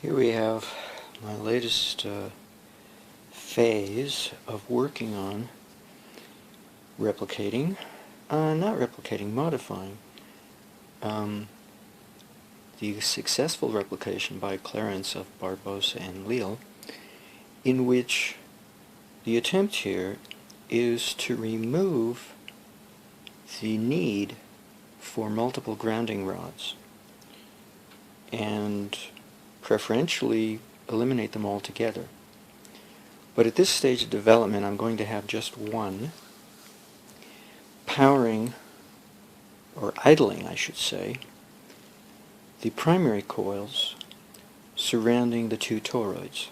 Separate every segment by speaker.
Speaker 1: Here we have my latest phase of working on replicating, not replicating, modifying the successful replication by Clarence of Barbosa and Leal, in which the attempt here is to remove the need for multiple grounding rods and preferentially eliminate them altogether. But at this stage of development, I'm going to have just one powering, or idling I should say, the primary coils surrounding the two toroids.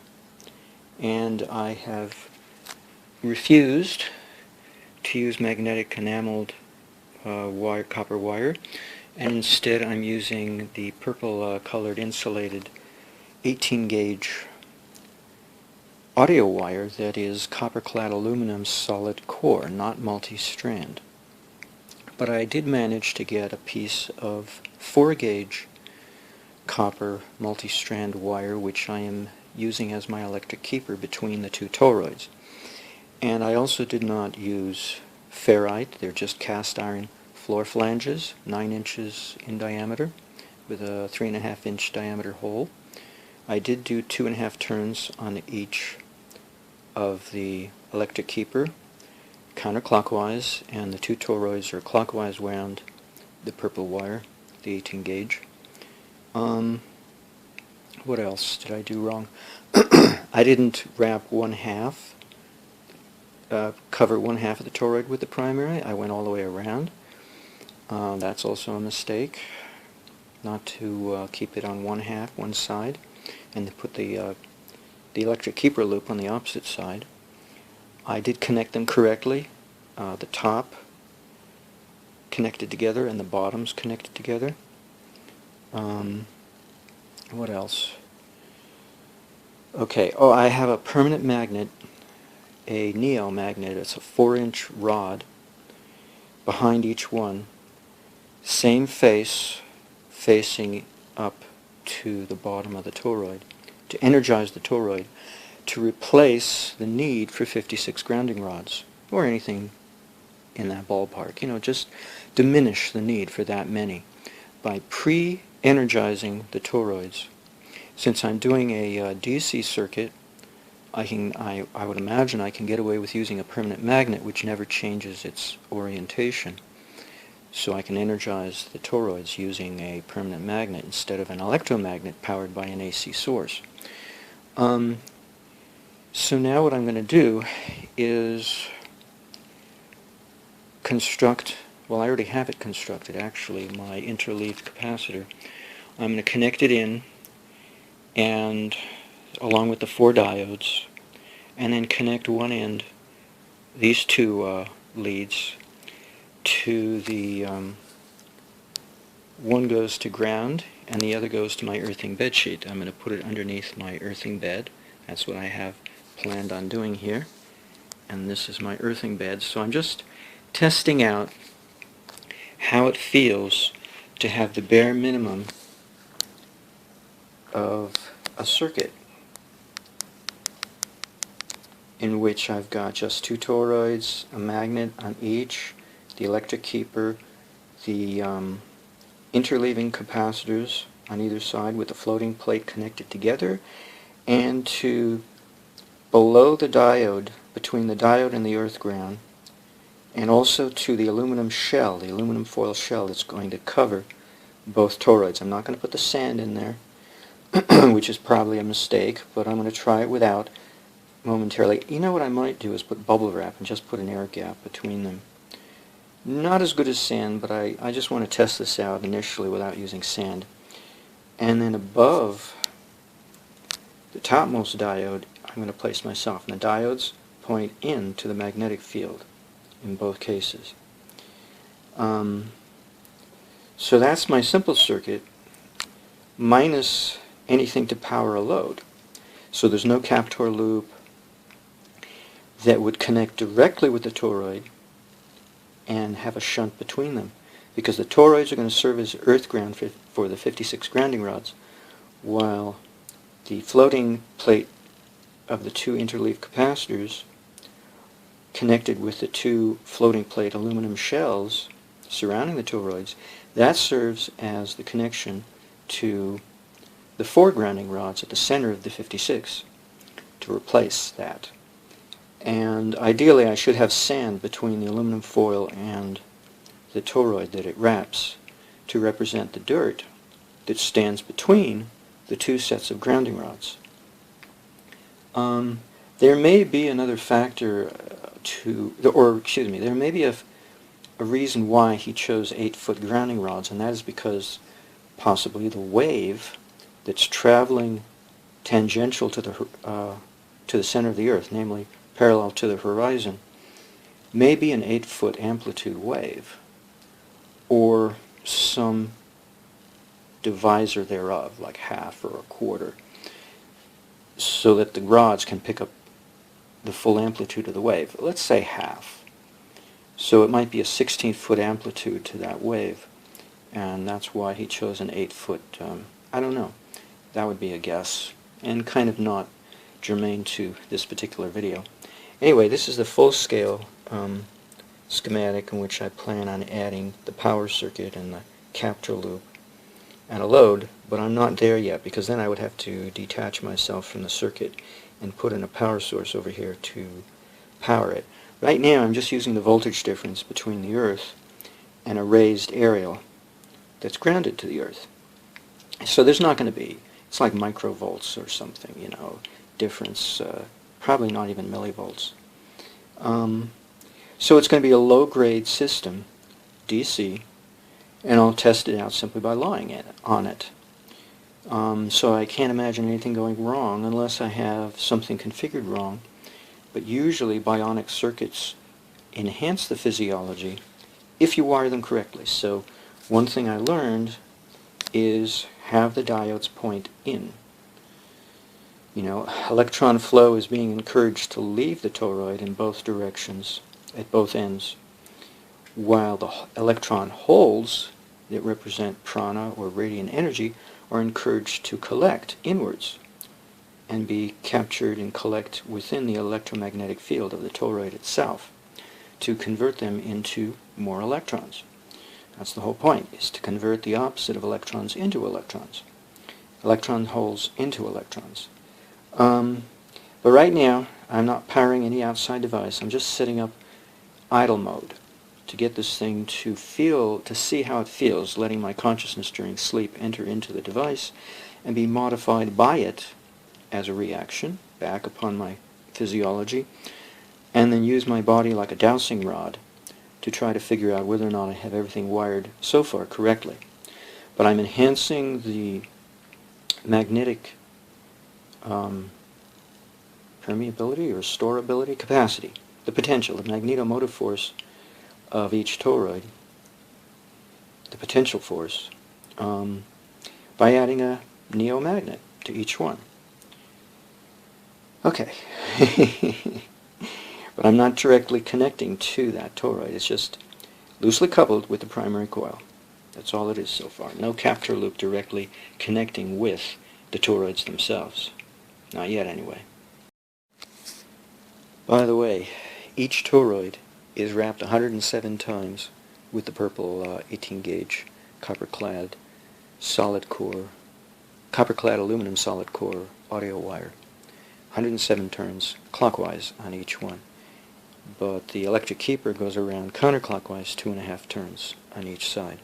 Speaker 1: And I have refused to use magnetic enameled copper wire, and instead I'm using the purple colored insulated 18 gauge audio wire that is copper-clad aluminum solid core, not multi-strand. But I did manage to get a piece of 4 gauge copper multi-strand wire, which I am using as my electric keeper between the two toroids. And I also did not use ferrite. They're just cast iron floor flanges, 9 inches in diameter, with a 3.5 inch diameter hole. I did do 2.5 turns on each of the electric keeper, counterclockwise, and the two toroids are clockwise wound, the purple wire, the 18 gauge. What else did I do wrong? I didn't wrap cover one half of the toroid with the primary. I went all the way around. That's also a mistake, not to keep it on one side, and to put the electric keeper loop on the opposite side. I did connect them correctly. The top connected together and the bottoms connected together. What else? Okay, I have a permanent magnet, a neo magnet. It's a 4-inch rod behind each one, same face facing up to the bottom of the toroid, to energize the toroid, to replace the need for 56 grounding rods, or anything in that ballpark. Just diminish the need for that many by pre-energizing the toroids. Since I'm doing a DC circuit, I would imagine I can get away with using a permanent magnet which never changes its orientation. So I can energize the toroids using a permanent magnet instead of an electromagnet powered by an AC source. So now what I'm going to do is construct, well, I already have it constructed actually, my interleaved capacitor. I'm going to connect it in, and along with the 4 diodes, and then connect one end, these two leads, to the one goes to ground and the other goes to my earthing bed sheet. I'm going to put it underneath my earthing bed. That's what I have planned on doing here, and this is my earthing bed. So I'm just testing out how it feels to have the bare minimum of a circuit in which I've got just 2 toroids, a magnet on each, the electric keeper, the interleaving capacitors on either side with the floating plate connected together, and to below the diode, between the diode and the earth ground, and also to the aluminum shell, the aluminum foil shell that's going to cover both toroids. I'm not going to put the sand in there, which is probably a mistake, but I'm going to try it without momentarily. You know what I might do is put bubble wrap and just put an air gap between them. Not as good as sand, but I just want to test this out initially without using sand. And then above the topmost diode, I'm going to place myself. And the diodes point into the magnetic field in both cases. So that's my simple circuit, minus anything to power a load. So there's no Captor loop that would connect directly with the toroid and have a shunt between them, because the toroids are going to serve as earth ground for the 56 grounding rods, while the floating plate of the two interleaved capacitors connected with the two floating plate aluminum shells surrounding the toroids, that serves as the connection to the four grounding rods at the center of the 56 to replace that. And ideally I should have sand between the aluminum foil and the toroid that it wraps to represent the dirt that stands between the two sets of grounding rods. There may be another factor there may be a reason why he chose 8-foot grounding rods, and that is because possibly the wave that's traveling tangential to the center of the Earth, namely parallel to the horizon, may be an 8-foot amplitude wave, or some divisor thereof, like half or a quarter, so that the rods can pick up the full amplitude of the wave. Let's say half. So it might be a 16-foot amplitude to that wave, and that's why he chose an 8-foot, I don't know, that would be a guess, and kind of not germane to this particular video. Anyway, this is the full-scale schematic in which I plan on adding the power circuit and the Captor loop and a load, but I'm not there yet because then I would have to detach myself from the circuit and put in a power source over here to power it. Right now I'm just using the voltage difference between the Earth and a raised aerial that's grounded to the Earth. So there's not going to be, it's like microvolts or something, you know, difference, probably not even millivolts. So it's going to be a low-grade system, DC, and I'll test it out simply by lying on it. So I can't imagine anything going wrong unless I have something configured wrong, but usually bionic circuits enhance the physiology if you wire them correctly. So one thing I learned is have the diodes point in. You know, electron flow is being encouraged to leave the toroid in both directions, at both ends, while the electron holes that represent prana or radiant energy are encouraged to collect inwards and be captured and collect within the electromagnetic field of the toroid itself to convert them into more electrons. That's the whole point, is to convert the opposite of electrons into electrons. Electron holes into electrons. But right now, I'm not powering any outside device. I'm just setting up idle mode to get this thing to see how it feels, letting my consciousness during sleep enter into the device and be modified by it as a reaction back upon my physiology, and then use my body like a dowsing rod to try to figure out whether or not I have everything wired so far correctly. But I'm enhancing the magnetic permeability or storability capacity, the potential, the magnetomotive force of each toroid, the potential force, by adding a neomagnet to each one. Okay. But I'm not directly connecting to that toroid. It's just loosely coupled with the primary coil. That's all it is so far. No Captor loop directly connecting with the toroids themselves. Not yet, anyway. By the way, each toroid is wrapped 107 times with the purple 18-gauge copper-clad aluminum solid core audio wire. 107 turns clockwise on each one. But the electric keeper goes around counterclockwise 2.5 turns on each side.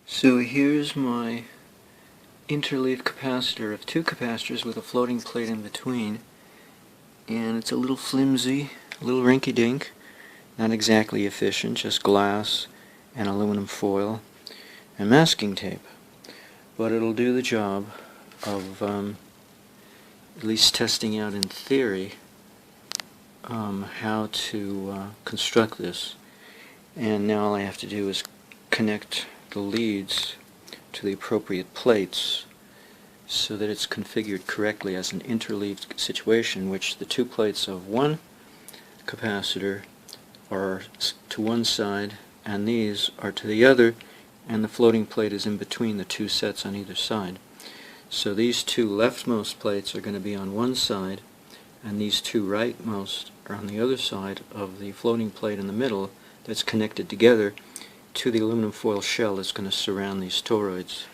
Speaker 1: So here's my interleaved capacitor of 2 capacitors with a floating plate in between, and it's a little flimsy, a little rinky-dink, not exactly efficient, just glass and aluminum foil and masking tape. But it'll do the job of at least testing out in theory how to construct this. And now all I have to do is connect the leads to the appropriate plates so that it's configured correctly as an interleaved situation, in which the 2 plates of one capacitor are to one side and these are to the other, and the floating plate is in between the 2 sets on either side. So these two leftmost plates are going to be on one side, and these two rightmost are on the other side of the floating plate in the middle that's connected together to the aluminum foil shell that's going to surround these toroids.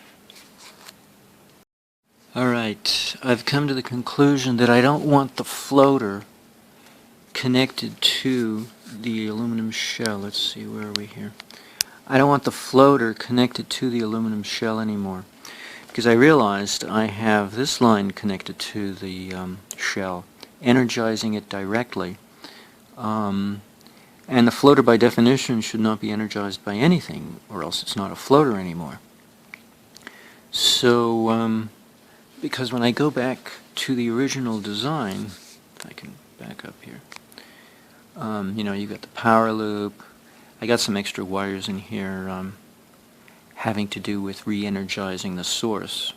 Speaker 1: Alright, I've come to the conclusion that I don't want the floater connected to the aluminum shell. Let's see, where are we here? I don't want the floater connected to the aluminum shell anymore, because I realized I have this line connected to the shell, energizing it directly. And the floater by definition should not be energized by anything, or else it's not a floater anymore. So, because when I go back to the original design, if I can back up here, you know, you've got the power loop. I got some extra wires in here having to do with re-energizing the source,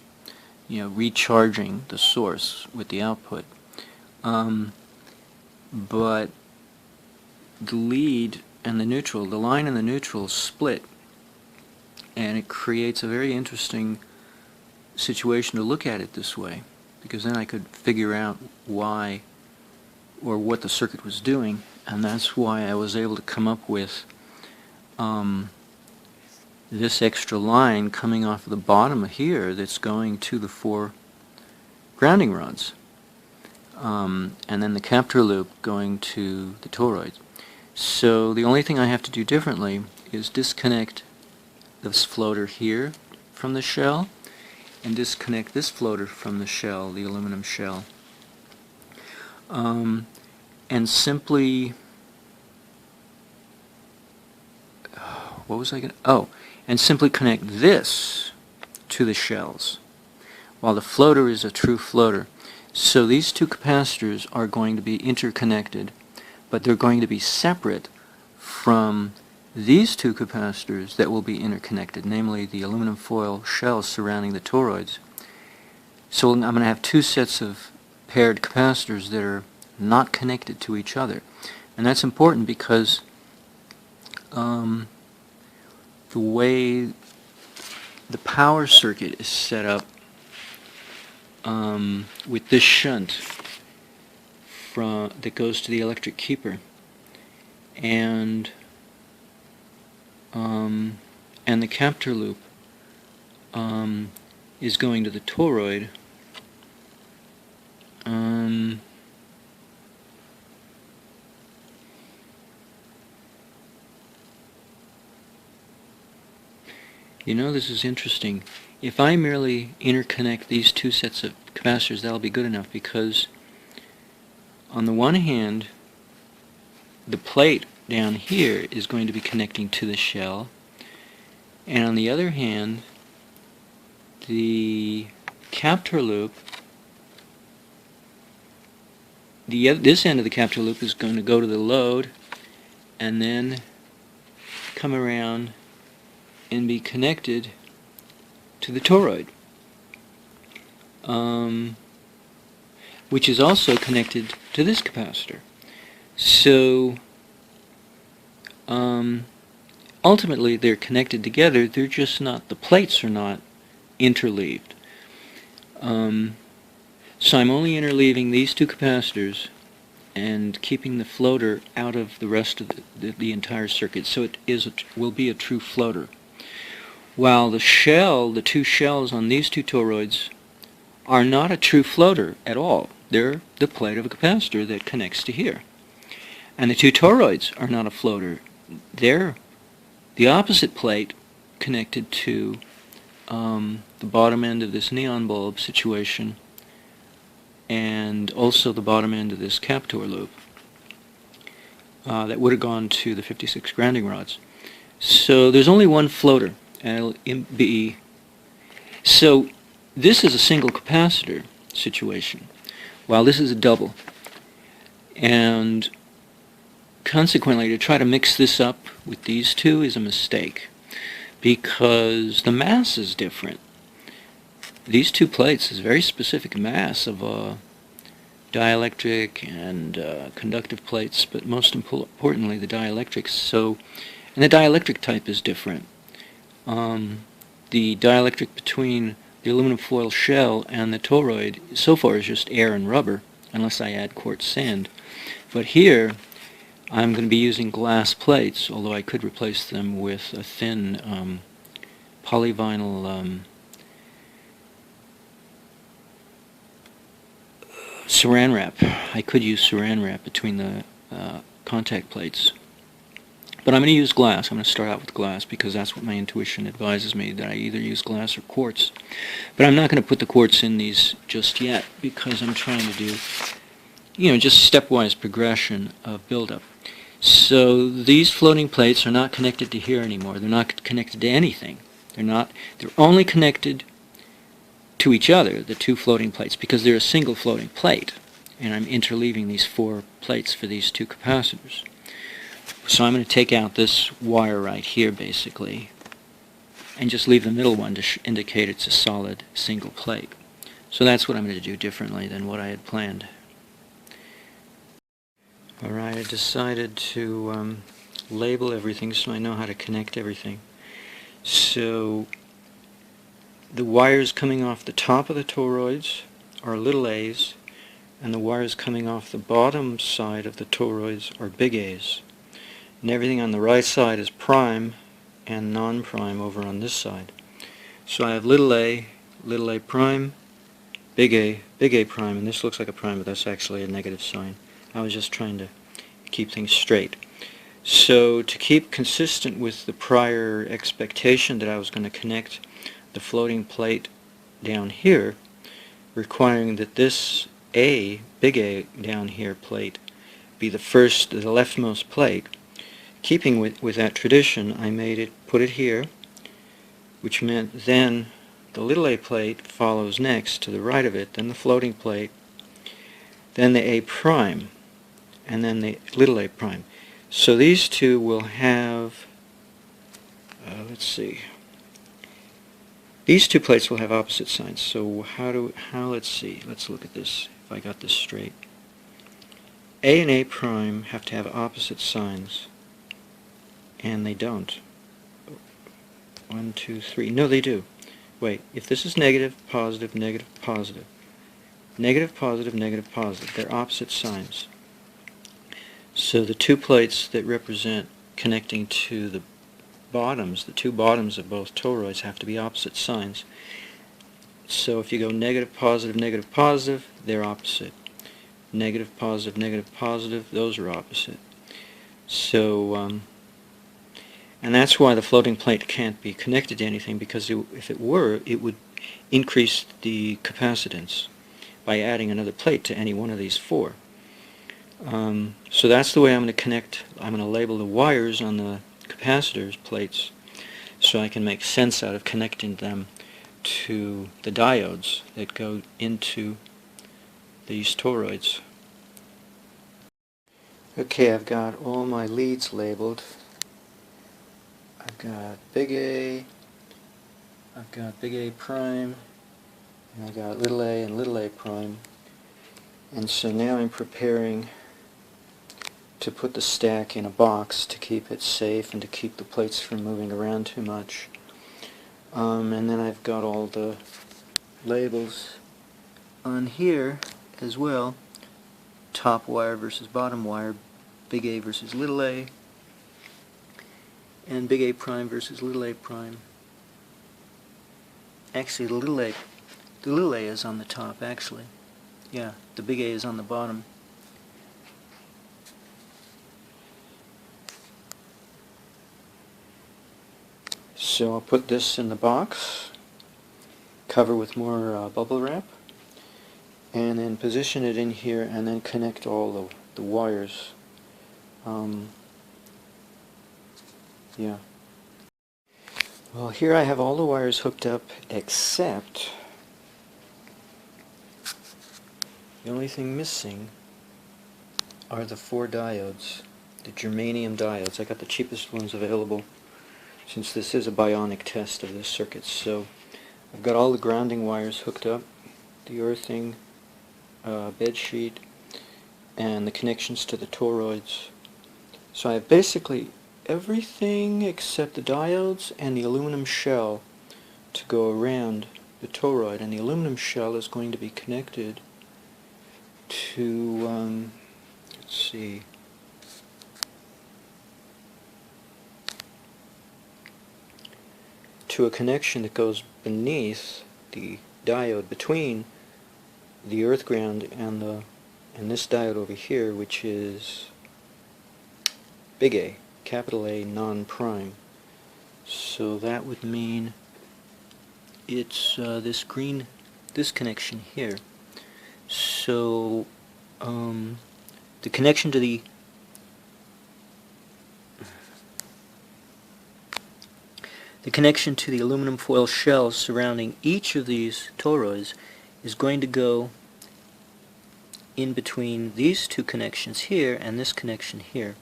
Speaker 1: you know, recharging the source with the output. But the lead and the neutral, the line and the neutral split, and it creates a very interesting situation to look at it this way, because then I could figure out why or what the circuit was doing, and that's why I was able to come up with this extra line coming off of the bottom here that's going to the 4 grounding rods, and then the Captor loop going to the toroid. So the only thing I have to do differently is disconnect this floater here from the shell and disconnect this floater from the shell, the aluminum shell, and simply, what was I going to, oh, and simply connect this to the shells, while the floater is a true floater. So these two capacitors are going to be interconnected, but they're going to be separate from these two capacitors that will be interconnected, namely the aluminum foil shells surrounding the toroids. So I'm going to have two sets of paired capacitors that are not connected to each other. And that's important because the way the power circuit is set up with this shunt that goes to the electric keeper, and the Captor loop is going to the toroid. You know, this is interesting. If I merely interconnect these two sets of capacitors, that'll be good enough, because on the one hand, the plate down here is going to be connecting to the shell, and on the other hand, the Captor loop, this end of the Captor loop is going to go to the load and then come around and be connected to the toroid, which is also connected to this capacitor. So ultimately they're connected together, they're just not, the plates are not interleaved. So I'm only interleaving these two capacitors and keeping the floater out of the rest of the entire circuit, so it will be a true floater. While the shell, the two shells on these two toroids, are not a true floater at all. They're the plate of a capacitor that connects to here. And the two toroids are not a floater. They're the opposite plate connected to the bottom end of this neon bulb situation, and also the bottom end of this Captor loop that would have gone to the 56 grounding rods. So there's only one floater, LB. So this is a single capacitor situation, while this is a double. And consequently, to try to mix this up with these two is a mistake, because the mass is different. These two plates is a very specific mass of dielectric and conductive plates, but most importantly the dielectrics. So, and the dielectric type is different. The dielectric between the aluminum foil shell and the toroid so far is just air and rubber, unless I add quartz sand. But here, I'm going to be using glass plates, although I could replace them with a thin polyvinyl saran wrap. I could use saran wrap between the contact plates. But I'm going to use glass. I'm going to start out with glass because that's what my intuition advises me, that I either use glass or quartz. But I'm not going to put the quartz in these just yet because I'm trying to do, just stepwise progression of buildup. So these floating plates are not connected to here anymore. They're not connected to anything. They're only connected to each other, the two floating plates, because they're a single floating plate. And I'm interleaving these 4 plates for these 2 capacitors. So I'm going to take out this wire right here, basically, and just leave the middle one to indicate it's a solid single plate. So that's what I'm going to do differently than what I had planned. Alright, I decided to label everything so I know how to connect everything. So the wires coming off the top of the toroids are little a's, and the wires coming off the bottom side of the toroids are big A's. And everything on the right side is prime and non-prime over on this side. So I have little a prime, big A prime, and this looks like a prime, but that's actually a negative sign. I was just trying to keep things straight. So to keep consistent with the prior expectation that I was going to connect the floating plate down here, requiring that this A, big A down here plate, be the leftmost plate, keeping with that tradition, I put it here, which meant then the little a plate follows next to the right of it, then the floating plate, then the A prime, and then the little a prime. So these two will have, let's see, these 2 plates will have opposite signs. So let's see, let's look at this, if I got this straight. A and A prime have to have opposite signs. And they don't. 1, 2, 3. No, they do. Wait, if this is negative, positive, negative, positive. Negative, positive, negative, positive. They're opposite signs. So the 2 plates that represent connecting to the bottoms, the 2 bottoms of both toroids have to be opposite signs. So if you go negative, positive, they're opposite. Negative, positive, those are opposite. So, and that's why the floating plate can't be connected to anything, because if it were, it would increase the capacitance by adding another plate to any one of these 4. So that's the way I'm going to connect. I'm going to label the wires on the capacitors plates so I can make sense out of connecting them to the diodes that go into these toroids. Okay, I've got all my leads labeled. I've got big A, I've got big A prime, and I've got little a and little a prime. And so now I'm preparing to put the stack in a box to keep it safe and to keep the plates from moving around too much. And then I've got all the labels on here as well. Top wire versus bottom wire, big A versus little a, and big A prime versus little a prime. Actually, the little a is on the top, actually. Yeah, the big A is on the bottom. So I'll put this in the box, cover with more bubble wrap, and then position it in here and then connect all the wires. Yeah. Well, here I have all the wires hooked up except the only thing missing are the 4 diodes, the germanium diodes. I got the cheapest ones available since this is a bionic test of this circuit. So I've got all the grounding wires hooked up, the earthing, bed sheet, and the connections to the toroids. So I have basically everything except the diodes and the aluminum shell to go around the toroid, and the aluminum shell is going to be connected to, let's see, to a connection that goes beneath the diode between the earth ground and this diode over here, which is big A, capital A, non-prime. So that would mean it's this connection here. So the connection to the aluminum foil shell surrounding each of these toroids is going to go in between these two connections here and this connection here.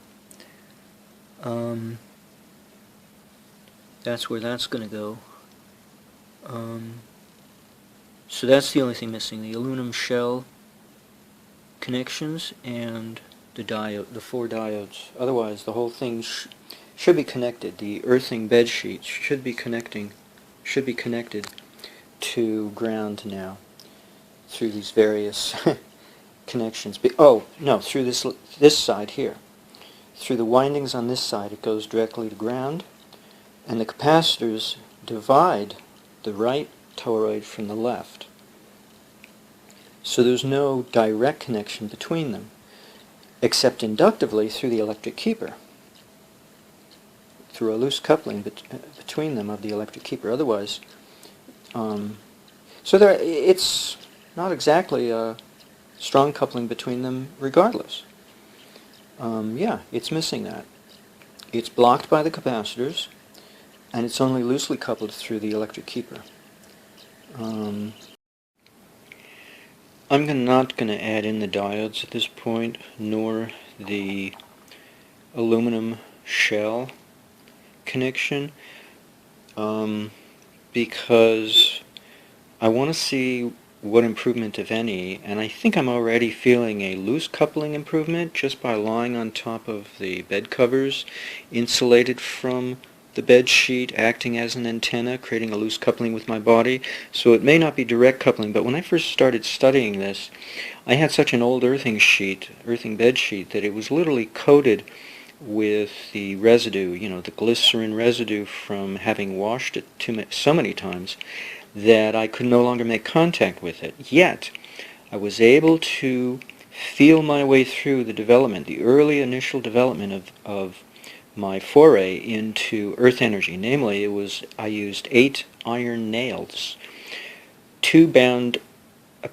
Speaker 1: That's where that's going to go. So that's the only thing missing, the aluminum shell connections and the diode, the 4 diodes. Otherwise, the whole thing should be connected. The earthing bed sheet should be connected to ground now through these various connections. Oh no, through this side here. Through the windings on this side, it goes directly to ground, and the capacitors divide the right toroid from the left. So there's no direct connection between them, except inductively through the electric keeper, through a loose coupling between them of the electric keeper. Otherwise, so it's not exactly a strong coupling between them regardless. Yeah, it's missing that. It's blocked by the capacitors, and it's only loosely coupled through the electric keeper. I'm not going to add in the diodes at this point, nor the aluminum shell connection, because I want to see what improvement, if any, and I think I'm already feeling a loose coupling improvement just by lying on top of the bed covers, insulated from the bed sheet, acting as an antenna, creating a loose coupling with my body. So it may not be direct coupling, but when I first started studying this, I had such an old earthing bed sheet, that it was literally coated with the residue, the glycerin residue from having washed it so many times, that I could no longer make contact with it. Yet, I was able to feel my way through the development, the early initial development of my foray into earth energy. Namely, I used 8 iron nails, a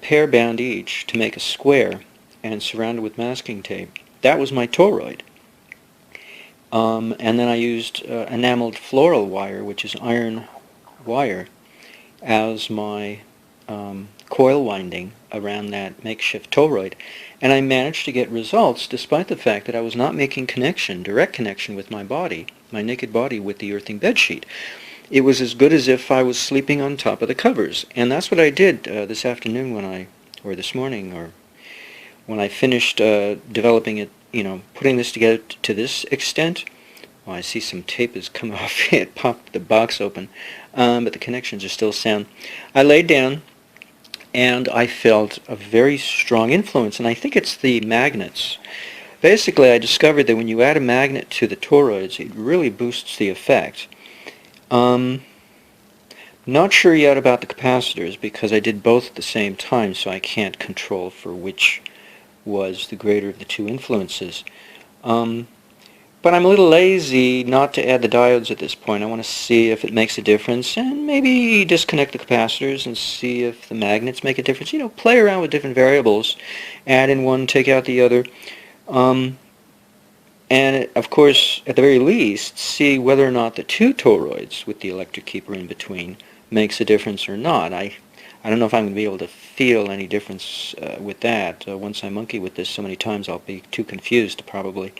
Speaker 1: pair bound each to make a square and surrounded with masking tape. That was my toroid. And then I used enameled floral wire, which is iron wire, as my coil winding around that makeshift toroid, and I managed to get results despite the fact that I was not making direct connection with my body, my naked body, with the earthing bed sheet. It was as good as if I was sleeping on top of the covers, and that's what I did this afternoon or this morning, or when I finished developing it, putting this together to this extent. Well, I see some tape has come off. It popped the box open, but the connections are still sound. I laid down, and I felt a very strong influence, and I think it's the magnets. Basically, I discovered that when you add a magnet to the toroids, it really boosts the effect. Not sure yet about the capacitors, because I did both at the same time, so I can't control for which was the greater of the two influences. But I'm a little lazy not to add the diodes at this point. I want to see if it makes a difference, and maybe disconnect the capacitors and see if the magnets make a difference. Play around with different variables, add in one, take out the other, and of course, at the very least, see whether or not the 2 toroids with the electric keeper in between makes a difference or not. I don't know if I'm going to be able to feel any difference with that. Once I monkey with this so many times, I'll be too confused, probably.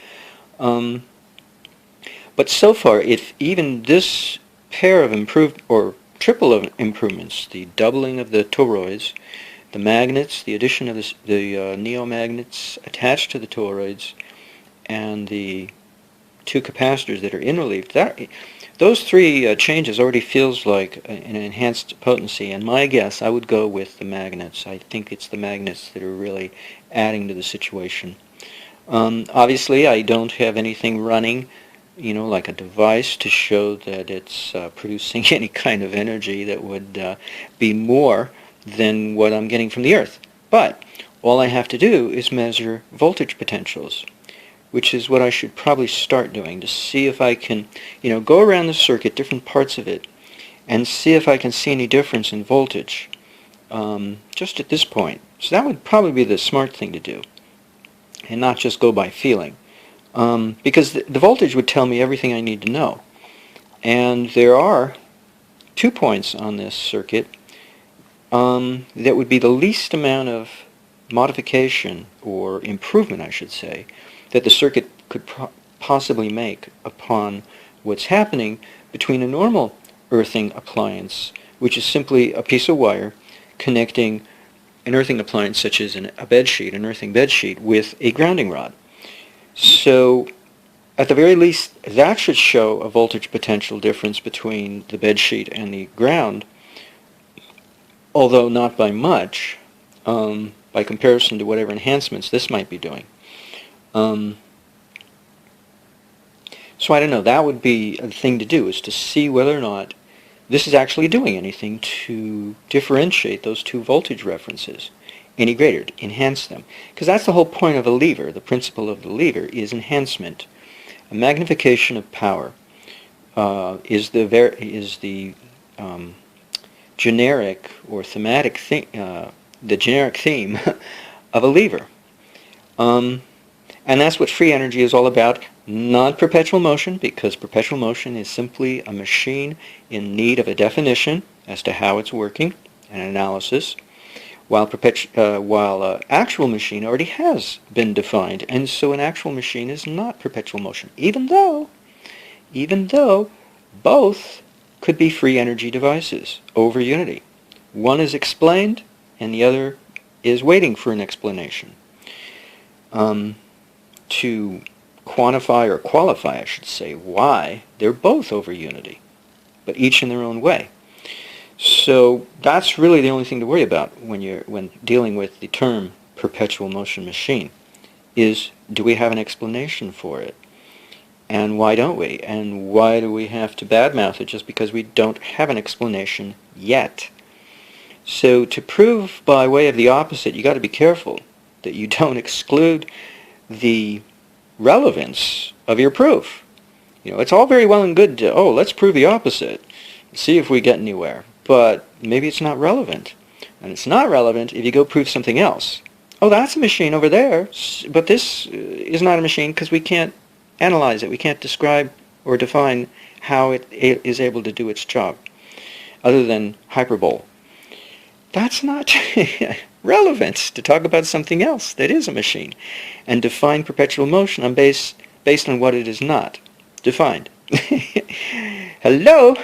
Speaker 1: But so far, if even this pair of triple of improvements, the doubling of the toroids, the magnets, the addition of the neomagnets attached to the toroids, and the two capacitors that are interleaved, those three changes already feels like an enhanced potency, and my guess, I would go with the magnets. I think it's the magnets that are really adding to the situation. Obviously, I don't have anything running, like a device to show that it's producing any kind of energy that would be more than what I'm getting from the Earth. But all I have to do is measure voltage potentials, which is what I should probably start doing, to see if I can, go around the circuit, different parts of it, and see if I can see any difference in voltage, just at this point. So that would probably be the smart thing to do, and not just go by feeling. Because the voltage would tell me everything I need to know. And there are 2 points on this circuit that would be the least amount of modification, or improvement I should say, that the circuit could possibly make upon what's happening between a normal earthing appliance, which is simply a piece of wire connecting an earthing appliance such as a bed sheet, an earthing bed sheet, with a grounding rod. So at the very least, that should show a voltage potential difference between the bed sheet and the ground, although not by much, by comparison to whatever enhancements this might be doing. So I don't know, that would be a thing to do, is to see whether or not this is actually doing anything to differentiate those two voltage references any greater, to enhance them. Because that's the whole point of a lever. The principle of the lever is enhancement. A magnification of power is the generic or thematic the generic theme of a lever. And that's what free energy is all about. Not perpetual motion, because perpetual motion is simply a machine in need of a definition as to how it's working, an analysis, while actual machine already has been defined, and so an actual machine is not perpetual motion, even though both could be free energy devices over unity. One is explained, and the other is waiting for an explanation. To quantify, or qualify, I should say, why they're both over unity, but each in their own way. So that's really the only thing to worry about when dealing with the term perpetual motion machine, is do we have an explanation for it? And why don't we? And why do we have to badmouth it just because we don't have an explanation yet? So to prove by way of the opposite, you got to be careful that you don't exclude the relevance of your proof. It's all very well and good to, let's prove the opposite, see if we get anywhere. But maybe it's not relevant. And it's not relevant if you go prove something else. Oh, that's a machine over there, but this is not a machine because we can't analyze it. We can't describe or define how it is able to do its job, other than hyperbole. That's not relevant to talk about something else that is a machine, and define perpetual motion based on what it is not defined. Hello?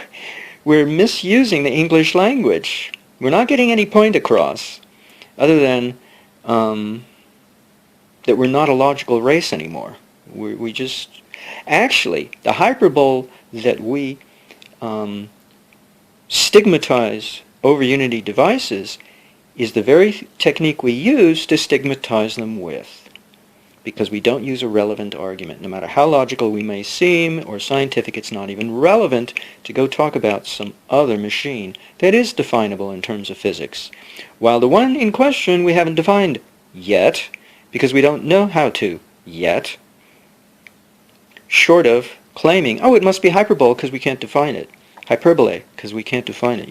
Speaker 1: We're misusing the English language. We're not getting any point across, other than that we're not a logical race anymore. We just... Actually, the hyperbole that we stigmatize over unity devices is the very technique we use to stigmatize them with, because we don't use a relevant argument. No matter how logical we may seem or scientific, it's not even relevant to go talk about some other machine that is definable in terms of physics, while the one in question we haven't defined yet, because we don't know how to yet, short of claiming, it must be hyperbole because we can't define it. Hyperbole because we can't define it,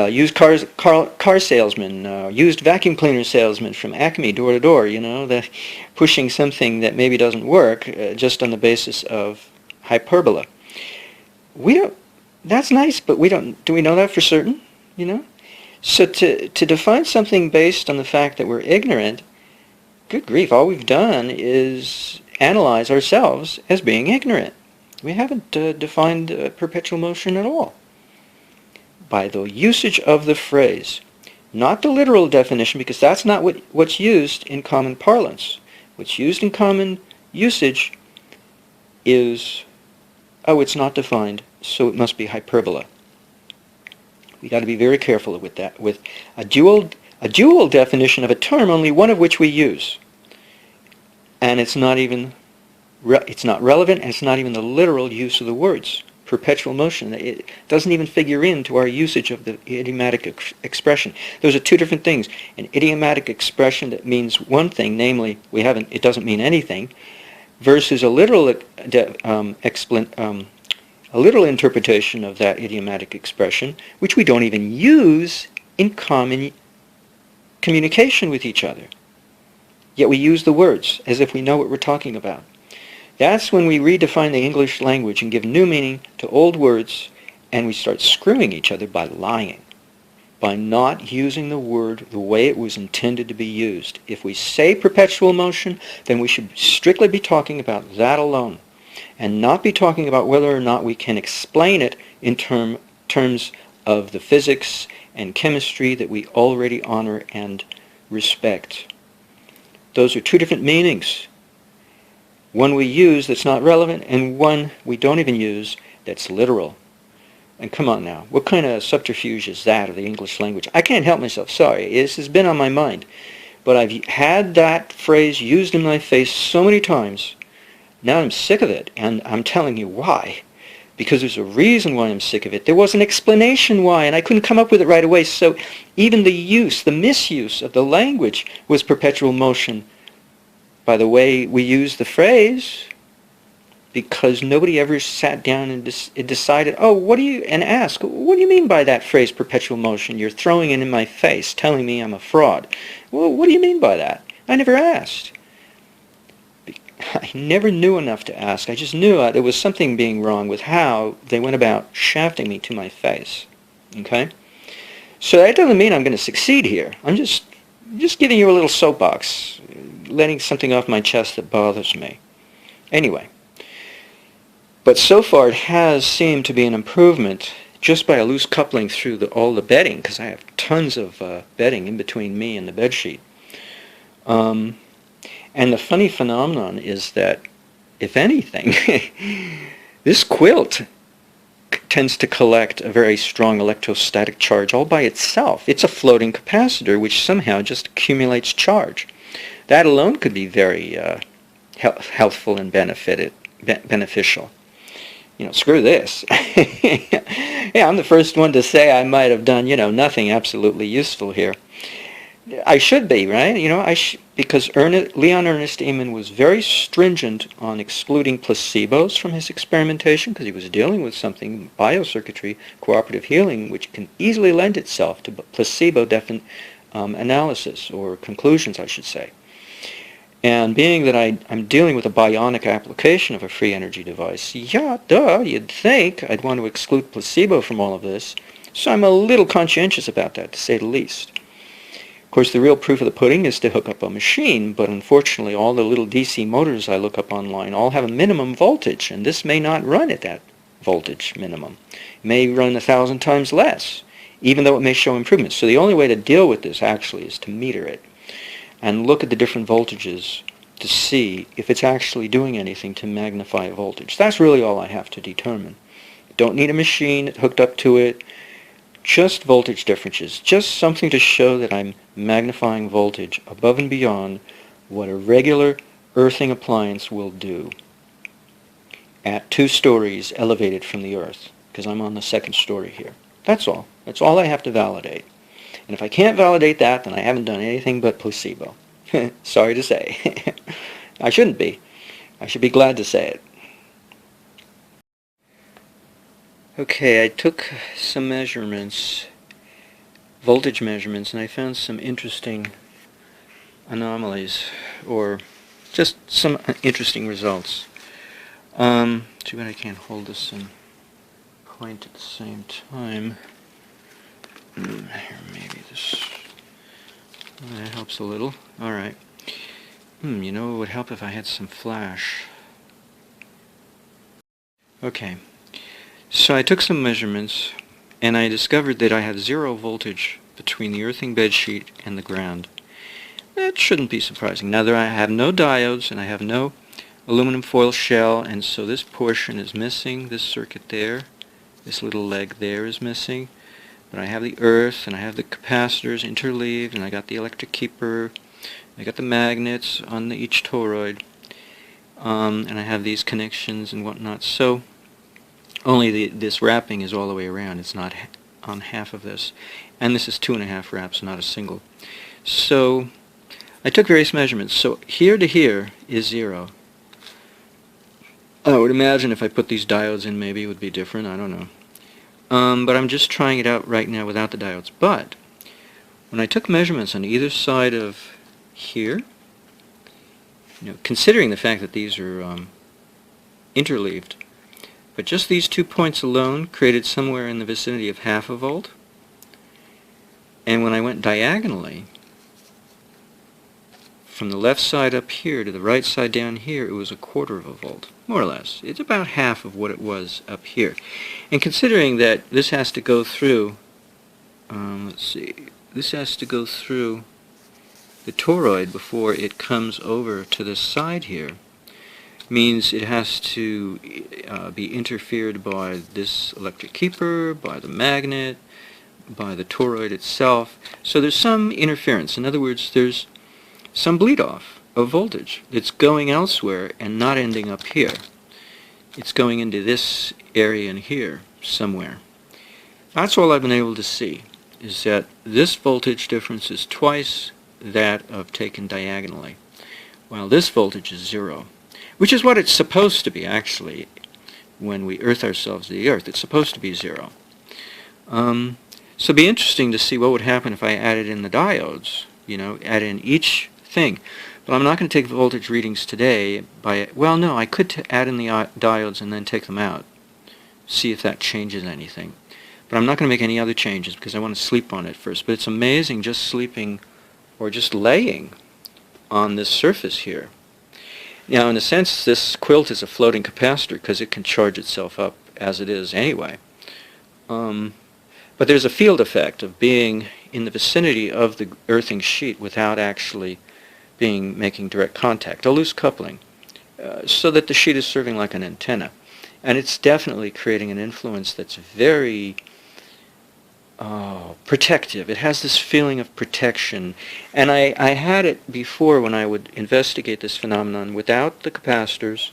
Speaker 1: Used car salesman, used vacuum cleaner salesman from Acme door to door, that pushing something that maybe doesn't work just on the basis of hyperbola. That's nice, but do we know that for certain, So to define something based on the fact that we're ignorant, good grief, all we've done is analyze ourselves as being ignorant. We haven't defined perpetual motion at all. By the usage of the phrase, not the literal definition, because that's not what's used in common parlance. What's used in common usage is, oh, it's not defined, so it must be hyperbola. We got to be very careful with that. With a dual definition of a term, only one of which we use, and it's not relevant, and it's not even the literal use of the words. Perpetual motion. It doesn't even figure into our usage of the idiomatic expression. Those are two different things. An idiomatic expression that means one thing, namely, it doesn't mean anything, versus a literal a literal interpretation of that idiomatic expression, which we don't even use in common communication with each other. Yet we use the words as if we know what we're talking about. That's when we redefine the English language and give new meaning to old words, and we start screwing each other by lying, by not using the word the way it was intended to be used. If we say perpetual motion, then we should strictly be talking about that alone, and not be talking about whether or not we can explain it in terms of the physics and chemistry that we already honor and respect. Those are two different meanings. One we use that's not relevant, and one we don't even use that's literal. And come on now, what kind of subterfuge is that of the English language? I can't help myself, sorry, this has been on my mind. But I've had that phrase used in my face so many times, now I'm sick of it, and I'm telling you why. Because there's a reason why I'm sick of it. There was an explanation why, and I couldn't come up with it right away. So even the misuse of the language was perpetual motion by the way we use the phrase, because nobody ever sat down and decided, and asked, what do you mean by that phrase, perpetual motion? You're throwing it in my face, telling me I'm a fraud. Well, what do you mean by that? I never asked. I never knew enough to ask. I just knew there was something being wrong with how they went about shafting me to my face. Okay? So that doesn't mean I'm going to succeed here. I'm just giving you a little soapbox, letting something off my chest that bothers me. Anyway, but so far it has seemed to be an improvement just by a loose coupling through all the bedding, because I have tons of bedding in between me and the bedsheet. And the funny phenomenon is that, if anything, this quilt tends to collect a very strong electrostatic charge all by itself. It's a floating capacitor which somehow just accumulates charge. That alone could be very healthful and beneficial. Screw this. Yeah, I'm the first one to say I might have done, nothing absolutely useful here. I should be, right? Because Leon Ernest Eamon was very stringent on excluding placebos from his experimentation, because he was dealing with something, biocircuitry, cooperative healing, which can easily lend itself to placebo analysis, or conclusions, I should say. And being that I'm dealing with a bionic application of a free energy device, you'd think I'd want to exclude placebo from all of this, so I'm a little conscientious about that, to say the least. Of course, the real proof of the pudding is to hook up a machine, but unfortunately all the little DC motors I look up online all have a minimum voltage, and this may not run at that voltage minimum. It may run 1,000 times less, even though it may show improvements. So the only way to deal with this actually is to meter it and look at the different voltages to see if it's actually doing anything to magnify a voltage. That's really all I have to determine. Don't need a machine hooked up to it. Just voltage differences, just something to show that I'm magnifying voltage above and beyond what a regular earthing appliance will do at 2 stories elevated from the earth, because I'm on the 2nd story here. That's all. That's all I have to validate. And if I can't validate that, then I haven't done anything but placebo. Sorry to say. I shouldn't be. I should be glad to say it. Okay, I took some measurements, voltage measurements, and I found some interesting anomalies, or just some interesting results. Too bad I can't hold this and point at the same time. Here, maybe this that helps a little. Alright. It would help if I had some flash. Okay. So I took some measurements, and I discovered that I have 0 voltage between the earthing bedsheet and the ground. That shouldn't be surprising. Now, I have no diodes, and I have no aluminum foil shell, and so this portion is missing, this circuit there, this little leg there is missing. But I have the earth, and I have the capacitors interleaved, and I got the electric keeper, I got the magnets on each toroid, and I have these connections and whatnot. So only this wrapping is all the way around. It's not on half of this. And this is 2.5 wraps, not a single. So I took various measurements. So here to here is 0. I would imagine if I put these diodes in, maybe it would be different. I don't know. But I'm just trying it out right now without the diodes. But when I took measurements on either side of here, considering the fact that these are interleaved, but just these 2 points alone created somewhere in the vicinity of 0.5 volt. And when I went diagonally, from the left side up here to the right side down here, it was 1/4 volt, more or less. It's about half of what it was up here. And considering that this has to go through, let's see, this has to go through the toroid before it comes over to this side here, means it has to be interfered by this electric keeper, by the magnet, by the toroid itself. So there's some interference. In other words, there's some bleed off of voltage. It's going elsewhere and not ending up here. It's going into this area in here somewhere. That's all I've been able to see, is that this voltage difference is twice that of taken diagonally, while this voltage is 0, which is what it's supposed to be actually. When we earth ourselves to the earth, it's supposed to be 0. So it'd be interesting to see what would happen if I added in the diodes, add in each thing. But I'm not going to take the voltage readings today. Well, no, I could add in the diodes and then take them out, see if that changes anything. But I'm not going to make any other changes because I want to sleep on it first. But it's amazing just sleeping or just laying on this surface here. Now, in a sense, this quilt is a floating capacitor because it can charge itself up as it is anyway. But there's a field effect of being in the vicinity of the earthing sheet without actually making direct contact, a loose coupling, so that the sheet is serving like an antenna. And it's definitely creating an influence that's very protective. It has this feeling of protection. And I had it before when I would investigate this phenomenon without the capacitors,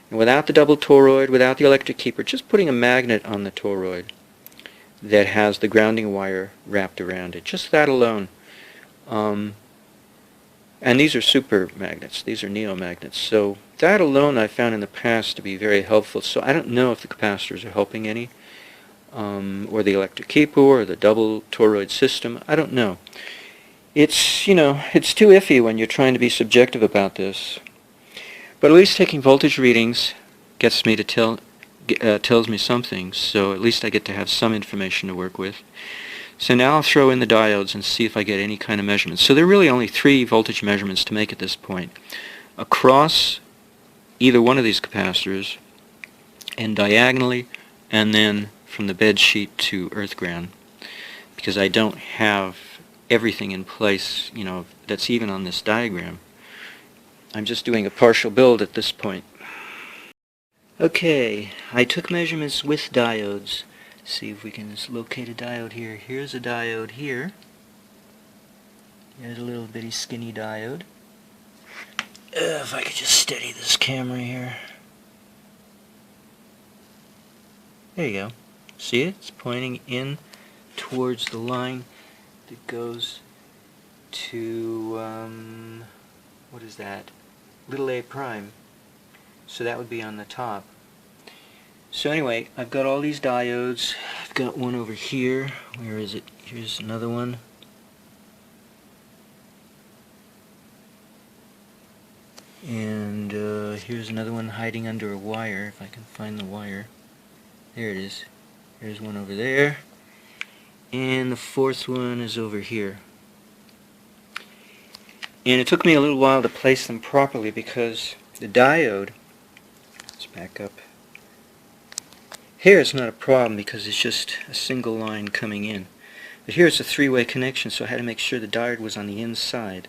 Speaker 1: and without the double toroid, without the electric keeper, just putting a magnet on the toroid that has the grounding wire wrapped around it. Just that alone. And these are super magnets. These are neomagnets. So that alone I found in the past to be very helpful. So I don't know if the capacitors are helping any, or the electric keeper, or the double toroid system. I don't know. It's, it's too iffy when you're trying to be subjective about this. But at least taking voltage readings gets me to tells me something, so at least I get to have some information to work with. So now I'll throw in the diodes and see if I get any kind of measurements. So there are really only 3 voltage measurements to make at this point. Across either one of these capacitors, and diagonally, and then from the bed sheet to earth ground, because I don't have everything in place, that's even on this diagram. I'm just doing a partial build at this point. Okay, I took measurements with diodes. See if we can just locate a diode here. Here's a diode here. There's a little bitty skinny diode. If I could just steady this camera here. There you go. See it? It's pointing in towards the line that goes to, what is that? Little a prime. So that would be on the top. So anyway, I've got all these diodes. I've got one over here. Where is it? Here's another one. And here's another one hiding under a wire, if I can find the wire. There it is. There's one over there. And the 4th one is over here. And it took me a little while to place them properly because the diode, let's back up. Here it's not a problem because it's just a single line coming in. But here it's a 3-way connection, so I had to make sure the diode was on the inside.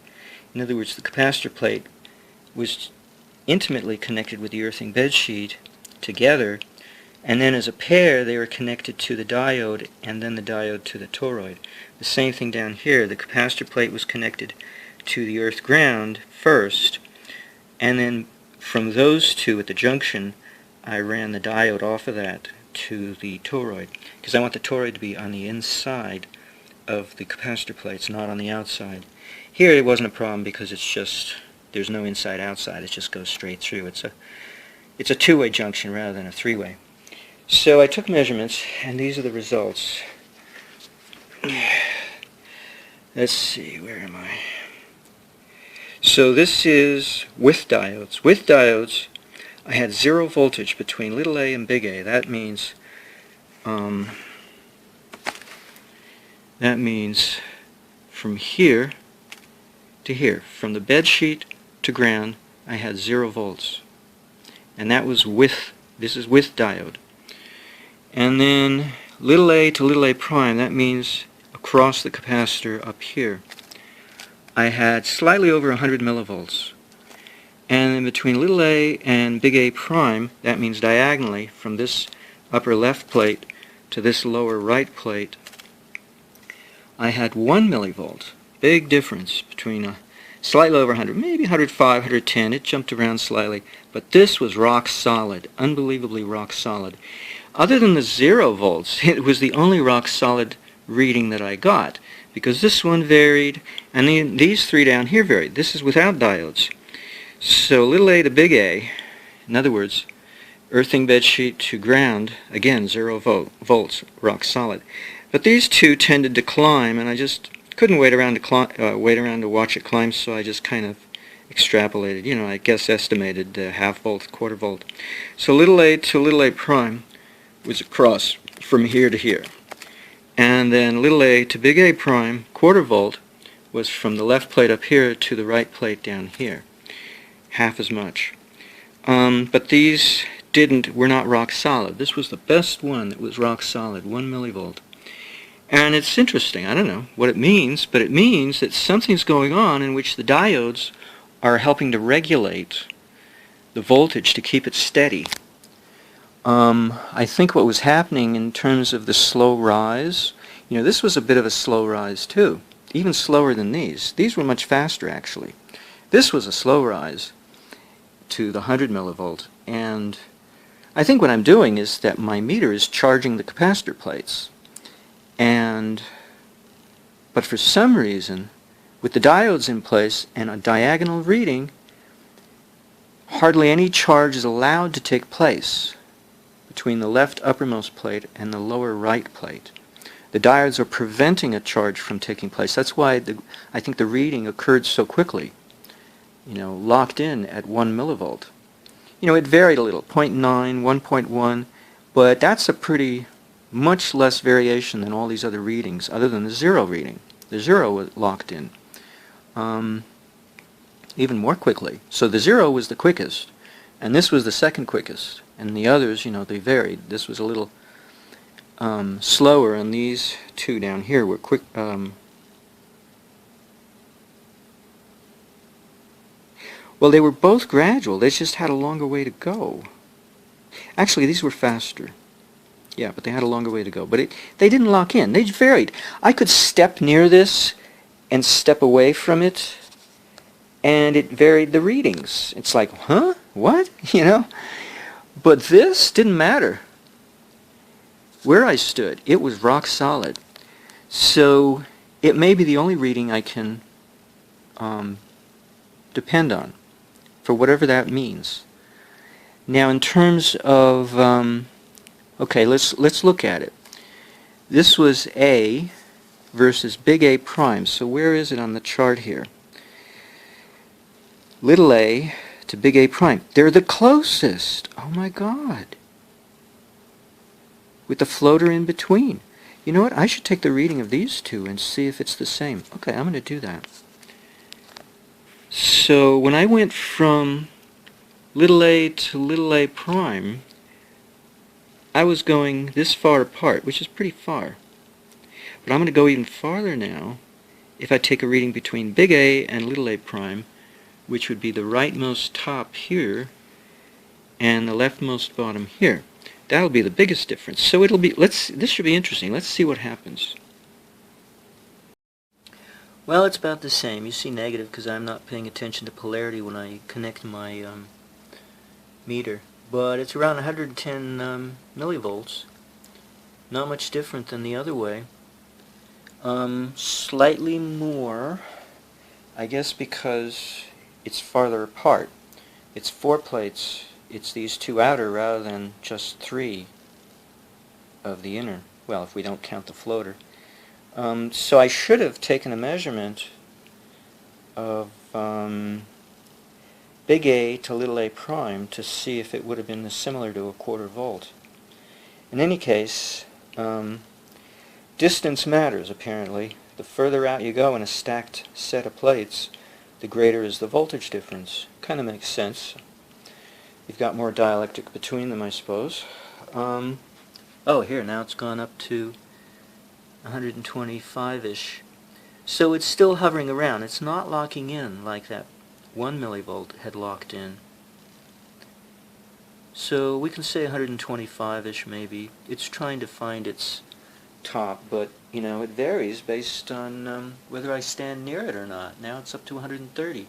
Speaker 1: In other words, the capacitor plate was intimately connected with the earthing bedsheet together, and then as a pair they were connected to the diode, and then the diode to the toroid. The same thing down here. The capacitor plate was connected to the earth ground first, and then from those two at the junction I ran the diode off of that to the toroid, because I want the toroid to be on the inside of the capacitor plates, not on the outside. Here it wasn't a problem because it's just, there's no inside outside, it just goes straight through. It's a two-way junction rather than a three-way. So I took measurements, and these are the results. Let's see, where am I? So this is with diodes. With diodes, I had 0 voltage between little a and big A. That means from here to here, from the bed sheet to ground, I had 0 volts, and that was with. This is with diode. And then little a to little a prime, that means across the capacitor up here, I had slightly over 100 millivolts. And then between little a and big A prime, that means diagonally from this upper left plate to this lower right plate, I had 1 millivolt. Big difference between slightly over 100, maybe 105, 110. It jumped around slightly, but this was rock solid, unbelievably rock solid. Other than the 0 volts, it was the only rock solid reading that I got, because this one varied, and these three down here varied. This is without diodes. So little a to big A, in other words, earthing bedsheet to ground, again 0 volts, rock solid. But these two tended to climb, and I just couldn't wait around to watch it climb, so I just kind of extrapolated, I guess estimated half volt, quarter volt. So little a to little a prime was across from here to here. And then little a to big A prime, quarter volt, was from the left plate up here to the right plate down here. Half as much. But these were not rock solid. This was the best one that was rock solid, 1 millivolt. And it's interesting, I don't know what it means, but it means that something's going on in which the diodes are helping to regulate the voltage to keep it steady. I think what was happening in terms of the slow rise, this was a bit of a slow rise too, even slower than these. These were much faster actually. This was a slow rise to the 100 millivolt, and I think what I'm doing is that my meter is charging the capacitor plates. But for some reason, with the diodes in place and a diagonal reading, hardly any charge is allowed to take place between the left uppermost plate and the lower right plate. The diodes are preventing a charge from taking place. That's why I think the reading occurred so quickly, locked in at 1 millivolt. It varied a little, 0.9, 1.1, but that's a pretty much less variation than all these other readings, other than the 0 reading. The 0 was locked in even more quickly. So the 0 was the quickest, and this was the second quickest. And the others, they varied. This was a little slower, and these two down here were quick. Well, they were both gradual. They just had a longer way to go. Actually, these were faster. Yeah, but they had a longer way to go. But they didn't lock in. They varied. I could step near this and step away from it, and it varied the readings. It's like, huh? What? But this didn't matter. Where I stood, it was rock solid. So it may be the only reading I can depend on, for whatever that means. Now, in terms of, okay, let's look at it. This was A versus big A prime. So where is it on the chart here? Little a to big A prime. They're the closest. Oh my God. With the floater in between. You know what? I should take the reading of these two and see if it's the same. Okay, I'm going to do that. So when I went from little a to little a prime, I was going this far apart, which is pretty far. But I'm going to go even farther now if I take a reading between big A and little a prime which would be the rightmost top here and the leftmost bottom here. That'll be the biggest difference. So it'll be, this should be interesting. Let's see what happens. Well, it's about the same. You see negative because I'm not paying attention to polarity when I connect my meter. But it's around 110 millivolts. Not much different than the other way. Slightly more, I guess because it's farther apart. It's 4 plates. It's these 2 outer rather than just 3 of the inner. Well, if we don't count the floater. So I should have taken a measurement of big A to little a prime to see if it would have been similar to a 1/4 volt. In any case, distance matters apparently. The further out you go in a stacked set of plates, the greater is the voltage difference. Kind of makes sense. You've got more dielectric between them, I suppose. Oh, here, now it's gone up to 125-ish. So it's still hovering around. It's not locking in like that 1 millivolt had locked in. So we can say 125-ish maybe. It's trying to find its top, but you know, it varies based on whether I stand near it or not. Now it's up to 130.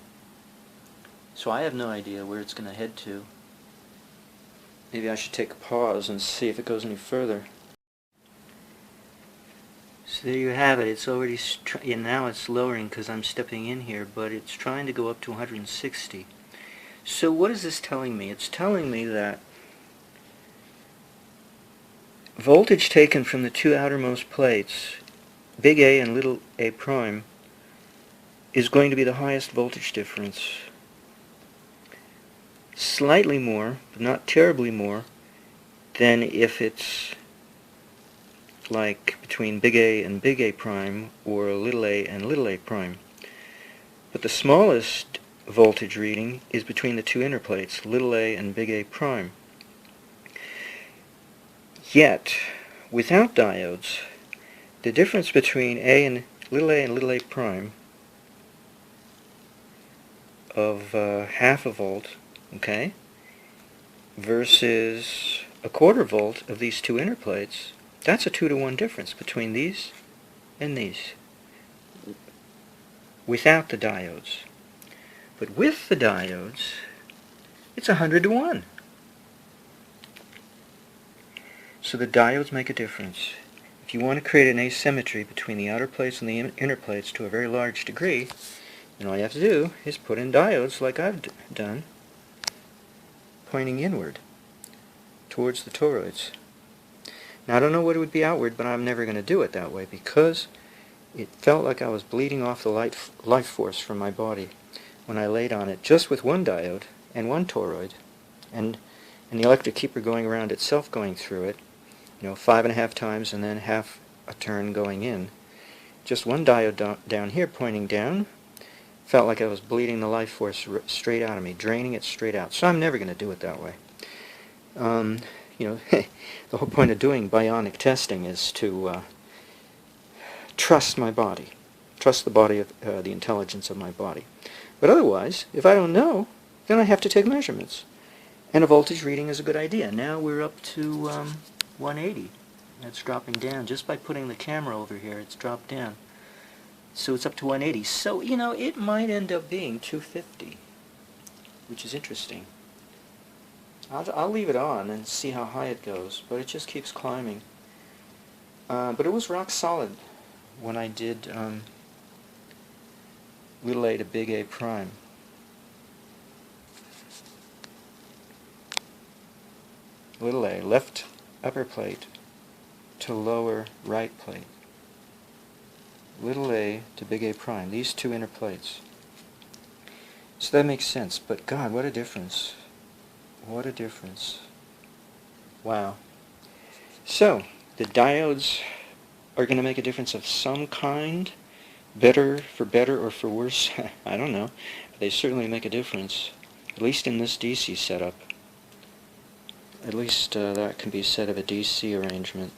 Speaker 1: So I have no idea where it's going to head to. Maybe I should take a pause and see if it goes any further. So there you have it. It's already, and now it's lowering because I'm stepping in here, but it's trying to go up to 160. So what is this telling me? It's telling me that voltage taken from the 2 outermost plates, big A and little a prime, is going to be the highest voltage difference. Slightly more, but not terribly more, than if it's like between big A and big A prime, or little a and little a prime. But the smallest voltage reading is between the 2 inner plates, little a and big A prime. Yet, without diodes, the difference between a and little a prime of half a volt, okay, versus a 1/4 volt of these 2 inner plates, that's a 2-to-1 difference between these and these, without the diodes. But with the diodes, it's 100-to-1. So the diodes make a difference. If you want to create an asymmetry between the outer plates and the inner plates to a very large degree, then all you have to do is put in diodes like I've done, pointing inward towards the toroids. Now I don't know what it would be outward, but I'm never going to do it that way because it felt like I was bleeding off the life force from my body when I laid on it just with 1 diode and 1 toroid, and the electric keeper going around itself going through it, 5.5 times and then half a turn going in. Just 1 diode down here pointing down. Felt like I was bleeding the life force straight out of me, draining it straight out. So I'm never going to do it that way. The whole point of doing bionic testing is to trust my body, trust the body of the intelligence of my body. But otherwise, if I don't know, then I have to take measurements. And a voltage reading is a good idea. Now we're up to 180. That's dropping down. Just by putting the camera over here, it's dropped down. So it's up to 180. So, it might end up being 250, which is interesting. I'll leave it on and see how high it goes, but it just keeps climbing. But it was rock solid when I did little a to big A prime. Little a, left upper plate to lower right plate. Little a to big A prime, these 2 inner plates. So that makes sense, but God, what a difference. What a difference. Wow. So, the diodes are going to make a difference of some kind, better or for worse, I don't know. But they certainly make a difference, at least in this DC setup. At least that can be said of a DC arrangement.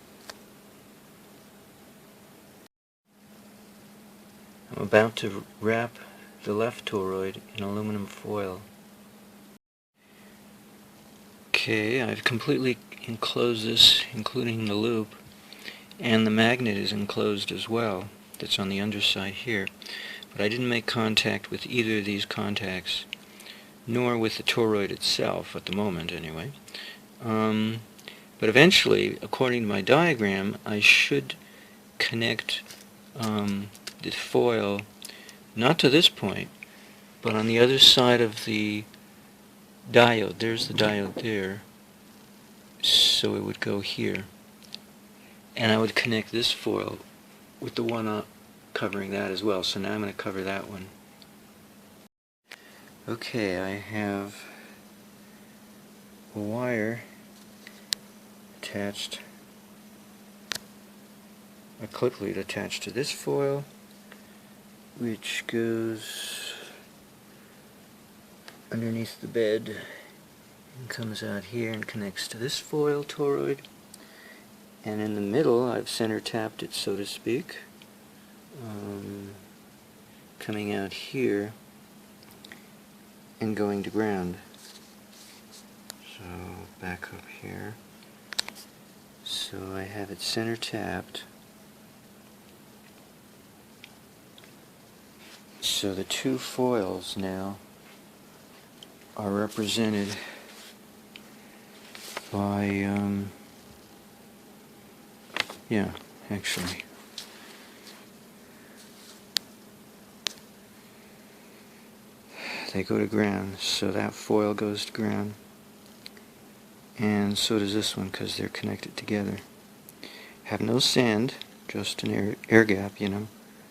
Speaker 1: I'm about to wrap the left toroid in aluminum foil. Okay, I've completely enclosed this, including the loop, and the magnet is enclosed as well. That's on the underside here. But I didn't make contact with either of these contacts, nor with the toroid itself, at the moment anyway. But eventually, according to my diagram, I should connect the foil not to this point, but on the other side of the diode. There's the diode there, so it would go here. And I would connect this foil with the one covering that as well. So now I'm going to cover that one. Okay, I have a wire attached, a clip lead attached to this foil, which goes underneath the bed and comes out here and connects to this foil toroid. And in the middle, I've center tapped it, so to speak, coming out here and going to ground. So back up here. So I have it center tapped. So the two foils now are represented by, yeah, actually. They go to ground, so that foil goes to ground. And so does this one, because they're connected together. Have no sand, just an air gap, you know.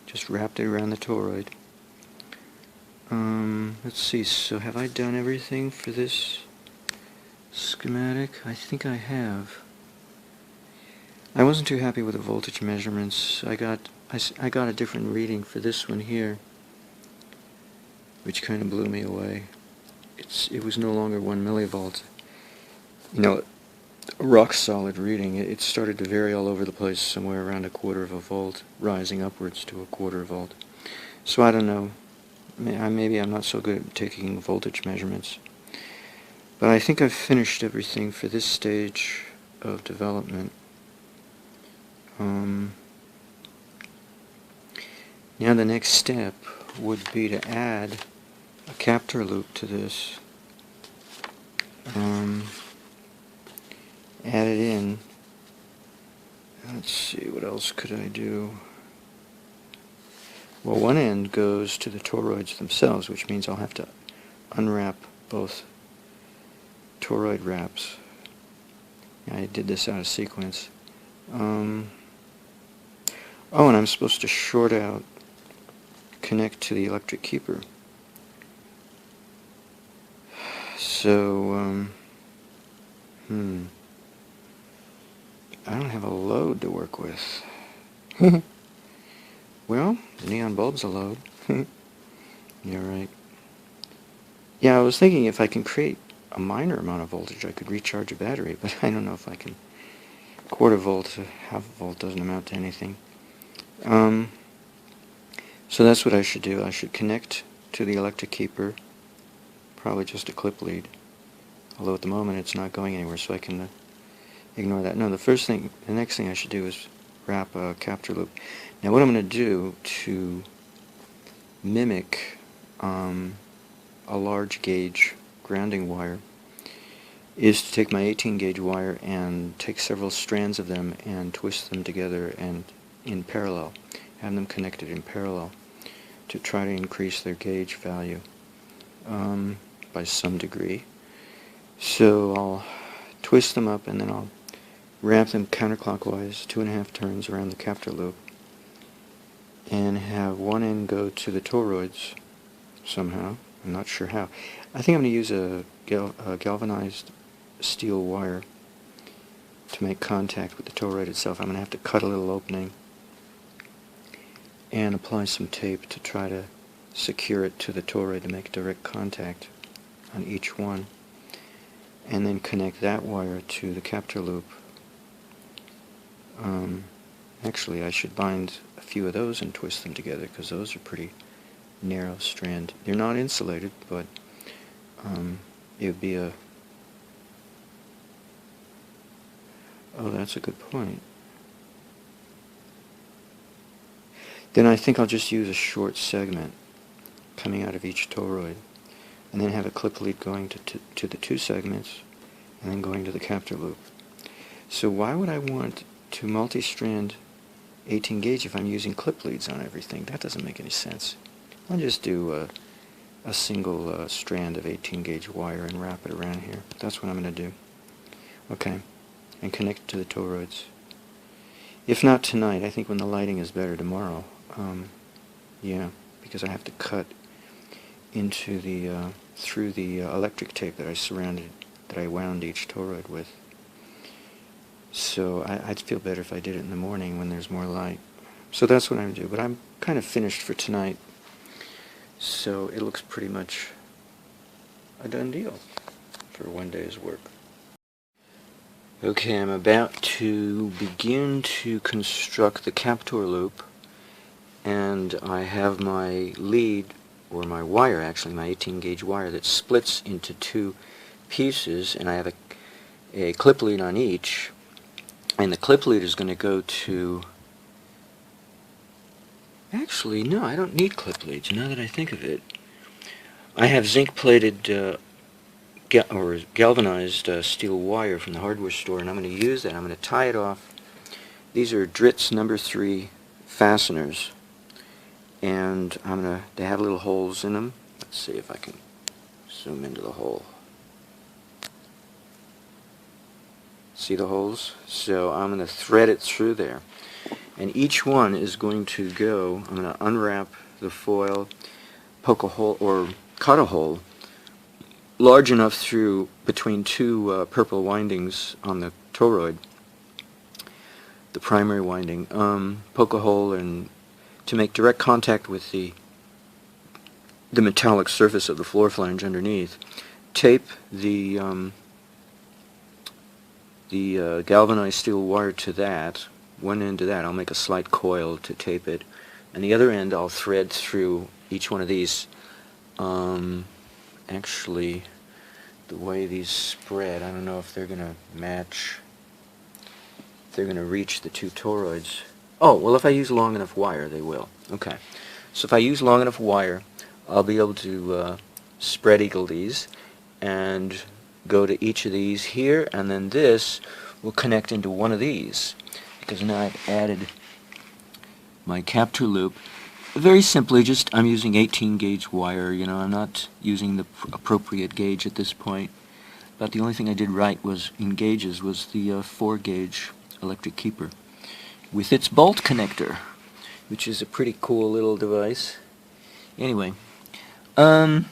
Speaker 1: Just wrapped it around the toroid. Let's see, so have I done everything for this schematic? I think I have. I wasn't too happy with the voltage measurements. I got a different reading for this one here, which kind of blew me away. It was no longer 1 millivolt. You know, a rock solid reading. It started to vary all over the place, somewhere around 1/4 of a volt, rising upwards to 1/4 volt. So I don't know. Maybe I'm not so good at taking voltage measurements. But I think I've finished everything for this stage of development. Now the next step would be to add a captor loop to this. Add it in. Let's see, what else could I do? Well, one end goes to the toroids themselves, which means I'll have to unwrap both toroid wraps. I did this out of sequence. Oh, and I'm supposed to short out, connect to the electric keeper. So, I don't have a load to work with. Well, the neon bulb's a load. You're right. Yeah, I was thinking if I can create a minor amount of voltage, I could recharge a battery, but I don't know if I can. 1/4 volt to 1/2 volt doesn't amount to anything. So that's what I should do. I should connect to the electric keeper, probably just a clip lead, although at the moment it's not going anywhere, so I can ignore that. No, the next thing I should do is wrap a captor loop. Now what I'm going to do to mimic a large gauge grounding wire is to take my 18 gauge wire and take several strands of them and twist them together and in parallel, have them connected in parallel to try to increase their gauge value by some degree. So I'll twist them up and then I'll wrap them counterclockwise 2.5 turns around the captor loop and have one end go to the toroids somehow. I'm not sure how. I think I'm going to use a galvanized steel wire to make contact with the toroid itself. I'm going to have to cut a little opening and apply some tape to try to secure it to the toroid to make direct contact on each one, and then connect that wire to the captor loop. Actually, I should bind a few of those and twist them together because those are pretty narrow strand. They're not insulated, but it would be a... Oh, that's a good point. Then I think I'll just use a short segment coming out of each toroid, and then have a clip lead going to the two segments, and then going to the captor loop. So why would I want to multi-strand 18 gauge if I'm using clip leads on everything? That doesn't make any sense. I'll just do a single strand of 18 gauge wire and wrap it around here. That's what I'm going to do. Okay, and connect it to the toroids. If not tonight, I think when the lighting is better tomorrow. Yeah, because I have to cut into the through the electric tape that I wound each toroid with. So I'd feel better if I did it in the morning when there's more light. So that's what I'm going to do. But I'm kind of finished for tonight. So it looks pretty much a done deal for one day's work. Okay, I'm about to begin to construct the Captor loop, and I have my lead, or my wire actually, my 18 gauge wire that splits into two pieces, and I have a clip lead on each, and the clip lead is going to go to... Actually, no, I don't need clip leads now that I think of it. I have zinc-plated or galvanized steel wire from the hardware store, and I'm going to use that. I'm going to tie it off. These are Dritz number 3 fasteners, and they have little holes in them. Let's see if I can zoom into the hole. See the holes? So I'm going to thread it through there, and each one is going to go... I'm going to unwrap the foil, poke a hole or cut a hole large enough through between two purple windings on the toroid, the primary winding, poke a hole and to make direct contact with the metallic surface of the floor flange underneath. Tape the galvanized steel wire to that, one end to that. I'll make a slight coil to tape it, and the other end I'll thread through each one of these. Actually, the way these spread, I don't know if they're going to match, if they're going to reach the two toroids. Oh, well, if I use long enough wire, they will. Okay. So if I use long enough wire, I'll be able to spread eagle these and go to each of these here, and then this will connect into one of these, because now I've added my captor loop. Very simply, just I'm using 18 gauge wire. You know, I'm not using the appropriate gauge at this point. But the only thing I did right was in gauges was the 4 gauge electric keeper with its bolt connector, which is a pretty cool little device. Anyway, then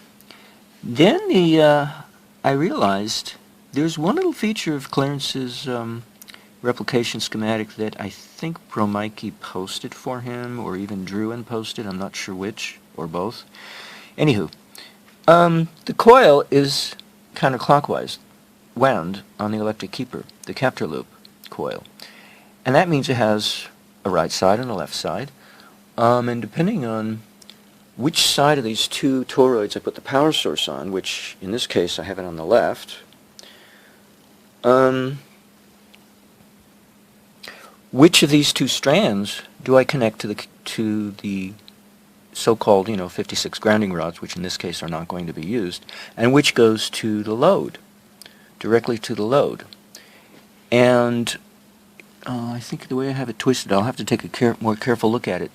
Speaker 1: I realized there's one little feature of Clarence's replication schematic that I think Bromikey posted for him, or even drew and posted, I'm not sure which, or both. Anywho, the coil is counterclockwise wound on the electric keeper, the captor loop coil. And that means it has a right side and a left side. And depending on which side of these two toroids I put the power source on, which in this case I have it on the left, which of these two strands do I connect to the so-called, 56 grounding rods, which in this case are not going to be used, and which goes to the load, directly to the load. And I think the way I have it twisted, I'll have to take a more careful look at it.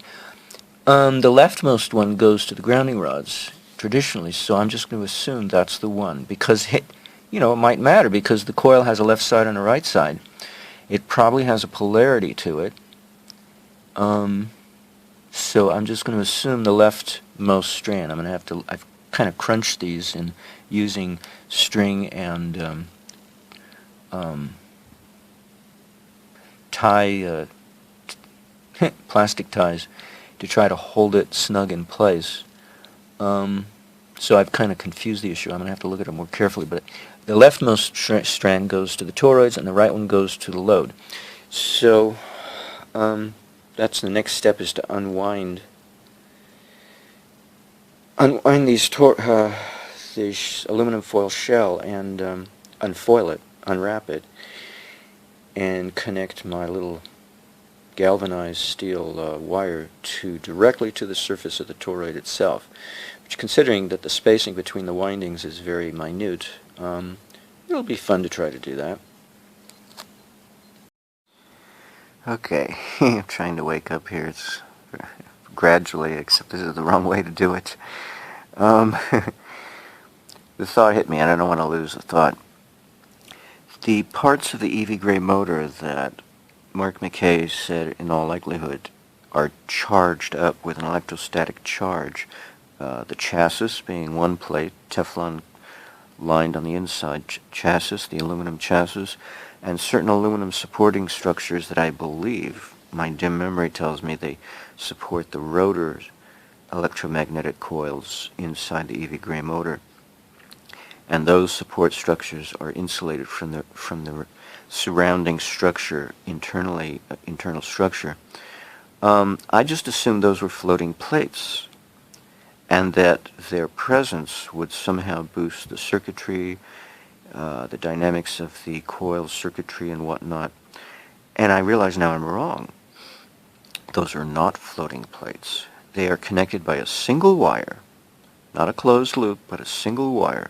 Speaker 1: The leftmost one goes to the grounding rods, traditionally, so I'm just going to assume that's the one, because it might matter, because the coil has a left side and a right side. It probably has a polarity to it. So I'm just going to assume the leftmost strand. I've kind of crunched these in using string and tie, plastic ties to try to hold it snug in place. So I've kind of confused the issue. I'm going to have to look at it more carefully, but the leftmost strand goes to the toroids and the right one goes to the load. So that's the next step, is to unwind unwind this aluminum foil shell and unfoil it, unwrap it, and connect my little galvanized steel wire directly to the surface of the toroid itself, which, considering that the spacing between the windings is very minute, it'll be fun to try to do that. Okay, I'm trying to wake up here. It's gradually, except this is the wrong way to do it. The thought hit me, and I don't want to lose the thought. The parts of the EV Gray motor that Mark McKay said in all likelihood are charged up with an electrostatic charge. The chassis being one plate, Teflon lined on the inside chassis, the aluminum chassis, and certain aluminum supporting structures that I believe, my dim memory tells me, they support the rotor's electromagnetic coils inside the EV Gray motor. And those support structures are insulated from the surrounding structure, internal structure. I just assumed those were floating plates, and that their presence would somehow boost the circuitry, the dynamics of the coil circuitry and whatnot. And I realize now I'm wrong. Those are not floating plates. They are connected by a single wire, not a closed loop, but a single wire,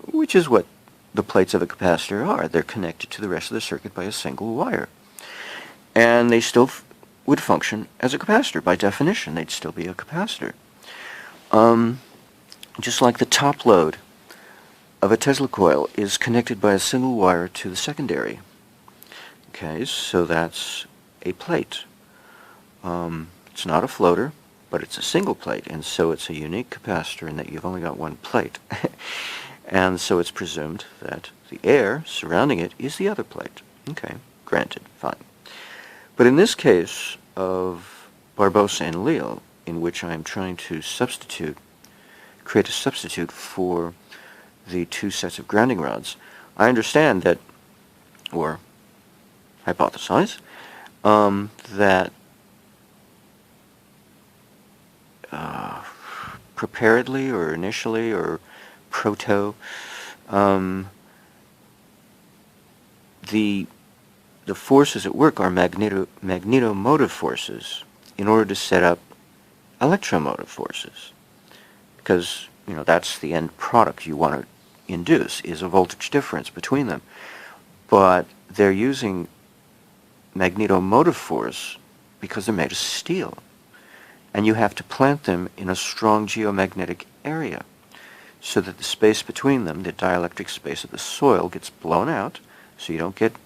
Speaker 1: which is what the plates of a capacitor are. They're connected to the rest of the circuit by a single wire. And they still would function as a capacitor. By definition, they'd still be a capacitor. Just like the top load of a Tesla coil is connected by a single wire to the secondary. Okay, so that's a plate. It's not a floater, but it's a single plate, and so it's a unique capacitor in that you've only got one plate. And so it's presumed that the air surrounding it is the other plate. Okay, granted, fine. But in this case of Barbosa and Leal, in which I'm trying to create a substitute for the two sets of grounding rods, I understand that, or hypothesize, that preparedly or initially or the forces at work are magnetomotive forces in order to set up electromotive forces, because that's the end product you want to induce, is a voltage difference between them. But they're using magnetomotive force because they're made of steel, and you have to plant them in a strong geomagnetic area so that the space between them, the dielectric space of the soil, gets blown out, so you don't get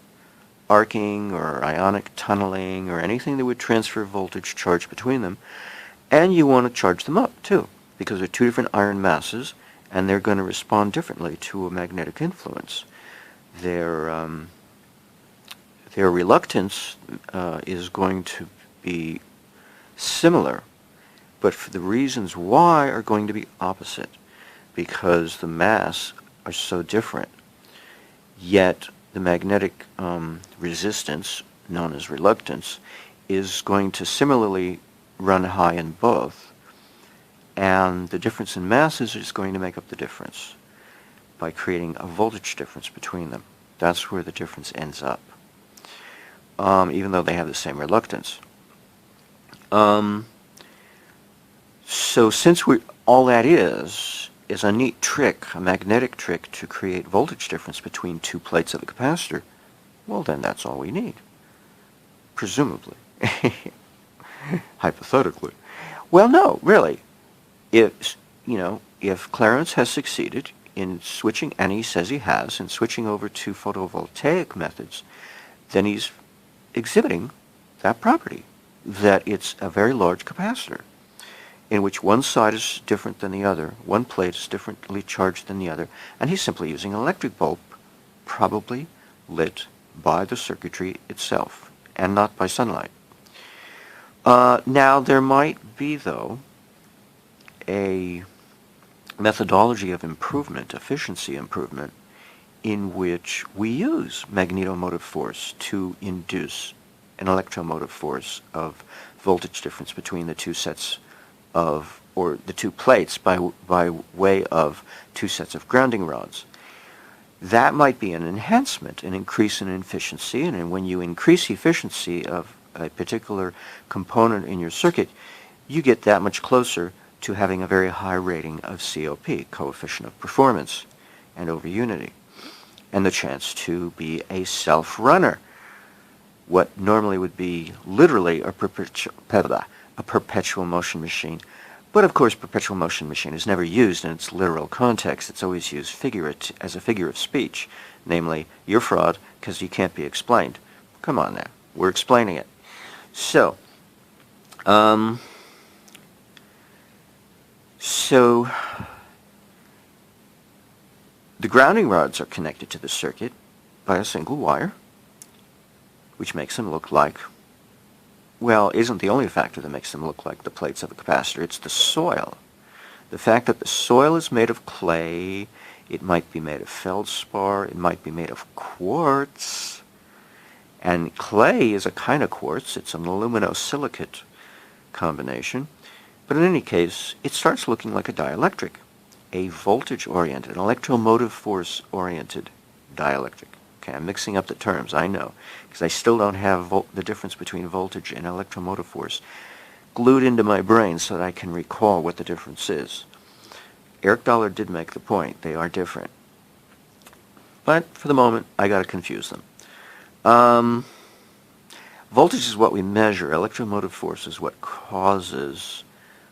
Speaker 1: arcing or ionic tunneling or anything that would transfer voltage charge between them. And you want to charge them up too, because they're two different iron masses, and they're going to respond differently to a magnetic influence. Their reluctance is going to be similar, but for the reasons why are going to be opposite, because the mass are so different. Yet the magnetic resistance, known as reluctance, is going to similarly run high in both, and the difference in masses is going to make up the difference by creating a voltage difference between them. That's where the difference ends up, even though they have the same reluctance. So since all that is a neat trick, a magnetic trick to create voltage difference between two plates of a capacitor, well then that's all we need, presumably. Hypothetically. Well, no, really. If Clarence has succeeded in switching, and he says he has, in switching over to photovoltaic methods, then he's exhibiting that property, that it's a very large capacitor, in which one side is different than the other, one plate is differently charged than the other, and he's simply using an electric bulb, probably lit by the circuitry itself, and not by sunlight. Now, there might be, though, a methodology of improvement, efficiency improvement, in which we use magnetomotive force to induce an electromotive force of voltage difference between the two sets of
Speaker 2: or the two plates by way of two sets of grounding rods. That might be an enhancement, an increase in efficiency, and when you increase efficiency of a particular component in your circuit, you get that much closer to having a very high rating of COP, coefficient of performance, and over unity, and the chance to be a self-runner, what normally would be literally a perpetual motion machine. But of course, perpetual motion machine is never used in its literal context. It's always used as a figure of speech, namely, you're fraud because you can't be explained. Come on now, we're explaining it. So, the grounding rods are connected to the circuit by a single wire, which makes them look like, well, isn't the only factor that makes them look like the plates of a capacitor. It's the soil. The fact that the soil is made of clay, it might be made of feldspar, it might be made of quartz. And clay is a kind of quartz. It's an aluminosilicate combination. But in any case, it starts looking like a dielectric, a voltage-oriented, an electromotive force-oriented dielectric. Okay, I'm mixing up the terms, I know, because I still don't have the difference between voltage and electromotive force glued into my brain so that I can recall what the difference is. Eric Dollar did make the point. They are different. But for the moment, I got to confuse them. Voltage is what we measure. Electromotive force is what causes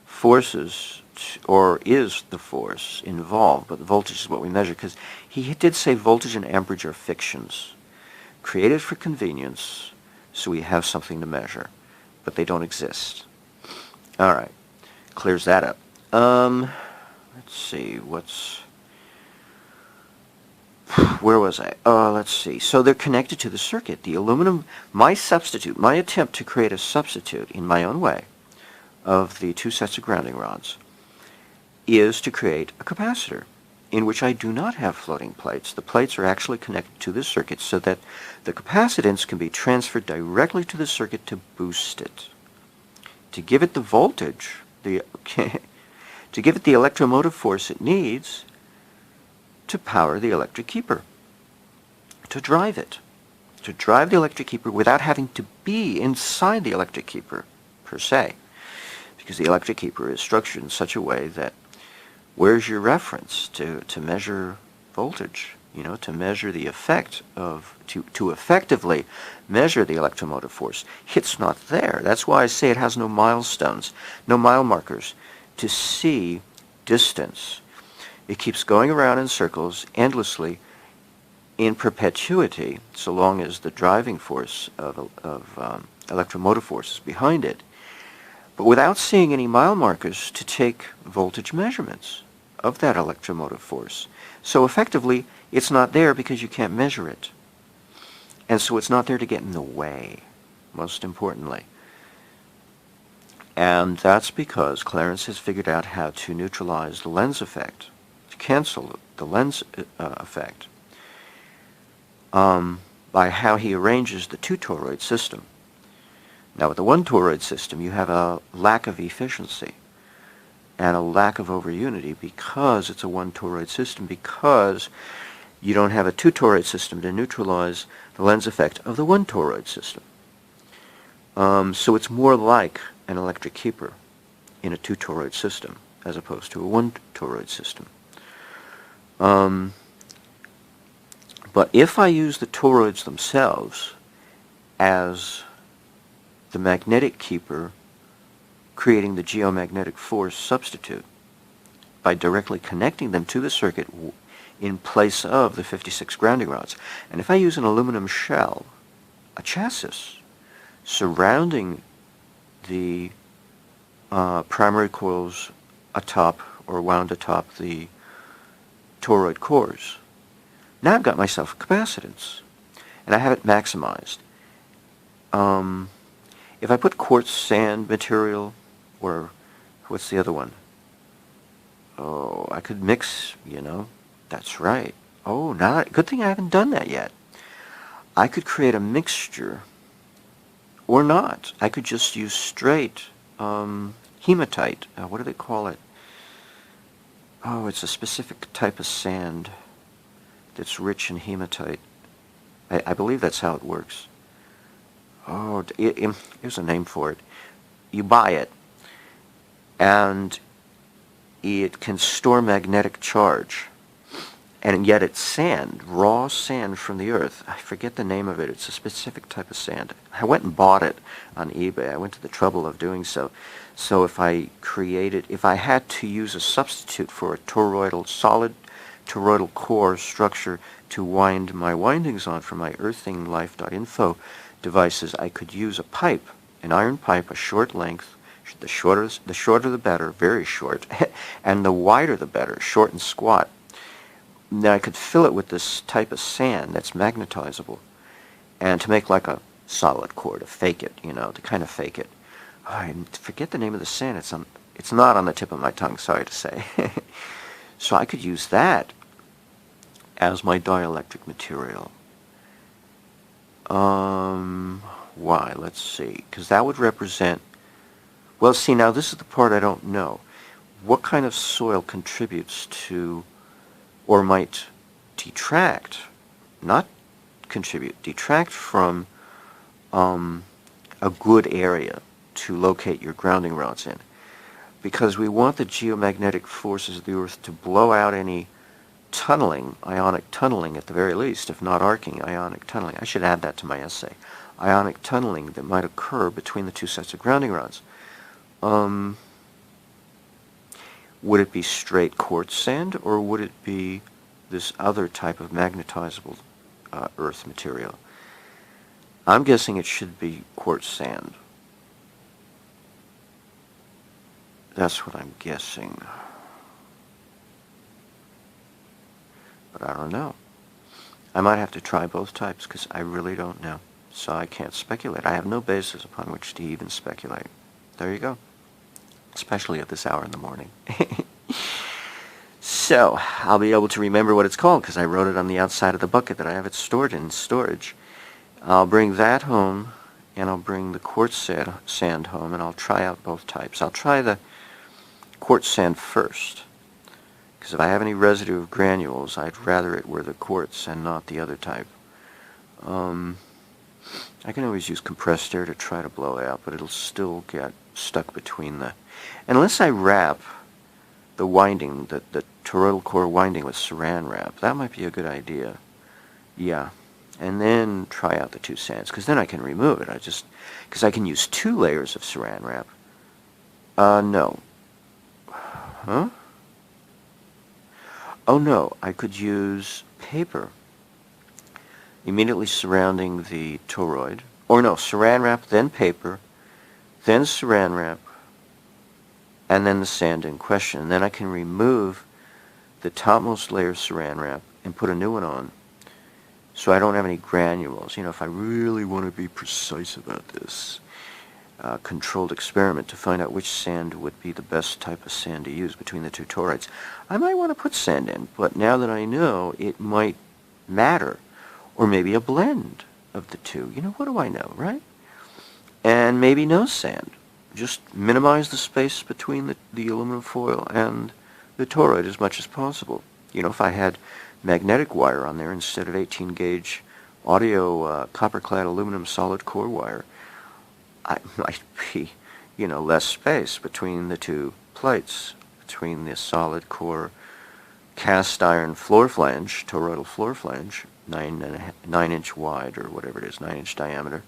Speaker 2: forces, or is the force involved, but the voltage is what we measure, because he did say voltage and amperage are fictions, created for convenience, so we have something to measure, but they don't exist. All right, clears that up. Let's see, where was I? Let's see. So they're connected to the circuit. The aluminum, my attempt to create a substitute in my own way of the two sets of grounding rods is to create a capacitor in which I do not have floating plates. The plates are actually connected to the circuit so that the capacitance can be transferred directly to the circuit to boost it, to give it the voltage, to give it the electromotive force it needs to power the electric keeper, to drive the electric keeper without having to be inside the electric keeper per se, because the electric keeper is structured in such a way that where's your reference to measure voltage, to measure the effect of, to effectively measure the electromotive force? It's not there. That's why I say it has no milestones, no mile markers to see distance. It keeps going around in circles endlessly in perpetuity, so long as the driving force of electromotive force is behind it, but without seeing any mile markers to take voltage measurements of that electromotive force. So effectively, it's not there because you can't measure it. And so it's not there to get in the way, most importantly. And that's because Clarence has figured out how to neutralize the lens effect, to cancel the lens effect, by how he arranges the two toroid system. Now, with the one toroid system, you have a lack of efficiency and a lack of overunity because it's a one toroid system, because you don't have a two toroid system to neutralize the lens effect of the one toroid system. So it's more like an electric keeper in a two toroid system as opposed to a one toroid system. But if I use the toroids themselves as the magnetic keeper creating the geomagnetic force substitute by directly connecting them to the circuit in place of the 56 grounding rods, and if I use an aluminum shell, a chassis, surrounding the primary coils atop or wound atop the toroid cores, now I've got myself a capacitance, and I have it maximized. If I put quartz sand material, or what's the other one? Oh, I could mix, that's right. Oh, good thing I haven't done that yet. I could create a mixture, or not. I could just use straight hematite. What do they call it? Oh, it's a specific type of sand that's rich in hematite. I believe that's how it works. Oh, here's a name for it. You buy it, and it can store magnetic charge. And yet it's sand, raw sand from the earth. I forget the name of it. It's a specific type of sand. I went and bought it on eBay. I went to the trouble of doing so. So if I had to use a substitute for a toroidal, solid toroidal core structure to wind my windings on for my earthinglife.info devices, I could use a pipe, an iron pipe, a short length. The shorter the better, very short, and the wider the better, short and squat. Now I could fill it with this type of sand that's magnetizable, and to make like a solid core, to fake it, to kind of fake it. I forget the name of the sand. It's not on the tip of my tongue, sorry to say. So I could use that as my dielectric material. Why? Let's see. Because that would represent... Well, see, now this is the part I don't know. What kind of soil contributes to, or might detract, not contribute, detract from a good area to locate your grounding rods in? Because we want the geomagnetic forces of the Earth to blow out any tunneling, ionic tunneling at the very least, if not arcing, ionic tunneling. I should add that to my essay. Ionic tunneling that might occur between the two sets of grounding rods. Would it be straight quartz sand, or would it be this other type of magnetizable earth material? I'm guessing it should be quartz sand. That's what I'm guessing. But I don't know. I might have to try both types, because I really don't know. So I can't speculate. I have no basis upon which to even speculate. There you go. Especially at this hour in the morning. So, I'll be able to remember what it's called, because I wrote it on the outside of the bucket that I have it stored in storage. I'll bring that home, and I'll bring the quartz sand home, and I'll try out both types. I'll try the quartz sand first, because if I have any residue of granules, I'd rather it were the quartz and not the other type. I can always use compressed air to try to blow it out, but it'll still get stuck between the... Unless I wrap the winding, the toroidal core winding with saran wrap, that might be a good idea. Yeah. And then try out the two sands, because then I can remove it. Because I can use 2 layers of saran wrap. No. Huh? Oh no, I could use paper immediately surrounding the toroid. Or no, saran wrap, then paper, then saran wrap, and then the sand in question. And then I can remove the topmost layer of saran wrap and put a new one on, so I don't have any granules. If I really want to be precise about this controlled experiment to find out which sand would be the best type of sand to use between the two toroids, I might want to put sand in, but now that I know, it might matter. Or maybe a blend of the two. What do I know, right? And maybe no sand. Just minimize the space between the aluminum foil and the toroid as much as possible. If I had magnetic wire on there instead of 18-gauge audio copper-clad aluminum solid core wire, I might be, less space between the two plates, between the solid core cast iron floor flange, toroidal floor flange, 9-inch wide, or whatever it is, 9-inch diameter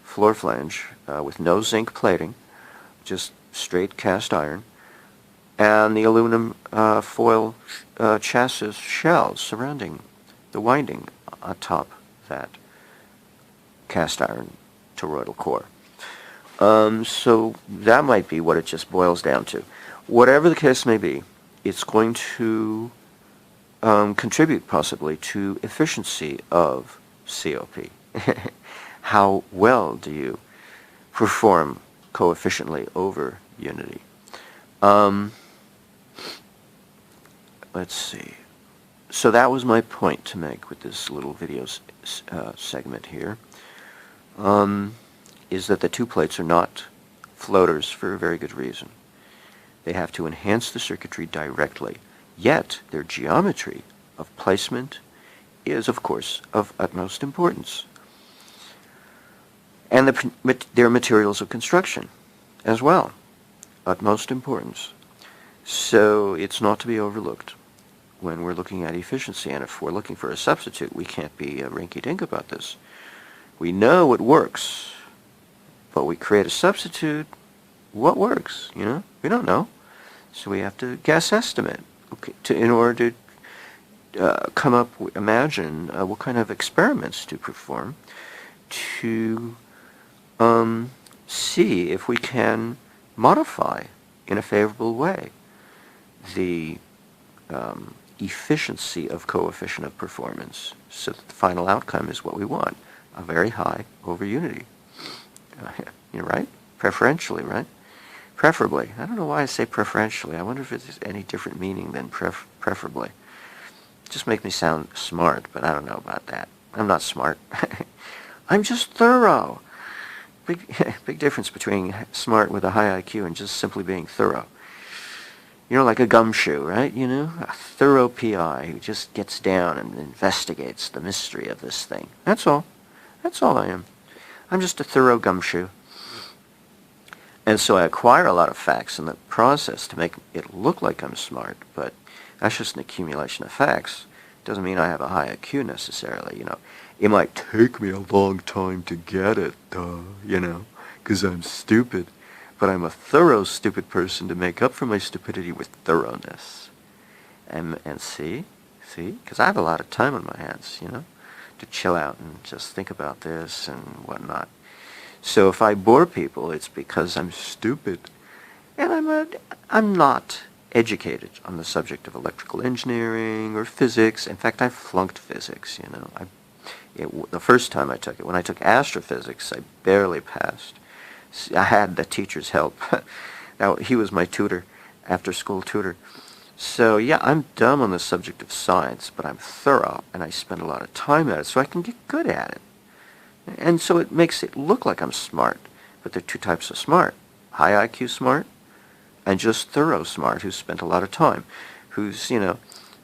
Speaker 2: floor flange with no zinc plating, just straight cast iron, and the aluminum foil chassis shell surrounding the winding atop that cast iron toroidal core. So that might be what it just boils down to. Whatever the case may be, it's going to contribute possibly to efficiency of COP. How well do you perform coefficiently over unity? Let's see. So that was my point to make with this little video segment here, is that the two plates are not floaters for a very good reason. They have to enhance the circuitry directly. Yet, their geometry of placement is, of course, of utmost importance. And their materials of construction as well, utmost importance. So it's not to be overlooked when we're looking at efficiency. And if we're looking for a substitute, we can't be rinky-dink about this. We know what works, but we create a substitute. What works? We don't know. So we have to guess estimate in order to come up, imagine what kind of experiments to perform to see if we can modify in a favorable way the efficiency of coefficient of performance so that the final outcome is what we want, a very high over unity. You're right? Preferentially, right? Preferably. I don't know why I say preferentially. I wonder if there's any different meaning than preferably. Just make me sound smart, but I don't know about that. I'm not smart. I'm just thorough. Big difference between smart with a high IQ and just simply being thorough. Like a gumshoe, right? A thorough PI who just gets down and investigates the mystery of this thing. That's all. That's all I am. I'm just a thorough gumshoe. And so I acquire a lot of facts in the process to make it look like I'm smart, but that's just an accumulation of facts. Doesn't mean I have a high IQ necessarily, It might take me a long time to get it, because I'm stupid. But I'm a thorough stupid person to make up for my stupidity with thoroughness. And see? Because I have a lot of time on my hands, to chill out and just think about this and whatnot. So if I bore people, it's because I'm stupid. And I'm not educated on the subject of electrical engineering or physics. In fact, I flunked physics, the first time I took it. When I took astrophysics, I barely passed. I had the teacher's help. Now, he was my tutor, after-school tutor. So, yeah, I'm dumb on the subject of science, but I'm thorough, and I spend a lot of time at it so I can get good at it. And so it makes it look like I'm smart. But there are two types of smart. High IQ smart and just thorough smart who spent a lot of time.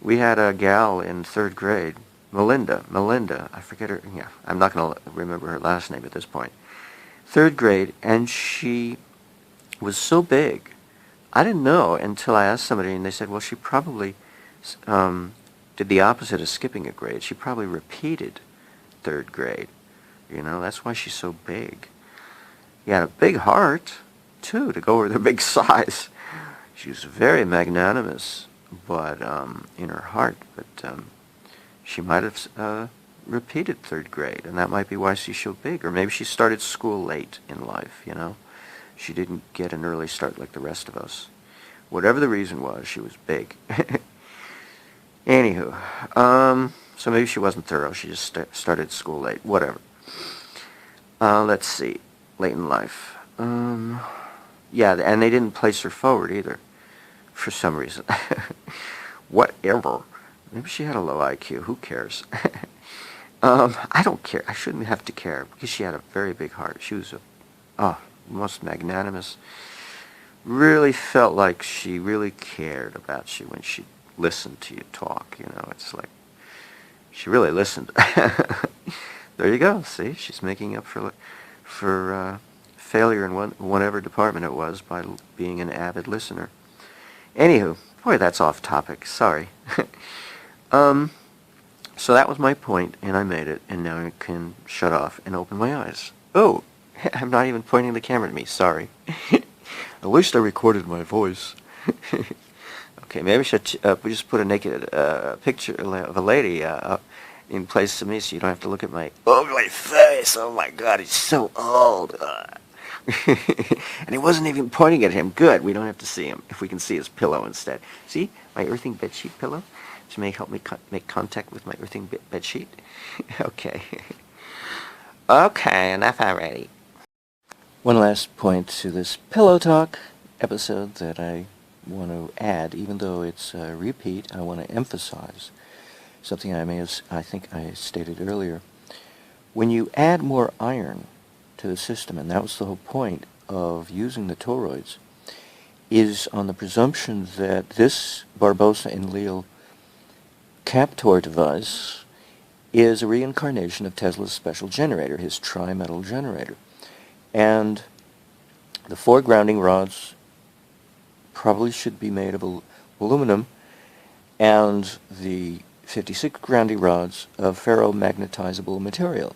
Speaker 2: We had a gal in 3rd grade, Melinda, I forget her, I'm not going to remember her last name at this point. 3rd grade, and she was so big. I didn't know until I asked somebody, and they said, well, she probably did the opposite of skipping a grade. She probably repeated 3rd grade. That's why she's so big. She had a big heart, too, to go with her big size. She was very magnanimous, but in her heart. But she might have repeated 3rd grade, and that might be why she's so big. Or maybe she started school late in life, She didn't get an early start like the rest of us. Whatever the reason was, she was big. Anywho, so maybe she wasn't thorough. She just started school late. Whatever. Let's see. Late in life. Yeah, and they didn't place her forward either, for some reason. Whatever. Maybe she had a low IQ. Who cares? I don't care. I shouldn't have to care, because she had a very big heart. She was most magnanimous. Really felt like she really cared about you when she listened to you talk. It's like she really listened. There you go. See, she's making up for failure in whatever department it was by being an avid listener. Anywho, boy, that's off topic. Sorry. So that was my point, and I made it, and now I can shut off and open my eyes. Oh, I'm not even pointing the camera at me. Sorry. At least I recorded my voice. Okay, maybe I should just put a naked picture of a lady in place of me so you don't have to look at my ugly face. Oh my God, he's so old. And he wasn't even pointing at him. Good, we don't have to see him if we can see his pillow instead. See, my earthing bedsheet pillow? Which may help me make contact with my earthing bedsheet. Okay. Okay, enough already. One last point to this Pillow Talk episode that I want to add, even though it's a repeat, I want to emphasize something I think I stated earlier. When you add more iron to the system, and that was the whole point of using the toroids, is on the presumption that this Barbosa and Leal Captor device is a reincarnation of Tesla's special generator, his tri-metal generator. And the 4 grounding rods probably should be made of aluminum, and the 56 grounding rods of ferromagnetizable material.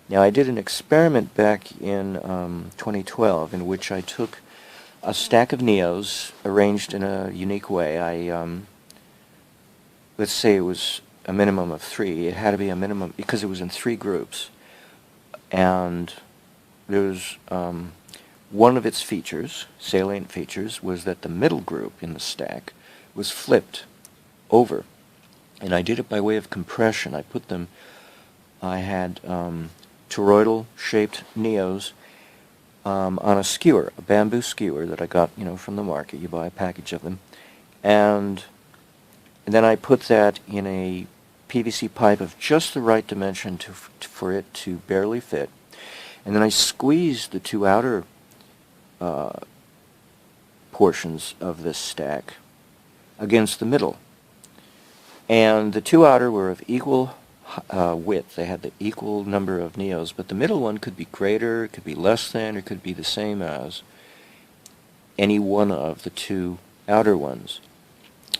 Speaker 2: Now, I did an experiment back in 2012 in which I took a stack of Neos arranged in a unique way. Let's say it was a minimum of 3. It had to be a minimum because it was in 3 groups. And there was one of its features, salient features, was that the middle group in the stack was flipped over. And I did it by way of compression. I had toroidal-shaped Neos on a skewer, a bamboo skewer that I got, from the market. You buy a package of them. And then I put that in a PVC pipe of just the right dimension for it to barely fit. And then I squeezed the 2 outer portions of this stack against the middle. And the 2 outer were of equal width. They had the equal number of Neos, but the middle one could be greater, it could be less than, or it could be the same as any one of the 2 outer ones.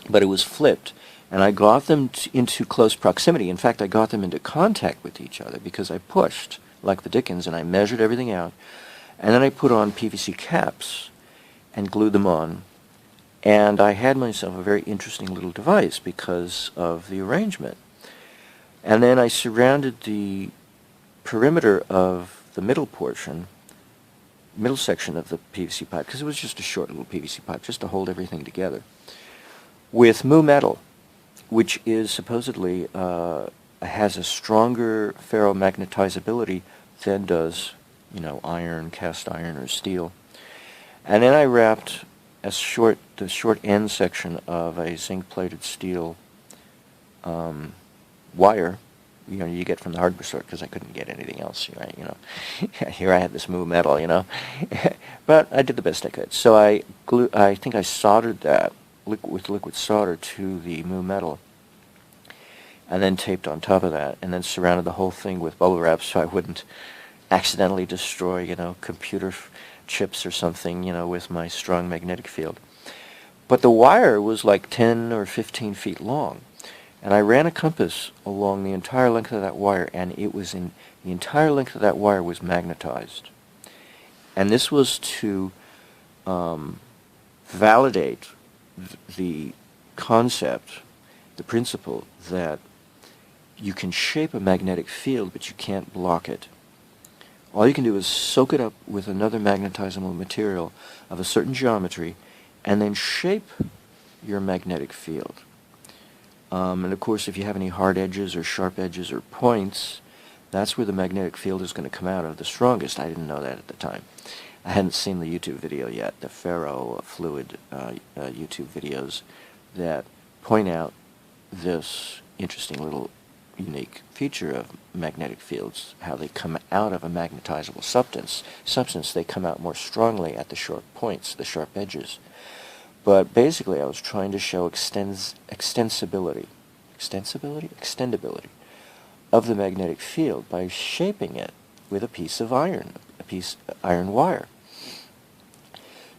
Speaker 2: But it was flipped, and I got them into close proximity. In fact, I got them into contact with each other because I pushed like the Dickens, and I measured everything out. And then I put on PVC caps and glued them on. And I had myself a very interesting little device because of the arrangement. And then I surrounded the perimeter of the middle section of the PVC pipe, because it was just a short little PVC pipe, just to hold everything together, with mu metal, which is supposedly has a stronger ferromagnetizability than does, iron, cast iron, or steel. And then I wrapped the short end section of a zinc-plated steel wire, you get from the hardware store, because I couldn't get anything else, right? Here I had this mu metal, but I did the best I could. So I think I soldered that with liquid solder to the mu metal, and then taped on top of that, and then surrounded the whole thing with bubble wrap so I wouldn't accidentally destroy, computer chips or something, with my strong magnetic field. But the wire was like 10 or 15 feet long, and I ran a compass along the entire length of that wire, and the entire length of that wire was magnetized. And this was to validate the concept, the principle that you can shape a magnetic field, but you can't block it. All you can do is soak it up with another magnetizable material of a certain geometry, and then shape your magnetic field. And of course, if you have any hard edges or sharp edges or points, that's where the magnetic field is going to come out of the strongest. I didn't know that at the time. I hadn't seen the YouTube video yet, the ferrofluid YouTube videos that point out this interesting little unique feature of magnetic fields, how they come out of a magnetizable substance. They come out more strongly at the sharp points, the sharp edges. But basically, I was trying to show extensibility of the magnetic field by shaping it with a piece of iron, iron wire.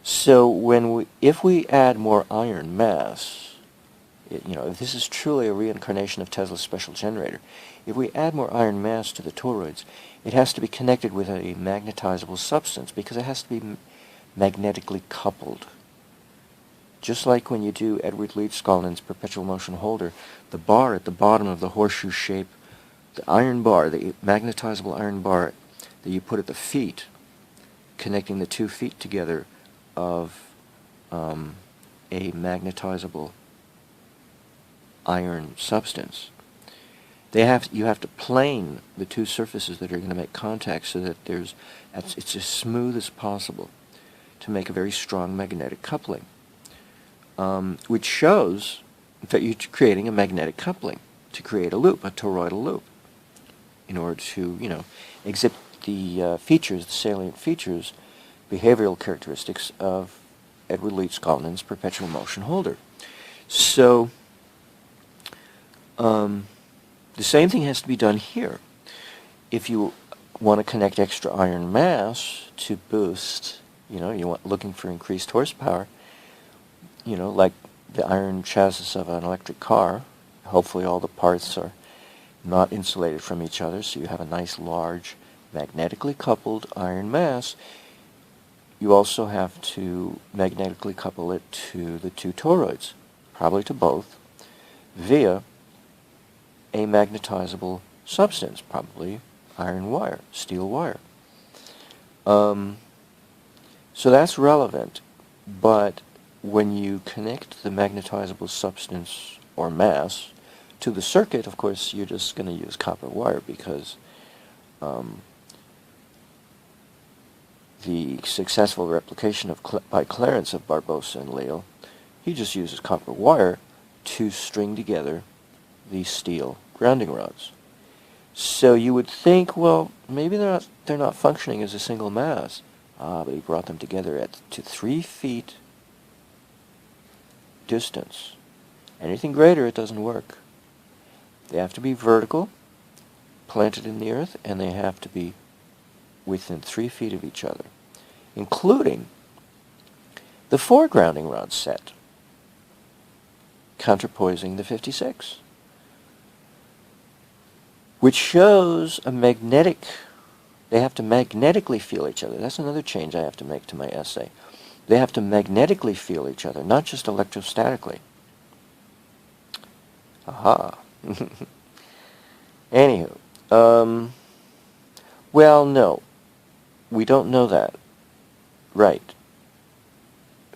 Speaker 2: So if we add more iron mass, if this is truly a reincarnation of Tesla's special generator, if we add more iron mass to the toroids, it has to be connected with a magnetizable substance because it has to be magnetically coupled. Just like when you do Edward Leedskalnin's perpetual motion holder, the bar at the bottom of the horseshoe shape, the iron bar, the magnetizable iron bar that you put at the feet, connecting the 2 feet together of a magnetizable iron substance. You have to plane the 2 surfaces that are going to make contact so that it's as smooth as possible to make a very strong magnetic coupling. Which shows that you're creating a magnetic coupling to create a loop, a toroidal loop, in order to, exhibit the features, the salient features, behavioral characteristics of Edward Leach Collins perpetual motion holder. So the same thing has to be done here. If you want to connect extra iron mass to boost, looking for increased horsepower, like the iron chassis of an electric car, hopefully all the parts are not insulated from each other, so you have a nice large magnetically coupled iron mass. You also have to magnetically couple it to the two toroids, probably to both, via a magnetizable substance, probably iron wire, steel wire. So that's relevant, but when you connect the magnetizable substance or mass to the circuit, of course, you're just going to use copper wire because the successful replication by Clarence of Barbosa and Leal, he just uses copper wire to string together these steel grounding rods. So you would think, well, maybe they're not functioning as a single mass. But he brought them together to 3 feet distance. Anything greater, it doesn't work. They have to be vertical, planted in the earth, and they have to be within 3 feet of each other, including the 4 grounding rod set, counterpoising the 56, which shows a magnetic. They have to magnetically feel each other. That's another change I have to make to my essay. They have to magnetically feel each other, not just electrostatically. Aha. Anywho, well, no. We don't know that. Right.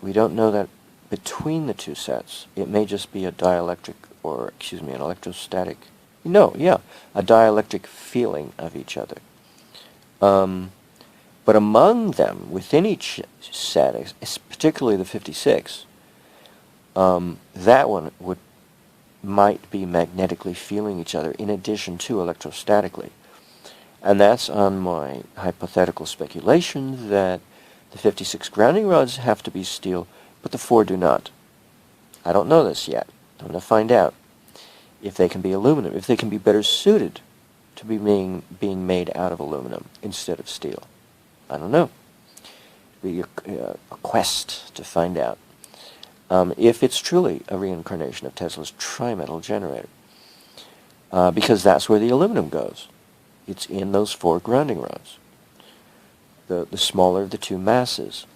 Speaker 2: We don't know that between the two sets. It may just be a dielectric, an electrostatic. No, yeah, a dielectric feeling of each other. But among them, within each set, particularly the 56, that one might be magnetically feeling each other in addition to electrostatically. And that's on my hypothetical speculation that the 56 grounding rods have to be steel, but the 4 do not. I don't know this yet. I'm going to find out if they can be aluminum, if they can be better suited to be being made out of aluminum instead of steel. I don't know. It'll be a quest to find out if it's truly a reincarnation of Tesla's trimetal generator, because that's where the aluminum goes. It's in those 4 grounding rods, the smaller of the 2 masses,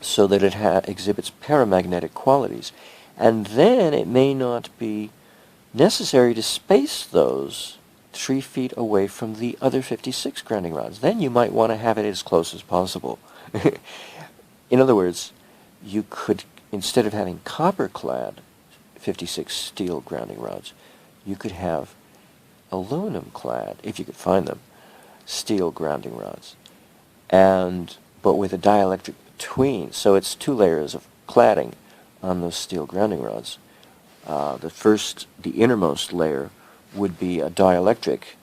Speaker 2: so that it exhibits paramagnetic qualities. And then it may not be necessary to space those 3 feet away from the other 56 grounding rods. Then you might want to have it as close as possible. In other words, you could, instead of having copper-clad 56 steel grounding rods, you could have aluminum-clad, if you could find them, steel grounding rods, but with a dielectric between. So it's 2 layers of cladding on those steel grounding rods. The innermost layer would be a dielectric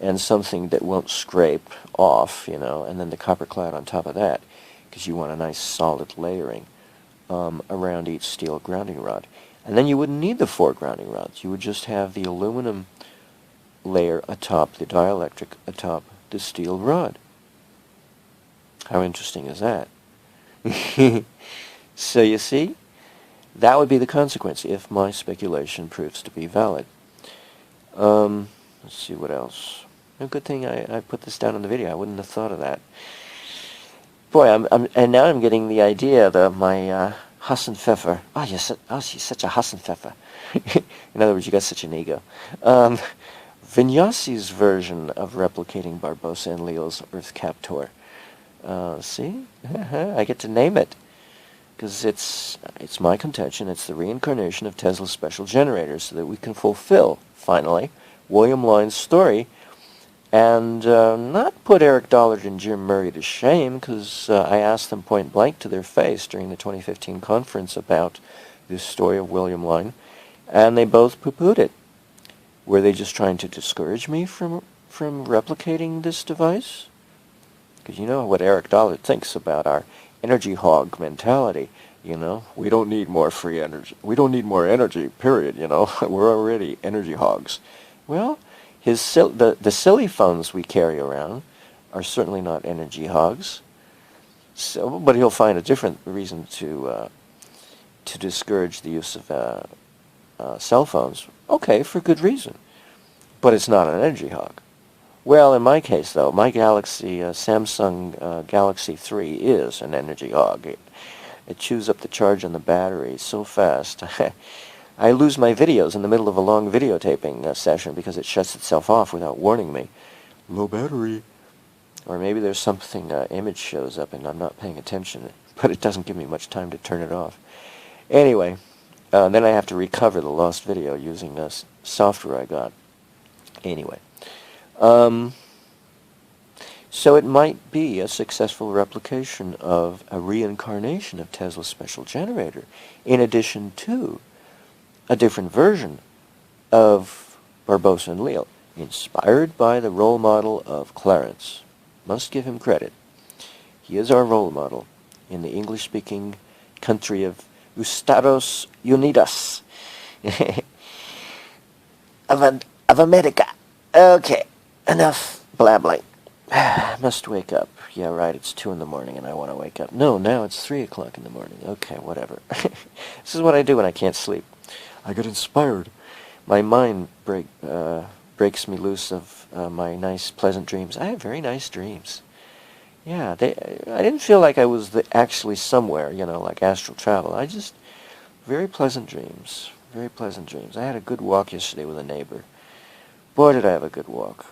Speaker 2: and something that won't scrape off, and then the copper clad on top of that, because you want a nice solid layering around each steel grounding rod. And then you wouldn't need the 4 grounding rods. You would just have the aluminum layer atop the dielectric, atop the steel rod. How interesting is that? So you see, that would be the consequence if my speculation proves to be valid. Let's see what else. A good thing I put this down in the video. I wouldn't have thought of that. Boy, and now I'm getting the idea that my Hassenpfeffer. She's such a Hassenpfeffer. In other words, you got such an ego. Vignassi's version of replicating Barbosa and Leal's Earth Captor. See? I get to name it. Because it's my contention, it's the reincarnation of Tesla's special generator, so that we can fulfill, finally, William Lyne's story, and not put Eric Dollard and Jim Murray to shame, because I asked them point blank to their face during the 2015 conference about this story of William Lyne, and they both poo-pooed it. Were they just trying to discourage me from replicating this device? Because you know what Eric Dollard thinks about our energy hog mentality. You know, we don't need more free energy. We don't need more energy, period, you know. We're already energy hogs. Well, the silly phones we carry around are certainly not energy hogs. So, but he'll find a different reason to discourage the use of cell phones. Okay, for good reason. But it's not an energy hog. Well, in my case, though, my Samsung Galaxy 3 is an energy hog. It chews up the charge on the battery so fast. I lose my videos in the middle of a long videotaping session because it shuts itself off without warning me. Low battery. Or maybe there's something, image shows up and I'm not paying attention, but it doesn't give me much time to turn it off. Anyway, then I have to recover the lost video using this software I got. Anyway. So it might be a successful replication of a reincarnation of Tesla's special generator, in addition to a different version of Barbosa and Leal, inspired by the role model of Clarence. Must give him credit. He is our role model in the English-speaking country of Estados Unidos of America. Okay, enough blabbling. Must wake up. Yeah, right, it's 2 in the morning and I want to wake up. No, now it's 3 o'clock in the morning. Okay, whatever. This is what I do when I can't sleep. I get inspired. My mind breaks me loose of my nice, pleasant dreams. I have very nice dreams. Yeah, I didn't feel like I was actually somewhere, you know, like astral travel. Very pleasant dreams. Very pleasant dreams. I had a good walk yesterday with a neighbor. Boy, did I have a good walk.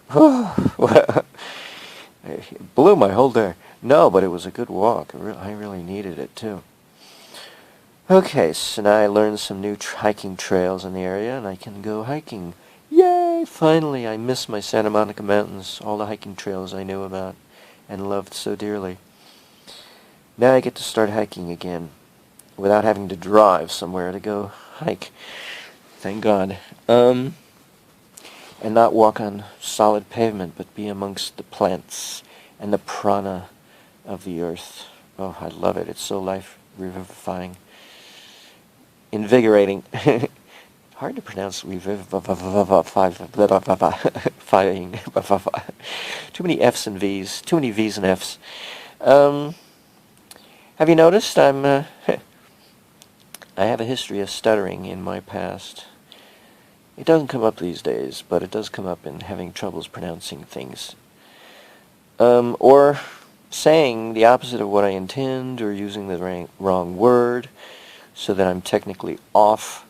Speaker 2: It blew my whole day. No, but it was a good walk. I really needed it, too. Okay, so now I learned some new hiking trails in the area, and I can go hiking. Yay! Finally, I miss my Santa Monica Mountains, all the hiking trails I knew about and loved so dearly. Now I get to start hiking again without having to drive somewhere to go hike. Thank God. And not walk on solid pavement, but be amongst the plants and the prana of the earth. Oh, I love it. It's so life-revivifying. Invigorating. Hard to pronounce revivifying. Too many F's and V's. Too many V's and F's. Have you noticed I have a history of stuttering in my past. It doesn't come up these days, but it does come up in having troubles pronouncing things. Or saying the opposite of what I intend, or using the wrong word, so that I'm technically off.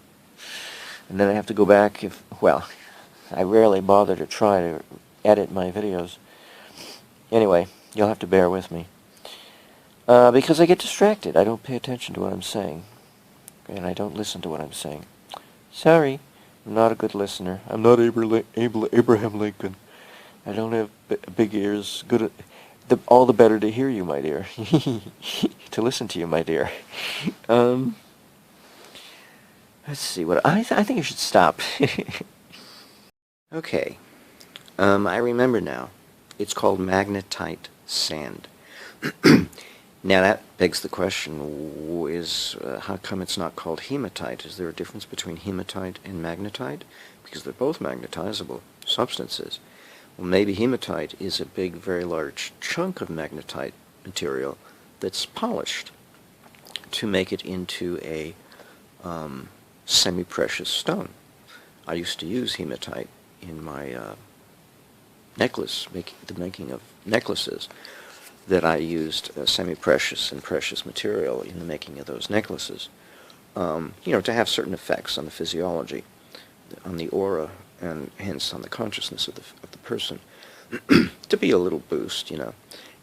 Speaker 2: And then I have to go back I rarely bother to try to edit my videos. Anyway, you'll have to bear with me. Because I get distracted. I don't pay attention to what I'm saying. And I don't listen to what I'm saying. Sorry. I'm not a good listener. I'm not Abraham Lincoln. I don't have big ears. All the better to hear you, my dear. To listen to you, my dear. Let's see. I think I should stop. Okay. I remember now. It's called magnetite sand. Now that begs the question, how come it's not called hematite? Is there a difference between hematite and magnetite? Because they're both magnetizable substances. Well, maybe hematite is a big, very large chunk of magnetite material that's polished to make it into a semi-precious stone. I used to use hematite in my the making of necklaces. That I used semi-precious and precious material in the making of those necklaces, to have certain effects on the physiology, on the aura, and hence on the consciousness of the person, to be a little boost,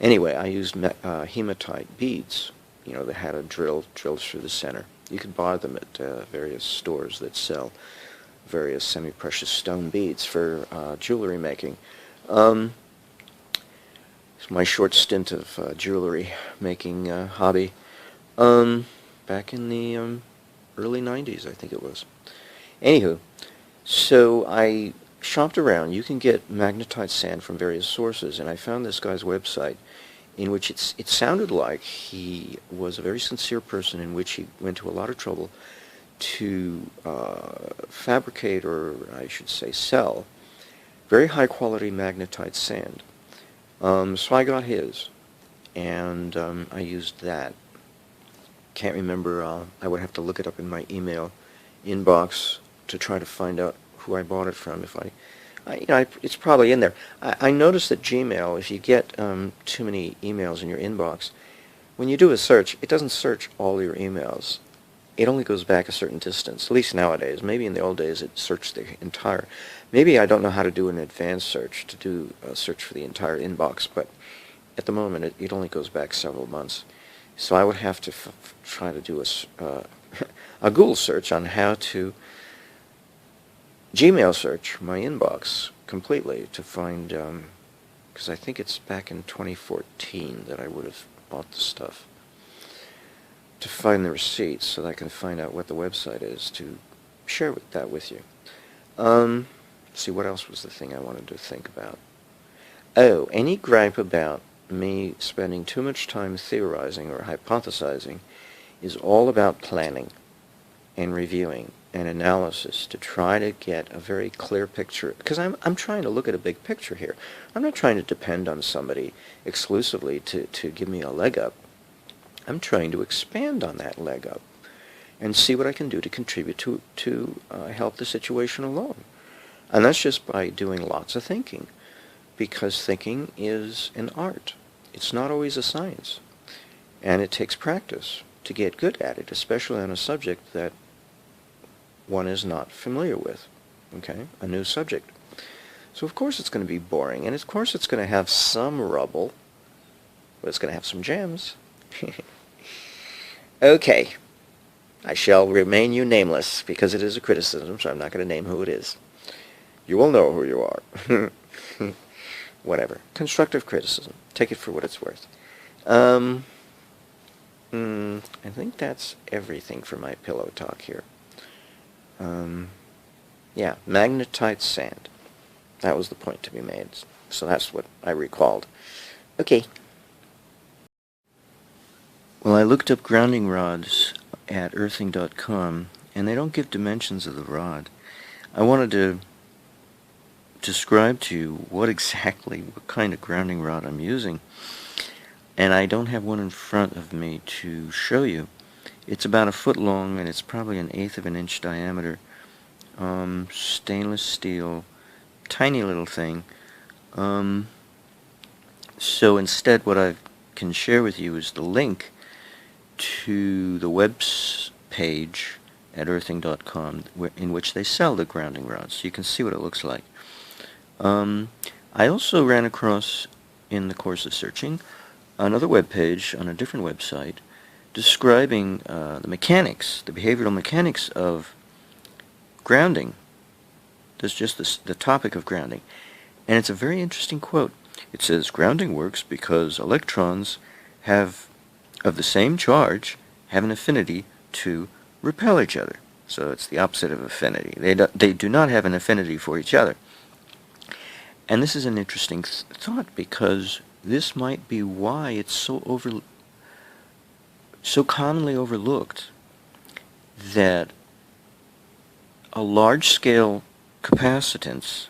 Speaker 2: Anyway, I used hematite beads, that had a drill drilled through the center. You can buy them at various stores that sell various semi-precious stone beads for jewelry making. My short stint of jewelry making hobby back in the early 90s, I think it was. Anywho, so I shopped around. You can get magnetite sand from various sources, and I found this guy's website in which it sounded like he was a very sincere person, in which he went to a lot of trouble to fabricate, or I should say sell, very high quality magnetite sand. So I got his, and I used that. Can't remember, I would have to look it up in my email inbox to try to find out who I bought it from. If it's probably in there. I noticed that Gmail, if you get too many emails in your inbox, when you do a search, it doesn't search all your emails. It only goes back a certain distance, at least nowadays. Maybe in the old days it searched the entire. Maybe I don't know how to do an advanced search, to do a search for the entire inbox, but at the moment it only goes back several months. So I would have to try to do a Google search on how to Gmail search my inbox completely to find, because I think it's back in 2014 that I would have bought the stuff, to find the receipts so that I can find out what the website is to share that with you. See, what else was the thing I wanted to think about? Oh, any gripe about me spending too much time theorizing or hypothesizing is all about planning and reviewing and analysis to try to get a very clear picture, because I'm trying to look at a big picture here. I'm not trying to depend on somebody exclusively to give me a leg up. I'm trying to expand on that leg up and see what I can do to contribute to help the situation along. And that's just by doing lots of thinking, because thinking is an art. It's not always a science. And it takes practice to get good at it, especially on a subject that one is not familiar with, okay? A new subject. So of course it's going to be boring, and of course it's going to have some rubble, but it's going to have some gems. Okay. I shall remain you nameless, because it is a criticism, so I'm not going to name who it is. You will know who you are. Whatever. Constructive criticism. Take it for what it's worth. I think that's everything for my pillow talk here. Yeah, magnetite sand. That was the point to be made. So that's what I recalled. Okay. Well, I looked up grounding rods at earthing.com, and they don't give dimensions of the rod. I wanted to describe to you what kind of grounding rod I'm using, and I don't have one in front of me to show you. It's about 1 foot long, and it's probably 1/8 of an inch diameter. Stainless steel, tiny little thing. So instead what I can share with you is the link to the web page at earthing.com in which they sell the grounding rods, so you can see what it looks like. I also ran across, in the course of searching, another web page on a different website describing the mechanics, the behavioral mechanics of grounding. There's just the topic of grounding. And it's a very interesting quote. It says, grounding works because electrons of the same charge have an affinity to repel each other. So it's the opposite of affinity. They do not have an affinity for each other. And this is an interesting thought, because this might be why it's so commonly overlooked that a large-scale capacitance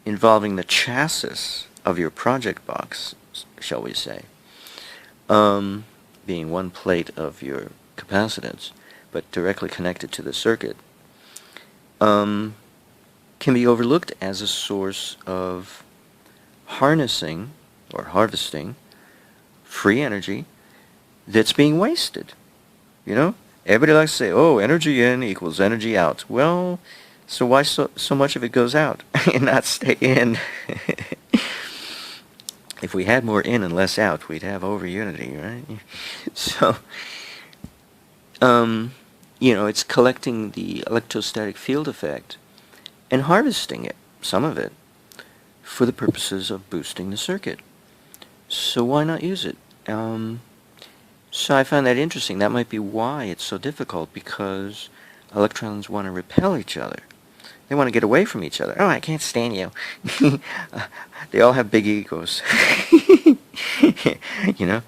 Speaker 2: involving the chassis of your project box, shall we say, being one plate of your capacitance, but directly connected to the circuit, can be overlooked as a source of harnessing or harvesting free energy that's being wasted. You know, everybody likes to say, oh, energy in equals energy out. Well, so why so much of it goes out and not stay in? If we had more in and less out, we'd have over unity, right? So, it's collecting the electrostatic field effect and harvesting it, some of it, for the purposes of boosting the circuit. So why not use it? So I found that interesting. That might be why it's so difficult, because electrons want to repel each other. They want to get away from each other. Oh, I can't stand you. They all have big egos. You know,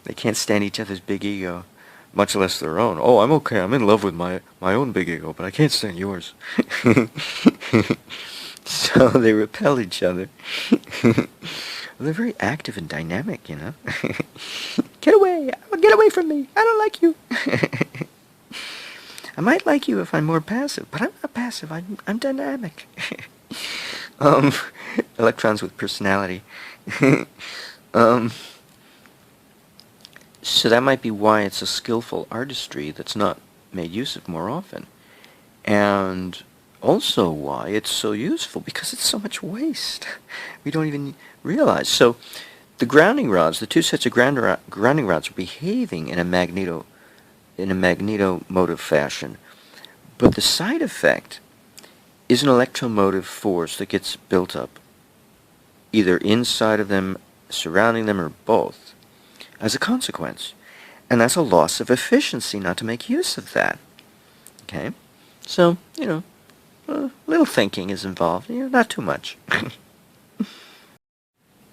Speaker 2: they can't stand each other's big ego, much less their own. Oh, I'm okay. I'm in love with my own big ego, but I can't stand yours. So they repel each other. They're very active and dynamic, you know. Get away! Get away from me! I don't like you. I might like you if I'm more passive, but I'm not passive. I'm dynamic. um, Electrons with personality. um, so that might be why it's a skillful artistry that's not made use of more often, and also why it's so useful, because it's so much waste. We don't even realize. So the grounding rods, the two sets of grounding rods, are behaving in a magnetomotive fashion, but the side effect is an electromotive force that gets built up either inside of them, surrounding them, or both as a consequence. And that's a loss of efficiency not to make use of that. Okay? So, you know, little thinking is involved, you know, not too much.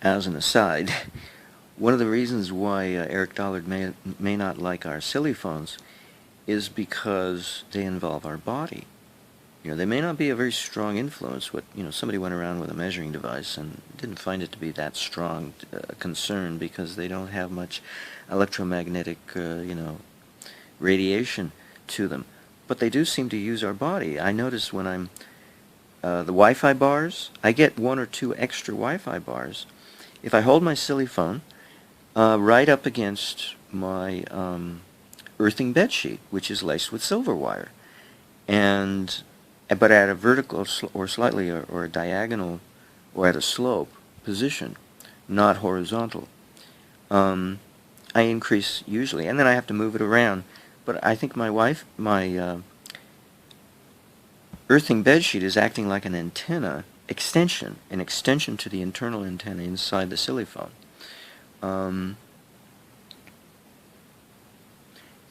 Speaker 2: As an aside, one of the reasons why Eric Dollard may not like our silly phones is because they involve our body. You know, they may not be a very strong influence. Somebody went around with a measuring device and didn't find it to be that strong concern, because they don't have much electromagnetic, radiation to them. But they do seem to use our body. I notice when I'm the Wi-Fi bars, I get 1 or 2 extra Wi-Fi bars if I hold my silly phone right up against my earthing bedsheet, which is laced with silver wire, but at a vertical or slightly or a diagonal or at a slope position, not horizontal. I increase usually, and then I have to move it around. But I think my earthing bedsheet is acting like an antenna an extension to the internal antenna inside the silly phone.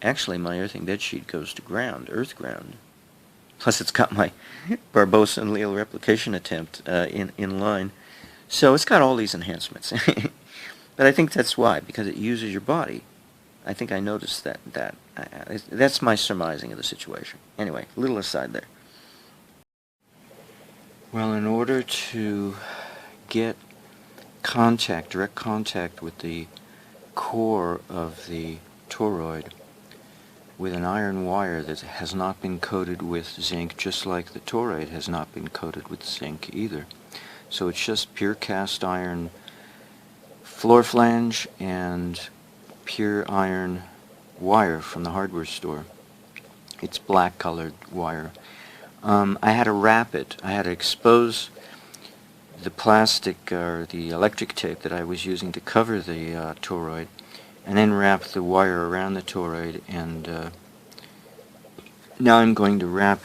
Speaker 2: Actually, my earthing bedsheet goes to earth ground. Plus, it's got my Barbosa and Leal replication attempt in line. So it's got all these enhancements. But I think that's why, because it uses your body. I think I noticed that. That's my surmising of the situation. Anyway, little aside there. Well, in order to get direct contact with the core of the toroid with an iron wire that has not been coated with zinc, just like the toroid has not been coated with zinc either. So it's just pure cast iron floor flange and pure iron wire from the hardware store. It's black colored wire. I had to wrap it. I had to expose the plastic or the electric tape that I was using to cover the toroid, and then wrap the wire around the toroid, and now I'm going to wrap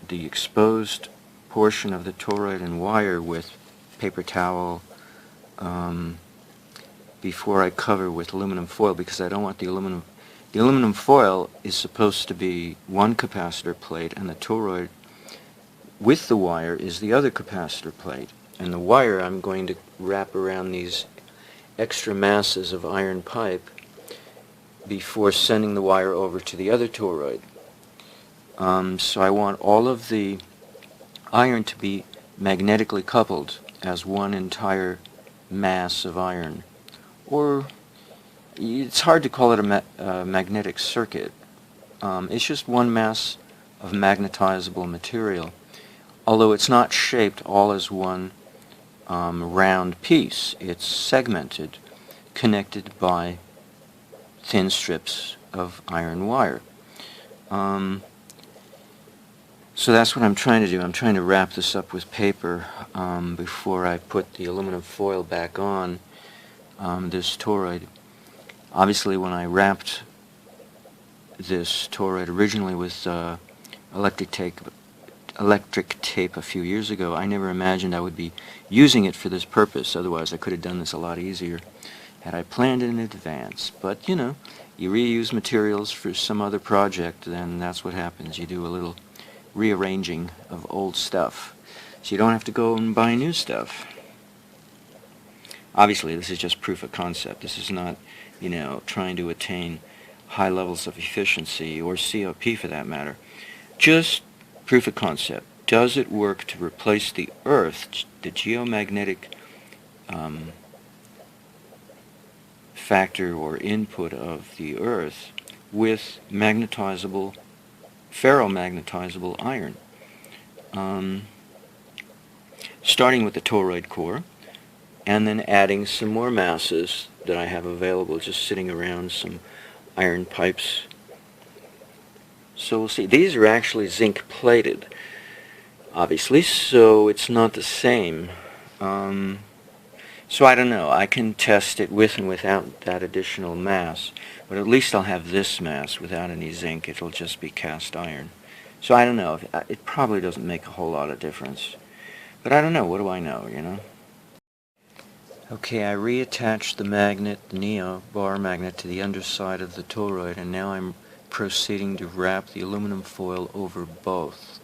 Speaker 2: the exposed portion of the toroid and wire with paper towel before I cover with aluminum foil, because I don't want the aluminum foil is supposed to be one capacitor plate, and the toroid with the wire is the other capacitor plate. And the wire I'm going to wrap around these extra masses of iron pipe before sending the wire over to the other toroid. So I want all of the iron to be magnetically coupled as one entire mass of iron. Or it's hard to call it a magnetic circuit. It's just one mass of magnetizable material, although it's not shaped all as one round piece. It's segmented, connected by thin strips of iron wire. So that's what I'm trying to do. I'm trying to wrap this up with paper before I put the aluminum foil back on this toroid. Obviously, when I wrapped this toroid originally with electric tape a few years ago, I never imagined I would be using it for this purpose. Otherwise, I could have done this a lot easier had I planned it in advance. But, you know, you reuse materials for some other project, then that's what happens. You do a little rearranging of old stuff, so you don't have to go and buy new stuff.
Speaker 1: Obviously, this is just proof of concept. This is not, trying to attain high levels of efficiency or COP for that matter. Just proof of concept. Does it work to replace the Earth, the geomagnetic factor or input of the Earth, with magnetizable, ferromagnetizable iron? Starting with the toroid core, and then adding some more masses that I have available, just sitting around, some iron pipes. So we'll see. These are actually zinc plated, obviously, so it's not the same. So I don't know. I can test it with and without that additional mass, but at least I'll have this mass without any zinc. It'll just be cast iron. So I don't know. It probably doesn't make a whole lot of difference. But I don't know. What do I know? Okay, I reattached the magnet, the neo bar magnet, to the underside of the toroid, and now I'm proceeding to wrap the aluminum foil over both.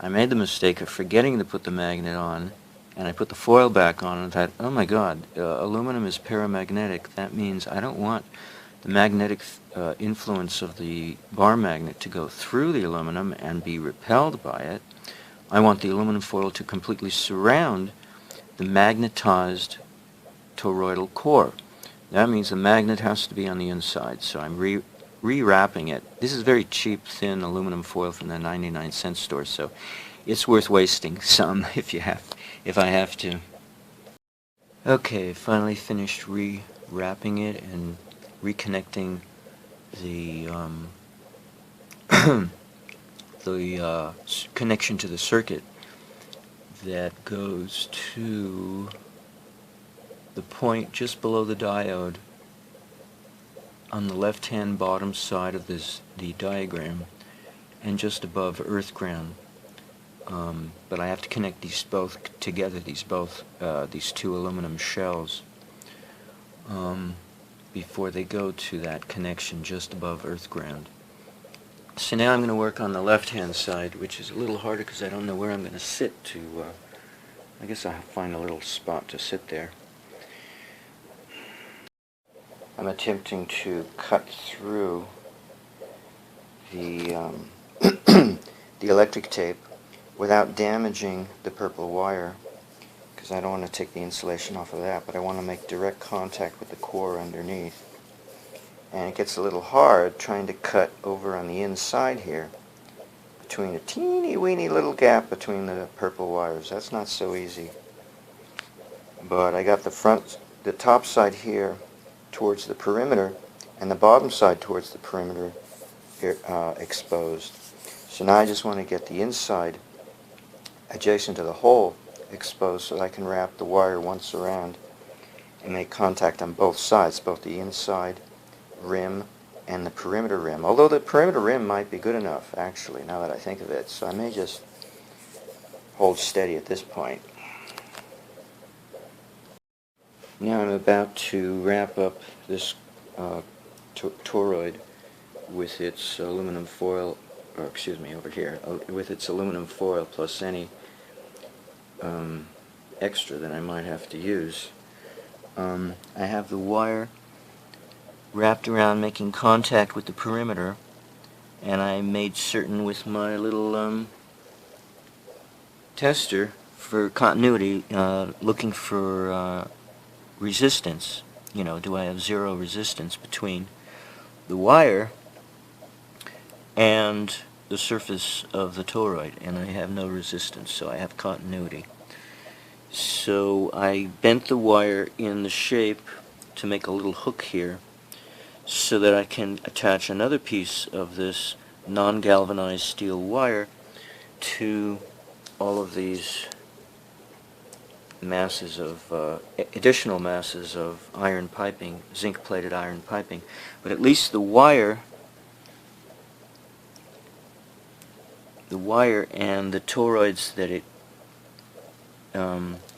Speaker 1: I made the mistake of forgetting to put the magnet on, and I put the foil back on and thought, oh my god, aluminum is paramagnetic. That means I don't want the magnetic influence of the bar magnet to go through the aluminum and be repelled by it. I want the aluminum foil to completely surround the magnetized toroidal core. That means the magnet has to be on the inside, so I'm re-wrapping it. This is very cheap, thin aluminum foil from the 99-cent store, so it's worth wasting some if I have to. Okay, finally finished re-wrapping it and reconnecting the connection to the circuit that goes to the point just below the diode on the left-hand bottom side of the diagram and just above earth ground. But I have to connect these both together, these two aluminum shells, before they go to that connection just above earth ground. So now I'm going to work on the left-hand side, which is a little harder because I don't know where I'm going to sit I guess I'll find a little spot to sit there. I'm attempting to cut through the the electric tape without damaging the purple wire, because I don't want to take the insulation off of that, but I want to make direct contact with the core underneath. And it gets a little hard trying to cut over on the inside here between a teeny weeny little gap between the purple wires. That's not so easy. But I got the top side here towards the perimeter and the bottom side towards the perimeter here, exposed. So now I just want to get the inside adjacent to the hole exposed so that I can wrap the wire once around and make contact on both sides, both the inside rim and the perimeter rim. Although the perimeter rim might be good enough, actually, now that I think of it. So I may just hold steady at this point. Now I'm about to wrap up this toroid with its aluminum foil, or excuse me, over here, with its aluminum foil plus any extra that I might have to use. I have the wire wrapped around making contact with the perimeter, and I made certain with my little tester for continuity, looking for resistance. Do I have zero resistance between the wire and the surface of the toroid? And I have no resistance, so I have continuity. So I bent the wire in the shape to make a little hook here so that I can attach another piece of this non-galvanized steel wire to all of these masses of additional masses of iron piping, zinc-plated iron piping. But at least the wire and the toroids that it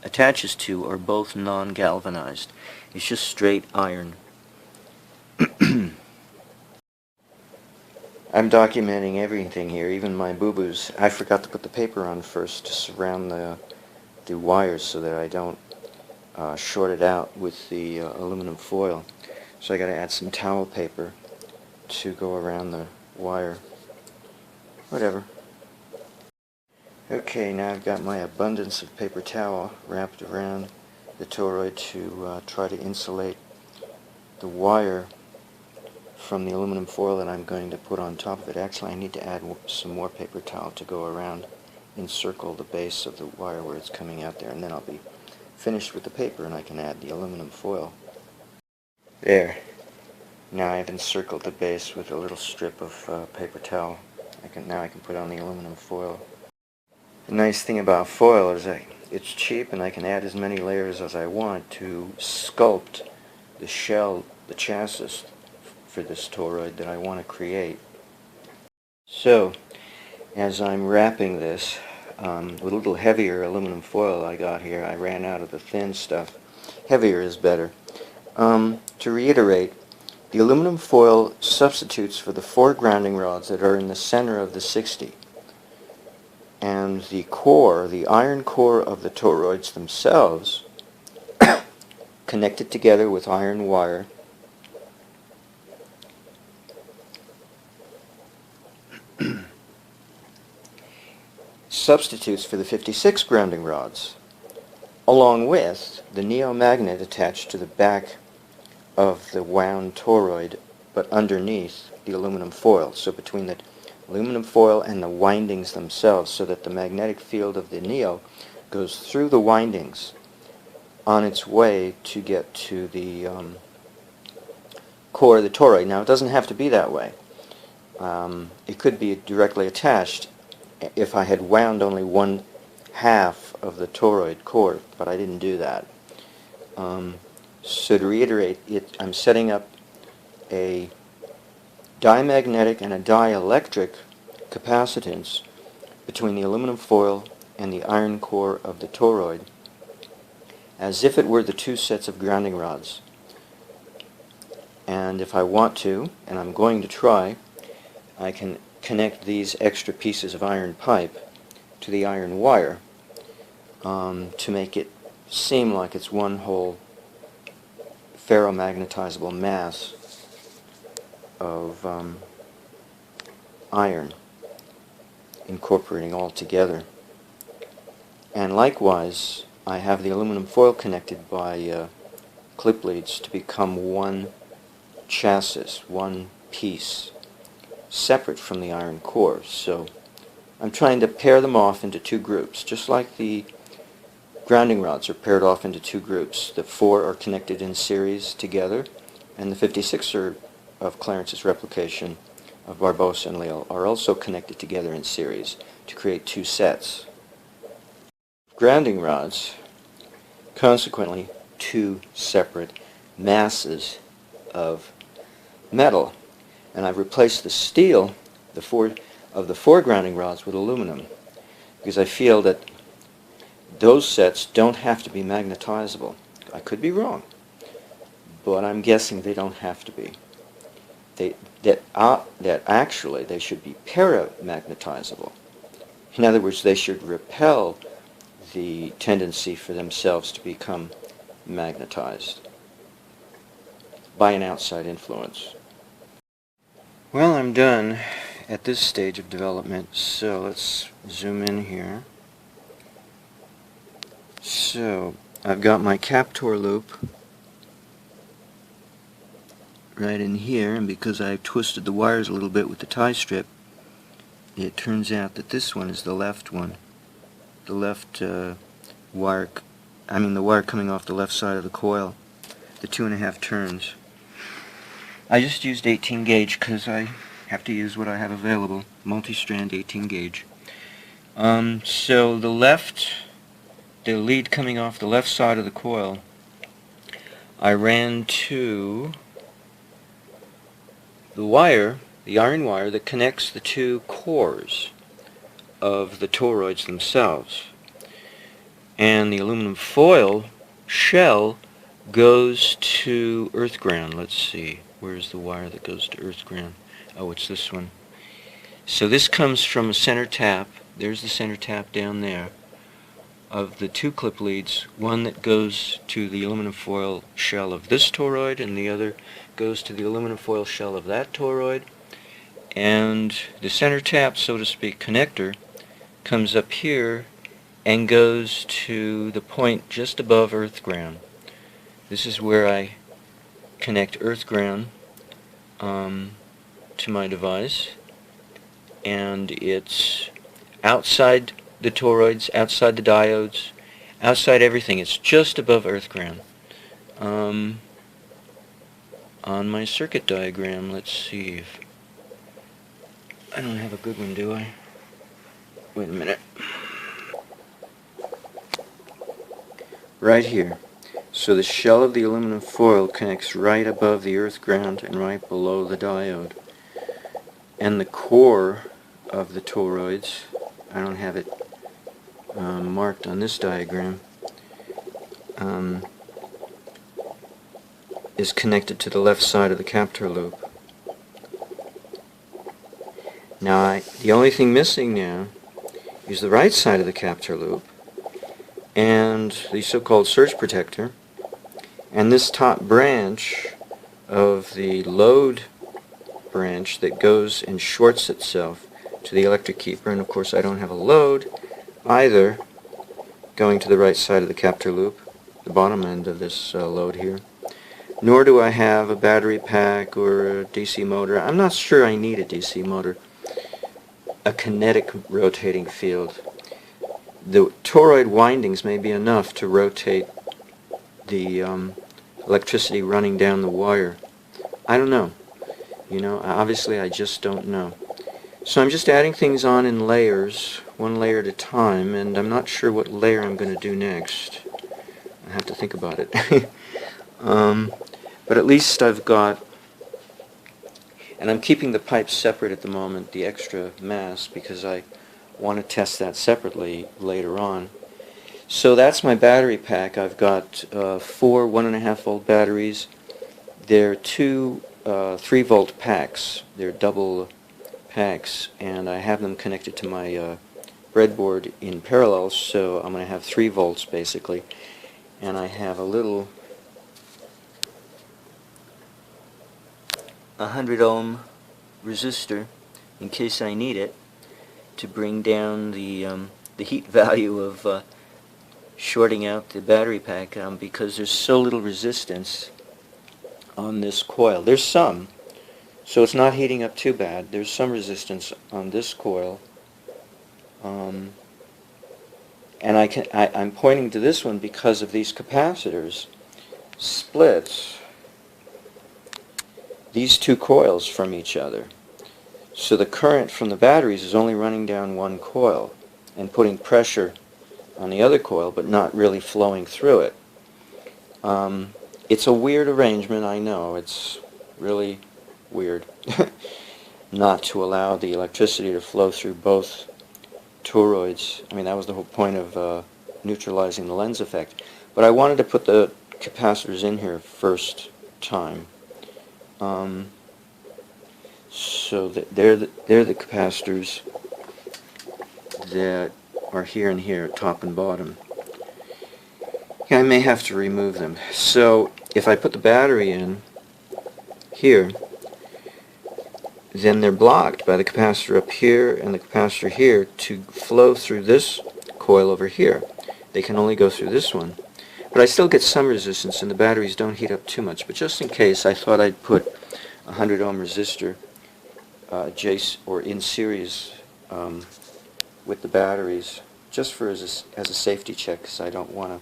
Speaker 1: attaches to are both non-galvanized. It's just straight iron. I'm documenting everything here, even my boo-boos. I forgot to put the paper on first to surround the wires so that I don't shorted out with the aluminum foil. So I got to add some towel paper to go around the wire. Whatever. Okay, now I've got my abundance of paper towel wrapped around the toroid to try to insulate the wire from the aluminum foil that I'm going to put on top of it. Actually, I need to add some more paper towel to go around, encircle the base of the wire where it's coming out there, and then I'll be finished with the paper and I can add the aluminum foil. There. Now I've encircled the base with a little strip of paper towel. Now I can put on the aluminum foil. The nice thing about foil is that it's cheap and I can add as many layers as I want to sculpt the shell, the chassis for this toroid that I want to create. So, as I'm wrapping this, with a little heavier aluminum foil I got here, I ran out of the thin stuff. Heavier is better. To reiterate, the aluminum foil substitutes for the 4 grounding rods that are in the center of the 60. And the core, the iron core of the toroids themselves, connected together with iron wire, substitutes for the 56 grounding rods, along with the neomagnet attached to the back of the wound toroid, but underneath the aluminum foil. So between the aluminum foil and the windings themselves, so that the magnetic field of the neo goes through the windings on its way to get to the core of the toroid. Now, it doesn't have to be that way. It could be directly attached if I had wound only 1/2 of the toroid core, but I didn't do that. So to reiterate, I'm setting up a diamagnetic and a dielectric capacitance between the aluminum foil and the iron core of the toroid, as if it were the 2 sets of grounding rods. And if I want to, and I'm going to try, I can connect these extra pieces of iron pipe to the iron wire to make it seem like it's one whole ferromagnetizable mass of iron, incorporating all together. And likewise, I have the aluminum foil connected by clip leads to become one chassis, one piece, separate from the iron core. So I'm trying to pair them off into 2 groups, just like the grounding rods are paired off into 2 groups. The 4 are connected in series together, and the 56 are of Clarence's replication of Barbosa and Leal are also connected together in series to create 2 sets. Grounding rods, consequently 2 separate masses of metal, and I've replaced the steel, the 4 grounding rods, with aluminum, because I feel that those sets don't have to be magnetizable. I could be wrong, but I'm guessing they don't have to be. That actually they should be paramagnetizable. In other words, they should repel the tendency for themselves to become magnetized by an outside influence. Well, I'm done at this stage of development, so let's zoom in here. So, I've got my Captor loop right in here, and because I've twisted the wires a little bit with the tie strip, it turns out that this one is the left one. The left wire, the wire coming off the left side of the coil, the 2.5 turns. I just used 18 gauge because I have to use what I have available, multi-strand 18 gauge. So the lead coming off the left side of the coil, I ran to the wire, the iron wire that connects the 2 cores of the toroids themselves. And the aluminum foil shell goes to earth ground. Let's see, where's the wire that goes to earth ground? Oh, it's this one. So this comes from a center tap. There's the center tap down there. of the two clip leads, one that goes to the aluminum foil shell of this toroid and the other goes to the aluminum foil shell of that toroid. And the center tap, so to speak, connector comes up here and goes to the point just above earth ground. This is where I connect earth ground to my device, and it's outside the toroids, outside the diodes, outside everything. It's just above earth ground. On my circuit diagram, let's see if I don't have a good one, do I? Wait a minute. Right here. So the shell of the aluminum foil connects right above the earth ground and right below the diode. And the core of the toroids, I don't have it marked on this diagram, is connected to the left side of the Captor loop. Now, the only thing missing now is the right side of the Captor loop and the so-called surge protector, and this top branch of the load branch that goes and shorts itself to the electric keeper. And of course I don't have a load either going to the right side of the Captor loop, the bottom end of this load here, nor do I have a battery pack or a DC motor. I'm not sure I need a DC motor. A kinetic rotating field. The toroid windings may be enough to rotate the electricity running down the wire. I don't know. You know, obviously I just don't know. So I'm just adding things on in layers, one layer at a time, and I'm not sure what layer I'm going to do next. I have to think about it. But at least I've got, and I'm keeping the pipes separate at the moment, the extra mass, because I want to test that separately later on. So that's my battery pack. I've got 4 1.5 volt batteries. They're two 3 volt packs. They're double packs, and I have them connected to my breadboard in parallel, so I'm going to have 3 volts basically. And I have a little 100 ohm resistor in case I need it to bring down the heat value of shorting out the battery pack, because there's so little resistance on this coil. There's some, so it's not heating up too bad. There's some resistance on this coil, and I'm pointing to this one because of these capacitors splits these two coils from each other. So the current from the batteries is only running down one coil and putting pressure on the other coil, but not really flowing through it. It's a weird arrangement, I know. It's really weird not to allow the electricity to flow through both toroids. I mean, that was the whole point of neutralizing the lens effect. But I wanted to put the capacitors in here first time. So that they're the capacitors that are here and here, top and bottom. Yeah, I may have to remove them. So if I put the battery in here, then they're blocked by the capacitor up here and the capacitor here to flow through this coil over here. They can only go through this one. But I still get some resistance, and the batteries don't heat up too much. But just in case, I thought I'd put a 100 ohm resistor or in series with the batteries, just for as a safety check, because I don't want to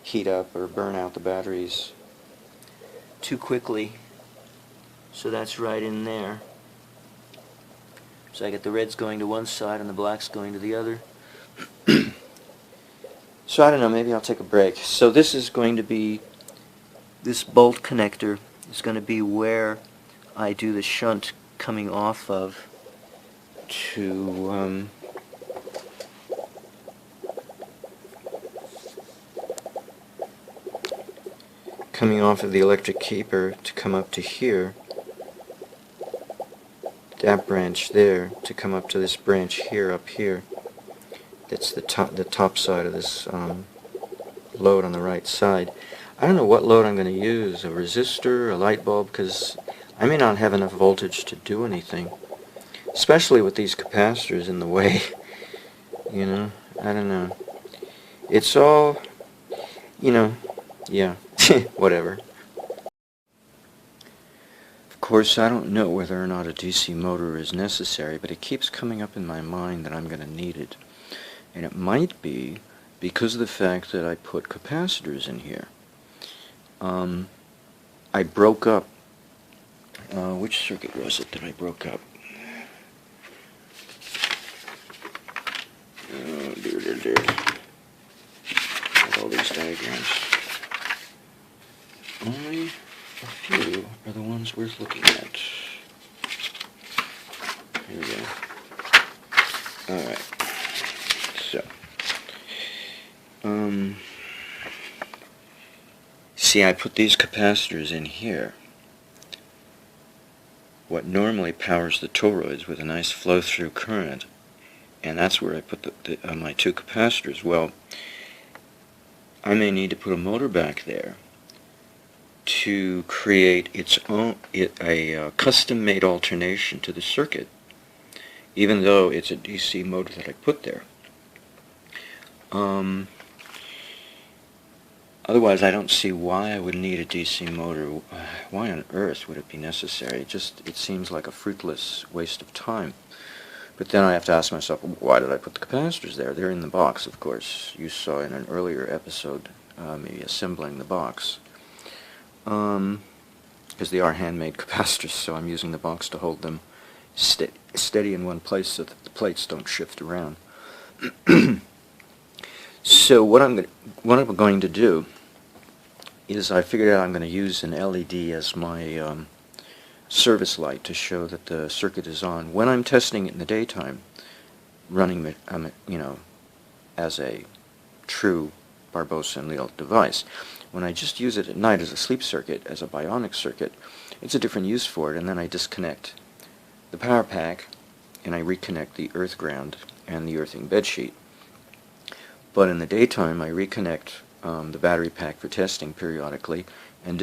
Speaker 1: heat up or burn out the batteries too quickly. So that's right in there. So I get the reds going to one side and the blacks going to the other. So I don't know, maybe I'll take a break. So this is going to be, this bolt connector is going to be where I do the shunt coming off of to coming off of the electric keeper to come up to here, that branch there to come up to this branch here, up here. That's the top side of this load on the right side. I don't know what load I'm going to use, a resistor, a light bulb, because I may not have enough voltage to do anything, especially with these capacitors in the way. You know, I don't know. It's all, you know, yeah, whatever. Of course, I don't know whether or not a DC motor is necessary, but it keeps coming up in my mind that I'm going to need it. And it might be because of the fact that I put capacitors in here. I broke up, which circuit was it that I broke up? Oh, dear. Got all these diagrams. Only a few are the ones worth looking at. Here we go. Alright. So. See, I put these capacitors in here. What normally powers the toroids with a nice flow-through current, and that's where I put my two capacitors. Well, I may need to put a motor back there to create its own a custom-made alternation to the circuit, even though it's a DC motor that I put there. Otherwise, I don't see why I would need a DC motor. Why on earth would it be necessary? It seems like a fruitless waste of time. But then I have to ask myself, why did I put the capacitors there? They're in the box, of course. You saw in an earlier episode me assembling the box. Because they are handmade capacitors, so I'm using the box to hold them steady in one place so that the plates don't shift around. So what I'm going to do is I figured out I'm going to use an LED as my service light to show that the circuit is on when I'm testing it in the daytime, running as a true Barbosa and Leal device. When I just use it at night as a sleep circuit, as a bionic circuit, it's a different use for it, and then I disconnect the power pack and I reconnect the earth ground and the earthing bedsheet. But in the daytime, I reconnect the battery pack for testing periodically and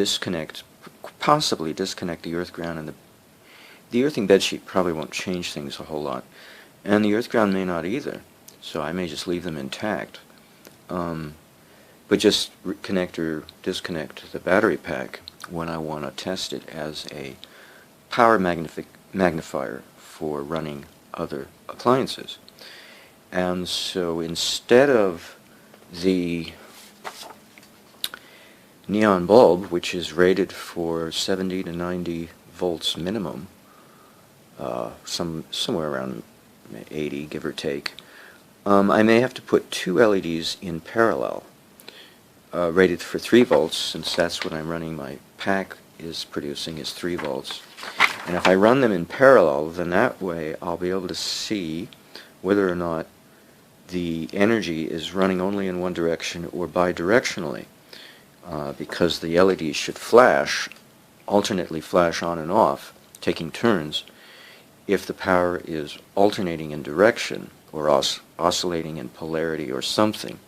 Speaker 1: possibly disconnect the earth ground, and the earthing bedsheet probably won't change things a whole lot, and the earth ground may not either, so I may just leave them intact. But just connect or disconnect the battery pack when I want to test it as a power magnifier for running other appliances. And so instead of the neon bulb, which is rated for 70 to 90 volts minimum, somewhere around 80, give or take, I may have to put two LEDs in parallel, rated for 3 volts, since that's what I'm running my pack is producing, is 3 volts. And if I run them in parallel, then that way I'll be able to see whether or not the energy is running only in one direction or bidirectionally, because the LEDs should alternately flash on and off, taking turns, if the power is alternating in direction or oscillating in polarity or something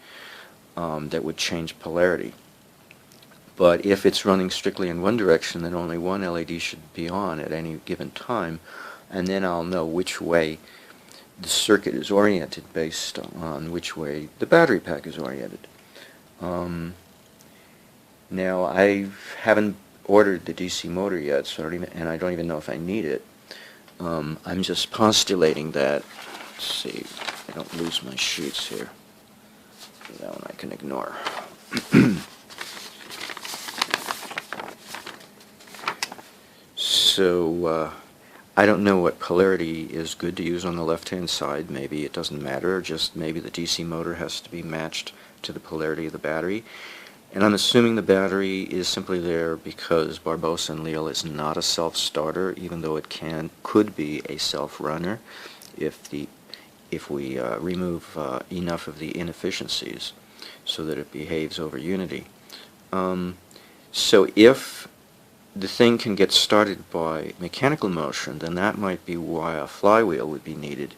Speaker 1: that would change polarity. But if it's running strictly in one direction, then only one LED should be on at any given time, and then I'll know which way the circuit is oriented based on which way the battery pack is oriented. Now, I haven't ordered the DC motor yet, so I don't even know if I need it. I'm just postulating that. Let's see, I don't lose my sheets here. That one I can ignore. So, I don't know what polarity is good to use on the left-hand side. Maybe it doesn't matter, or just maybe the DC motor has to be matched to the polarity of the battery. And I'm assuming the battery is simply there because Barbosa and Leal is not a self-starter, even though it could be a self-runner if we remove enough of the inefficiencies so that it behaves over unity. So if the thing can get started by mechanical motion, then that might be why a flywheel would be needed.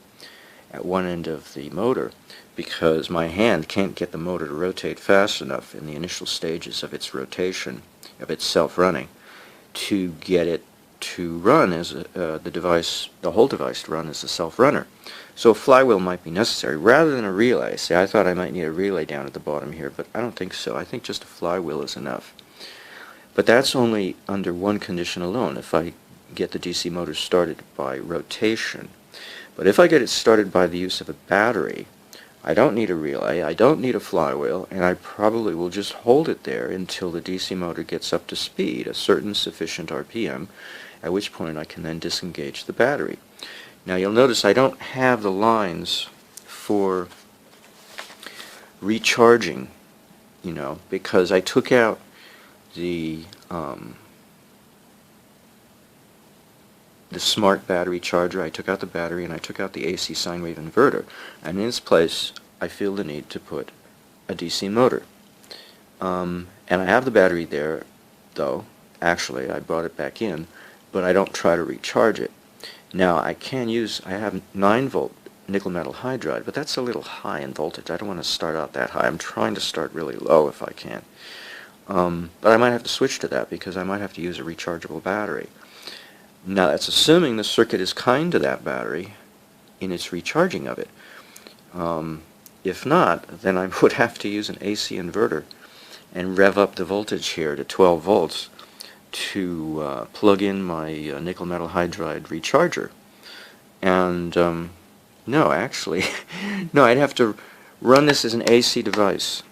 Speaker 2: at one end of the motor because my hand can't get the motor to rotate fast enough in the initial stages of its rotation, of its self-running, to get it to run as the whole device to run as a self-runner. So a flywheel might be necessary rather than a relay. See, I thought I might need a relay down at the bottom here, but I don't think so. I think just a flywheel is enough. But that's only under one condition alone, if I get the DC motor started by rotation. But if I get it started by the use of a battery, I don't need a relay, I don't need a flywheel, and I probably will just hold it there until the DC motor gets up to speed, a certain sufficient RPM, at which point I can then disengage the battery. Now you'll notice I don't have the lines for recharging, because I took out the smart battery charger. I took out the battery and I took out the AC sine wave inverter, and in its place I feel the need to put a DC motor. And I have the battery there, though. Actually, I brought it back in, but I don't try to recharge it. Now I have 9-volt nickel metal hydride, but that's a little high in voltage. I don't want to start out that high. I'm trying to start really low if I can. But I might have to switch to that because I might have to use a rechargeable battery. Now that's assuming the circuit is kind to that battery in its recharging of it. If not, then I would have to use an AC inverter and rev up the voltage here to 12 volts to plug in my nickel metal hydride recharger. And no, actually, no, I'd have to run this as an AC device.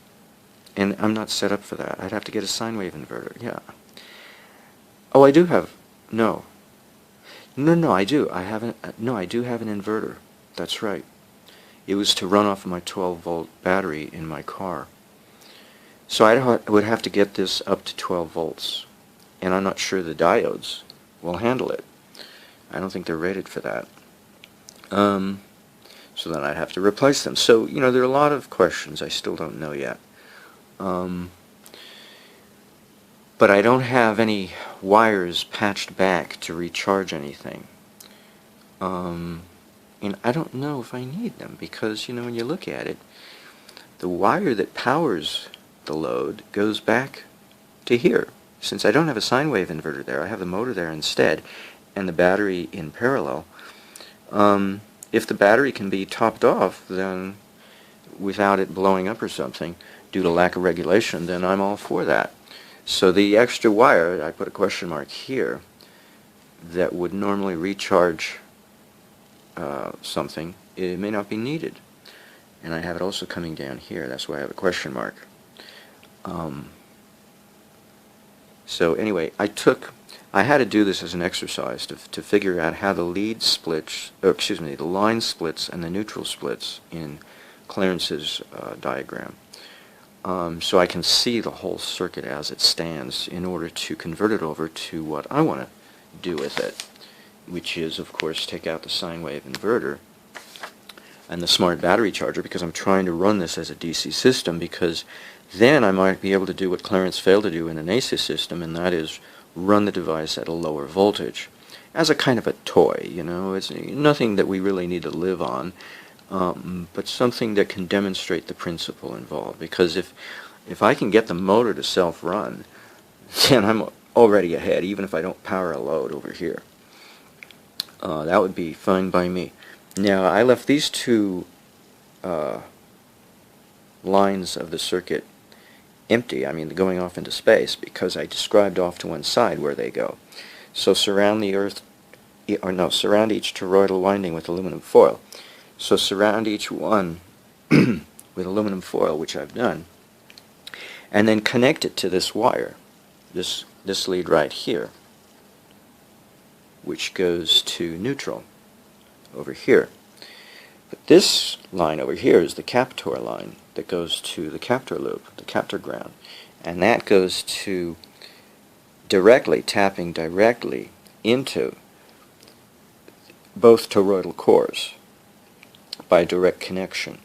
Speaker 2: And I'm not set up for that. I'd have to get a sine wave inverter, yeah. Oh, I do have, no. No, I do. I do have an inverter. That's right. It was to run off of my 12-volt battery in my car. So I would have to get this up to 12 volts. And I'm not sure the diodes will handle it. I don't think they're rated for that. So then I'd have to replace them. So, there are a lot of questions I still don't know yet. But I don't have any wires patched back to recharge anything. And I don't know if I need them because, when you look at it, the wire that powers the load goes back to here. Since I don't have a sine wave inverter there, I have the motor there instead, and the battery in parallel. If the battery can be topped off, then without it blowing up or something, due to lack of regulation, then I'm all for that. So the extra wire, I put a question mark here, that would normally recharge something, it may not be needed. And I have it also coming down here, that's why I have a question mark. So anyway, I had to do this as an exercise to figure out how the lead splits, the line splits and the neutral splits in Clarence's diagram. So I can see the whole circuit as it stands in order to convert it over to what I want to do with it, which is, of course, take out the sine wave inverter and the smart battery charger, because I'm trying to run this as a DC system, because then I might be able to do what Clarence failed to do in an AC system, and that is run the device at a lower voltage as a kind of a toy. It's nothing that we really need to live on. But something that can demonstrate the principle involved. Because if I can get the motor to self-run, then I'm already ahead, even if I don't power a load over here. That would be fine by me. Now, I left these two lines of the circuit empty, going off into space, because I described off to one side where they go. So surround each toroidal winding with aluminum foil. So surround each one with aluminum foil, which I've done, and then connect it to this wire, this lead right here, which goes to neutral over here. But this line over here is the Captor line that goes to the Captor loop, the Captor ground, and that goes to tapping directly into both toroidal cores by direct connection.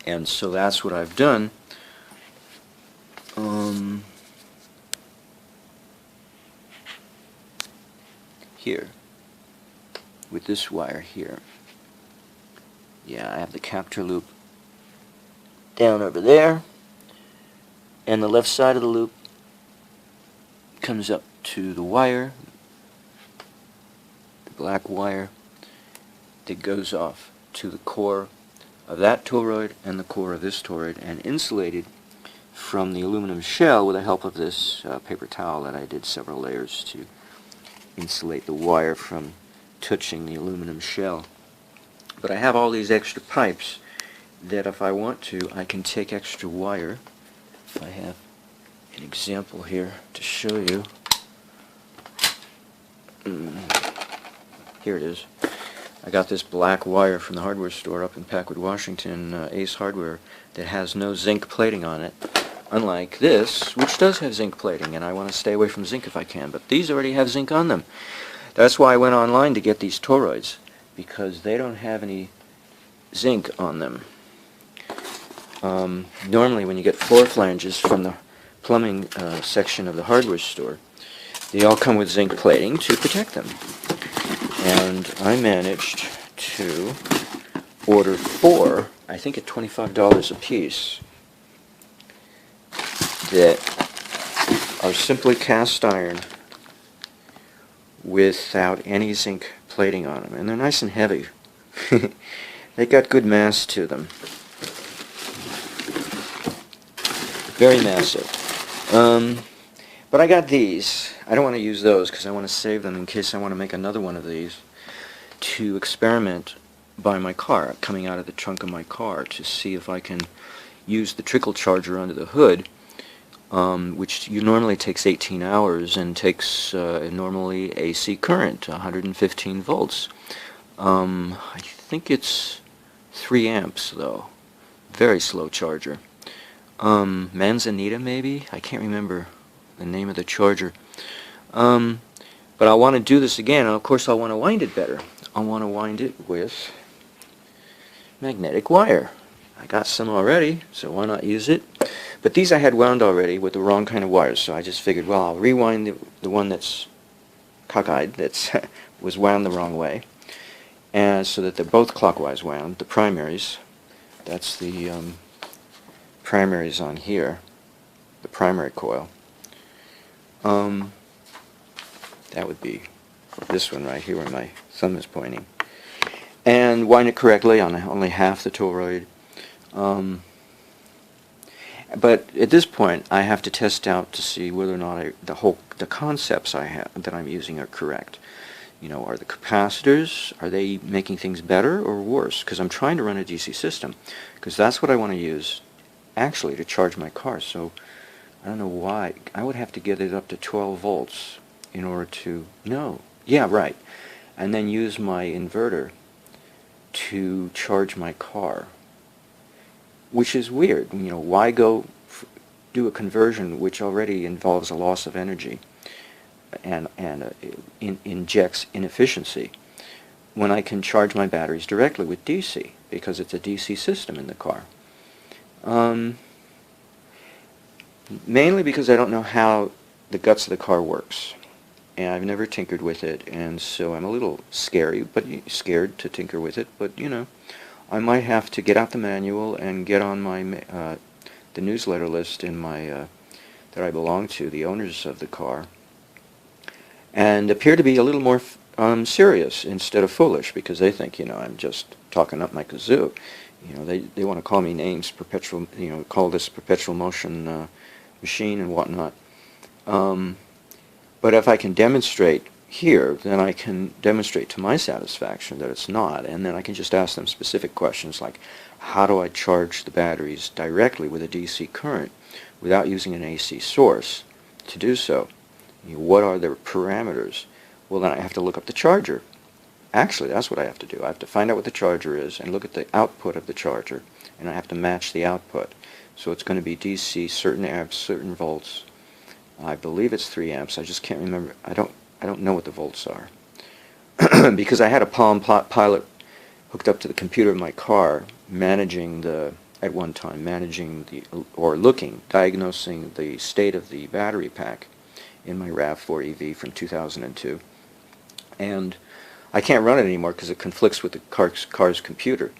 Speaker 2: And so that's what I've done. Here. with this wire here. Yeah, I have the Captor loop down over there, and the left side of the loop comes up to the wire, the black wire that goes off to the core of that toroid and the core of this toroid, and insulated from the aluminum shell with the help of this paper towel that I did several layers to insulate the wire from touching the aluminum shell. But I have all these extra pipes that if I want to, I can take extra wire. If I have an example here to show you. Here it is. I got this black wire from the hardware store up in Packwood, Washington, Ace Hardware, that has no zinc plating on it, unlike this, which does have zinc plating, and I want to stay away from zinc if I can, but these already have zinc on them. That's why I went online to get these toroids, because they don't have any zinc on them. Normally when you get floor flanges from the plumbing section of the hardware store, they all come with zinc plating to protect them. And I managed to order 4, I think at $25 a piece, that are simply cast iron without any zinc plating on them. And they're nice and heavy. They got good mass to them. Very massive. But I got these. I don't want to use those because I want to save them in case I want to make another one of these to experiment by my car, coming out of the trunk of my car, to see if I can use the trickle charger under the hood, which normally takes 18 hours and takes normally AC current, 115 volts. I think it's 3 amps though. Very slow charger. Manzanita maybe? I can't remember the name of the charger. But I want to do this again, and of course I want to wind it better. I want to wind it with magnetic wire. I got some already, so why not use it? But these I had wound already with the wrong kind of wires, so I just figured, well, I'll rewind the one that's cockeyed, that's was wound the wrong way, and so that they're both clockwise wound, the primaries. That's the primaries on here, the primary coil. That would be this one right here where my thumb is pointing. And wind it correctly on only half the toroid. But at this point, I have to test out to see whether or not the concepts I have that I'm using are correct. You know, are the capacitors, are they making things better or worse? Because I'm trying to run a DC system, because that's what I want to use actually to charge my car. So I don't know why. I would have to get it up to 12 volts in order to, no, yeah, right. And then use my inverter to charge my car. Which is weird. You know, why go do a conversion which already involves a loss of energy and injects inefficiency when I can charge my batteries directly with DC, because it's a DC system in the car. Mainly because I don't know how the guts of the car works, and I've never tinkered with it, and so I'm a little scared to tinker with it. But you know, I might have to get out the manual and get on my the newsletter list in my that I belong to, the owners of the car, and appear to be a little more serious instead of foolish, because they think, you know, I'm just talking up my kazoo. You know, they want to call me names, perpetual, you know, call this perpetual motion machine and whatnot. But if I can demonstrate here, then I can demonstrate to my satisfaction that it's not, and then I can just ask them specific questions like, how do I charge the batteries directly with a DC current without using an AC source to do so? You know, what are their parameters? Well, then I have to look up the charger. Actually, that's what I have to do. I have to find out what the charger is and look at the output of the charger, and I have to match the output. So it's going to be DC, certain amps, certain volts. I believe it's 3 amps. I just can't remember. I don't know what the volts are. Because I had a Palm Pilot hooked up to the computer of my car, at one time, diagnosing the state of the battery pack in my RAV4 EV from 2002. And
Speaker 1: I can't run it anymore because it conflicts with the car's computer,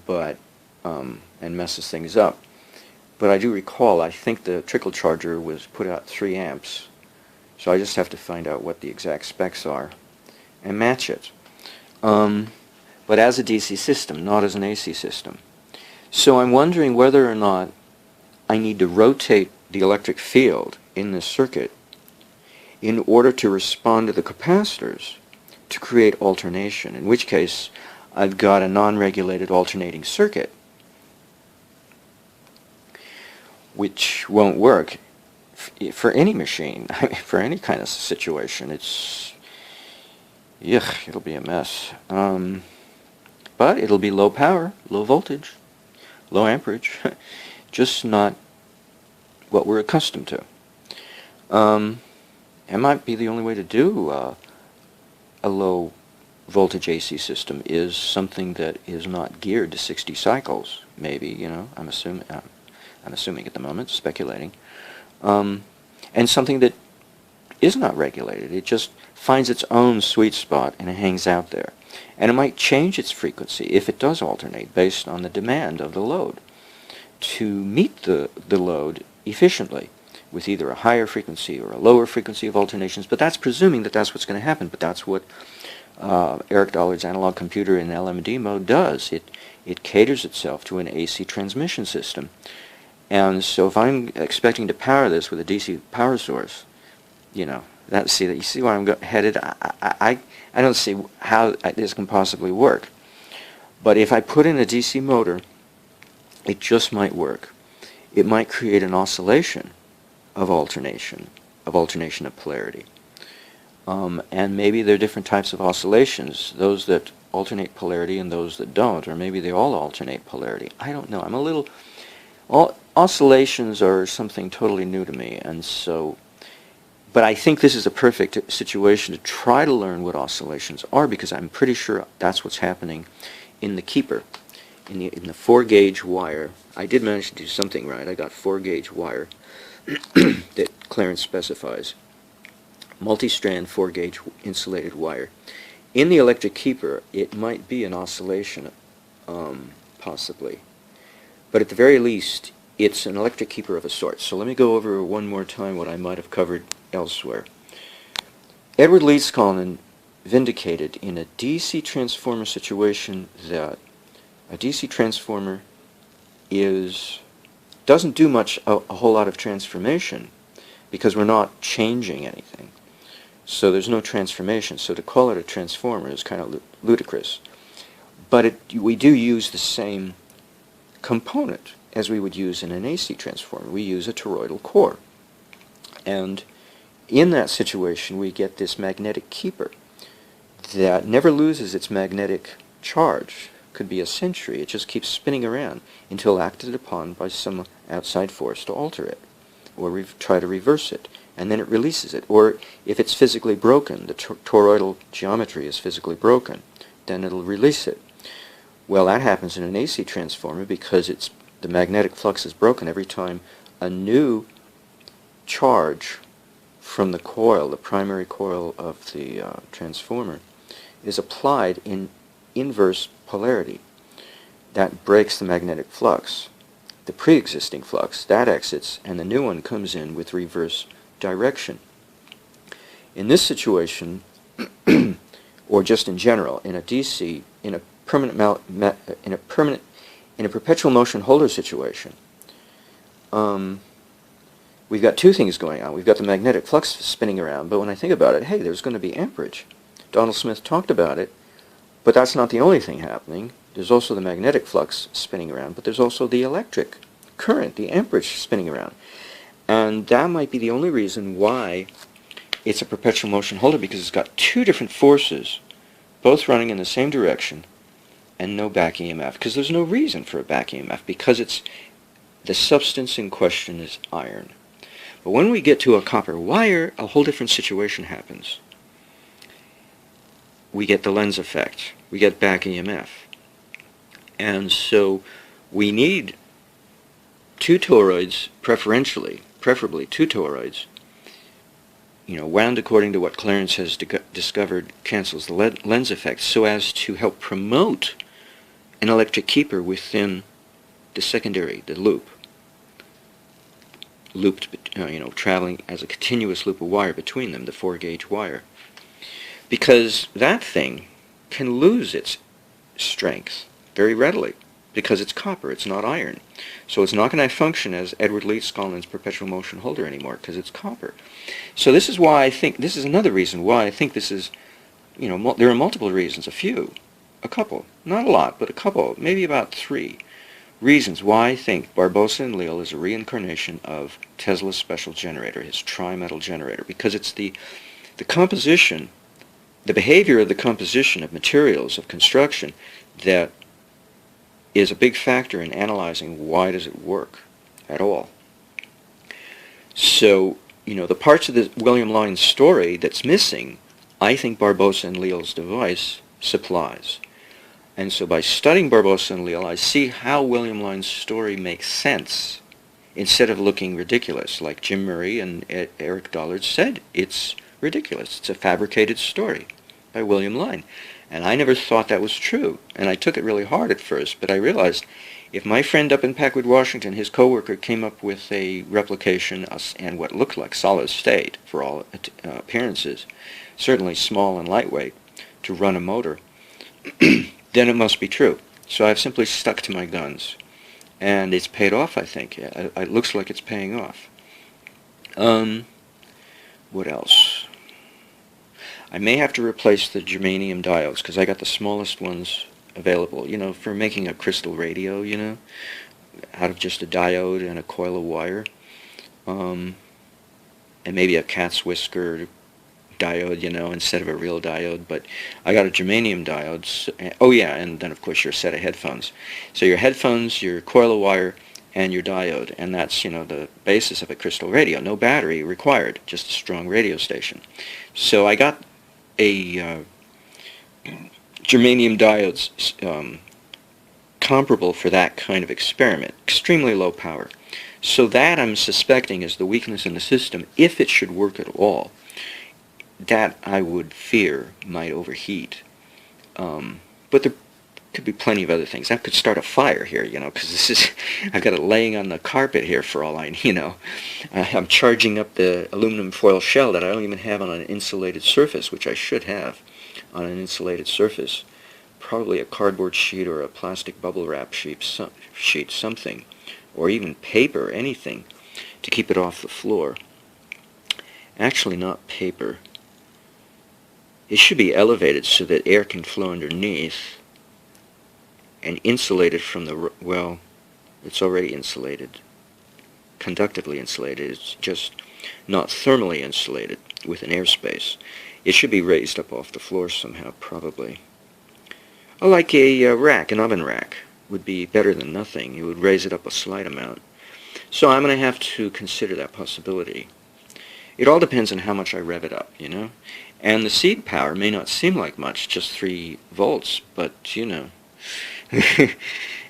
Speaker 1: but and messes things up. But I do recall, I think the trickle charger was put out 3 amps, so I just have to find out what the exact specs are and match it. But as a DC system, not as an AC system. So I'm wondering whether or not I need to rotate the electric field in this circuit in order to respond to the capacitors to create alternation, in which case I've got a non-regulated alternating circuit, which won't work for any machine. I mean, for any kind of situation. It'll be a mess. But it'll be low power, low voltage, low amperage, just not what we're accustomed to. It might be the only way to do a low voltage AC system is something that is not geared to 60 cycles. Maybe, I'm assuming at the moment, speculating, and something that is not regulated. It just finds its own sweet spot and it hangs out there. And it might change its frequency if it does alternate based on the demand of the load to meet the load efficiently with either a higher frequency or a lower frequency of alternations. But that's presuming that that's what's going to happen. But that's what Eric Dollard's analog computer in LMD mode does. It caters itself to an AC transmission system. And so if I'm expecting to power this with a DC power source, you see where I'm headed. I don't see how this can possibly work. But if I put in a DC motor, it just might work. It might create an oscillation of alternation of polarity. And maybe there are different types of oscillations, those that alternate polarity and those that don't, or maybe they all alternate polarity. I don't know. Oscillations are something totally new to me, and so, but I think this is a perfect situation to try to learn what oscillations are, because I'm pretty sure that's what's happening in the keeper, in the 4-gauge wire. I did manage to do something right. I got 4-gauge wire that Clarence specifies. Multi-strand 4-gauge insulated wire. In the electric keeper, it might be an oscillation, possibly. But at the very least, it's an electric keeper of a sort. So let me go over one more time what I might have covered elsewhere. Edward Leedskalnin vindicated in a DC transformer situation that a DC transformer doesn't do a whole lot of transformation because we're not changing anything. So there's no transformation. So to call it a transformer is kind of ludicrous. But we do use the same component as we would use in an AC transformer. We use a toroidal core. And in that situation, we get this magnetic keeper that never loses its magnetic charge. Could be a century. It just keeps spinning around until acted upon by some outside force to alter it, or try to reverse it, and then it releases it. Or if it's physically broken, the toroidal geometry is physically broken, then it'll release it. Well, that happens in an AC transformer because the magnetic flux is broken every time a new charge from the coil, the primary coil of the transformer, is applied in inverse polarity. That breaks the magnetic flux. The pre-existing flux, that exits, and the new one comes in with reverse direction. In this situation, or just in general, in a DC, in a perpetual motion holder situation, we've got two things going on. We've got the magnetic flux spinning around, but when I think about it, hey, there's going to be amperage. Donald Smith talked about it, but that's not the only thing happening. There's also the magnetic flux spinning around, but there's also the electric current, the amperage spinning around. And that might be the only reason why it's a perpetual motion holder, because it's got two different forces, both running in the same direction, and no back EMF, because there's no reason for a back EMF, because the substance in question is iron. But when we get to a copper wire, a whole different situation happens. We get the lens effect. We get back EMF. And so we need two toroids, preferably two toroids, wound according to what Clarence has discovered cancels the lens effect so as to help promote an electric keeper within the secondary, the loop. Looped, traveling as a continuous loop of wire between them, the 4-gauge wire. Because that thing can lose its strength very readily because it's copper, it's not iron. So it's not going to function as Edward Leigh Scollins' perpetual motion holder anymore because it's copper. So this is why I think, this is another reason why I think this is, there are multiple reasons, a couple, not a lot, but a couple, maybe about 3 reasons why I think Barbosa and Leal is a reincarnation of Tesla's special generator, his tri-metal generator, because it's the composition, the behavior of the composition of materials, of construction, that is a big factor in analyzing why does it work at all. So, the parts of the William Lyne's story that's missing, I think Barbosa and Leal's device supplies. And so by studying Barbosa and Leal, I see how William Lyne's story makes sense instead of looking ridiculous, like Jim Murray and Eric Dollard said. It's ridiculous. It's a fabricated story by William Lyne. And I never thought that was true. And I took it really hard at first, but I realized if my friend up in Packwood, Washington, his coworker, came up with a replication and what looked like solid state, for all appearances, certainly small and lightweight, to run a motor, then it must be true. So I've simply stuck to my guns. And it's paid off, I think. It looks like it's paying off. What else? I may have to replace the germanium diodes, because I got the smallest ones available, for making a crystal radio, out of just a diode and a coil of wire. And maybe a cat's whisker diode, instead of a real diode, but I got a germanium diode. Oh yeah, and then of course your set of headphones. So your headphones, your coil of wire, and your diode, and that's, the basis of a crystal radio. No battery required, just a strong radio station. So I got a germanium diodes comparable for that kind of experiment, extremely low power. So that I'm suspecting is the weakness in the system, if it should work at all. That I would fear might overheat. But there could be plenty of other things. That could start a fire here, because I've got it laying on the carpet here for all I know. I'm charging up the aluminum foil shell that I don't even have on an insulated surface, which I should have on an insulated surface. Probably a cardboard sheet or a plastic bubble wrap sheet, something, or even paper, anything, to keep it off the floor. Actually, not paper. It should be elevated so that air can flow underneath and insulated from the, well, it's already insulated, conductively insulated. It's just not thermally insulated with an airspace. It should be raised up off the floor somehow, probably. Oh, like a rack, an oven rack, would be better than nothing. You would raise it up a slight amount. So I'm going to have to consider that possibility. It all depends on how much I rev it up, And the seed power may not seem like much, just 3 volts, but, and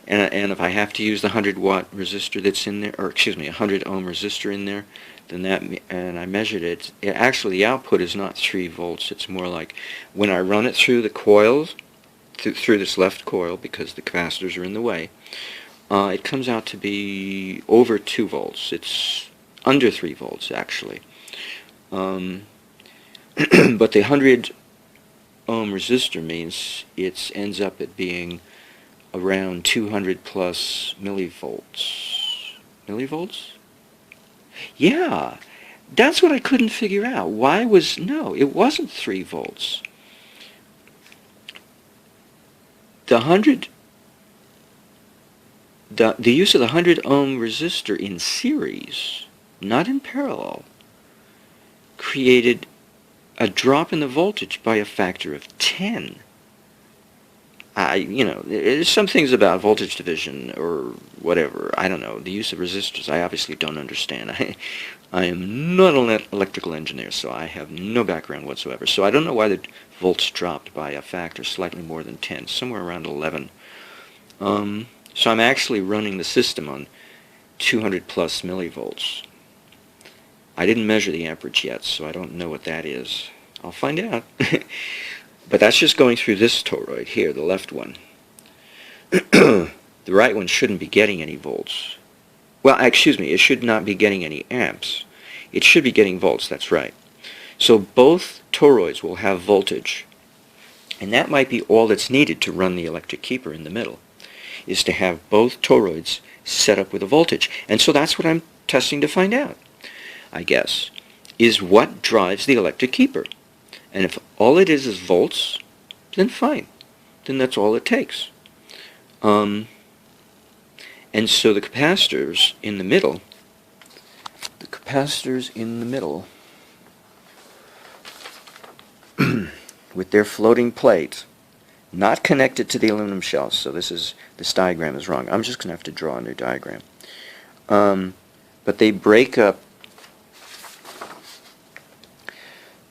Speaker 1: if I have to use the 100-watt resistor that's in there, or excuse me, a 100-ohm resistor in there, then that, and I measured it, actually the output is not 3 volts. It's more like when I run it through the coils, through this left coil, because the capacitors are in the way, it comes out to be over 2 volts. It's under 3 volts, actually. But the 100-ohm resistor means it ends up at being around 200 plus millivolts. Millivolts? Yeah, that's what I couldn't figure out. No, it wasn't 3 volts. The use of the 100-ohm resistor in series, not in parallel, created a drop in the voltage by a factor of 10. There's some things about voltage division or whatever. I don't know. The use of resistors, I obviously don't understand. I am not an electrical engineer, so I have no background whatsoever. So I don't know why the volts dropped by a factor slightly more than 10, somewhere around 11. So I'm actually running the system on 200 plus millivolts. I didn't measure the amperage yet, so I don't know what that is. I'll find out. But that's just going through this toroid here, the left one. The right one shouldn't be getting any volts. Well, excuse me, it should not be getting any amps. It should be getting volts, that's right. So both toroids will have voltage. And that might be all that's needed to run the electric keeper in the middle, is to have both toroids set up with a voltage. And so that's what I'm testing to find out, I guess, is what drives the electric keeper. And if all it is volts, then fine. Then that's all it takes. And so the capacitors in the middle, with their floating plate, not connected to the aluminum shell, so this diagram is wrong. I'm just going to have to draw a new diagram. But they break up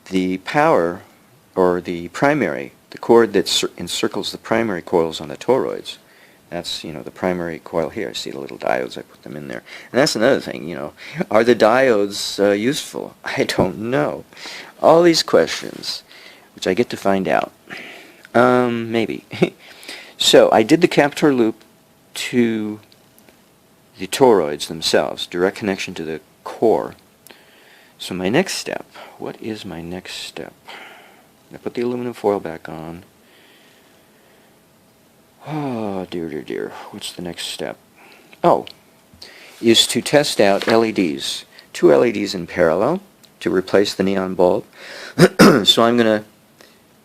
Speaker 1: the power, or the cord that encircles the primary coils on the toroids. That's, the primary coil here. See the little diodes, I put them in there. And that's another thing, are the diodes useful? I don't know. All these questions, which I get to find out. Maybe. So I did the Captor loop to the toroids themselves, direct connection to the core. So my next step, what is my next step? I put the aluminum foil back on. Oh, dear. What's the next step? Oh, is to test out LEDs. 2 LEDs in parallel to replace the neon bulb. So I'm gonna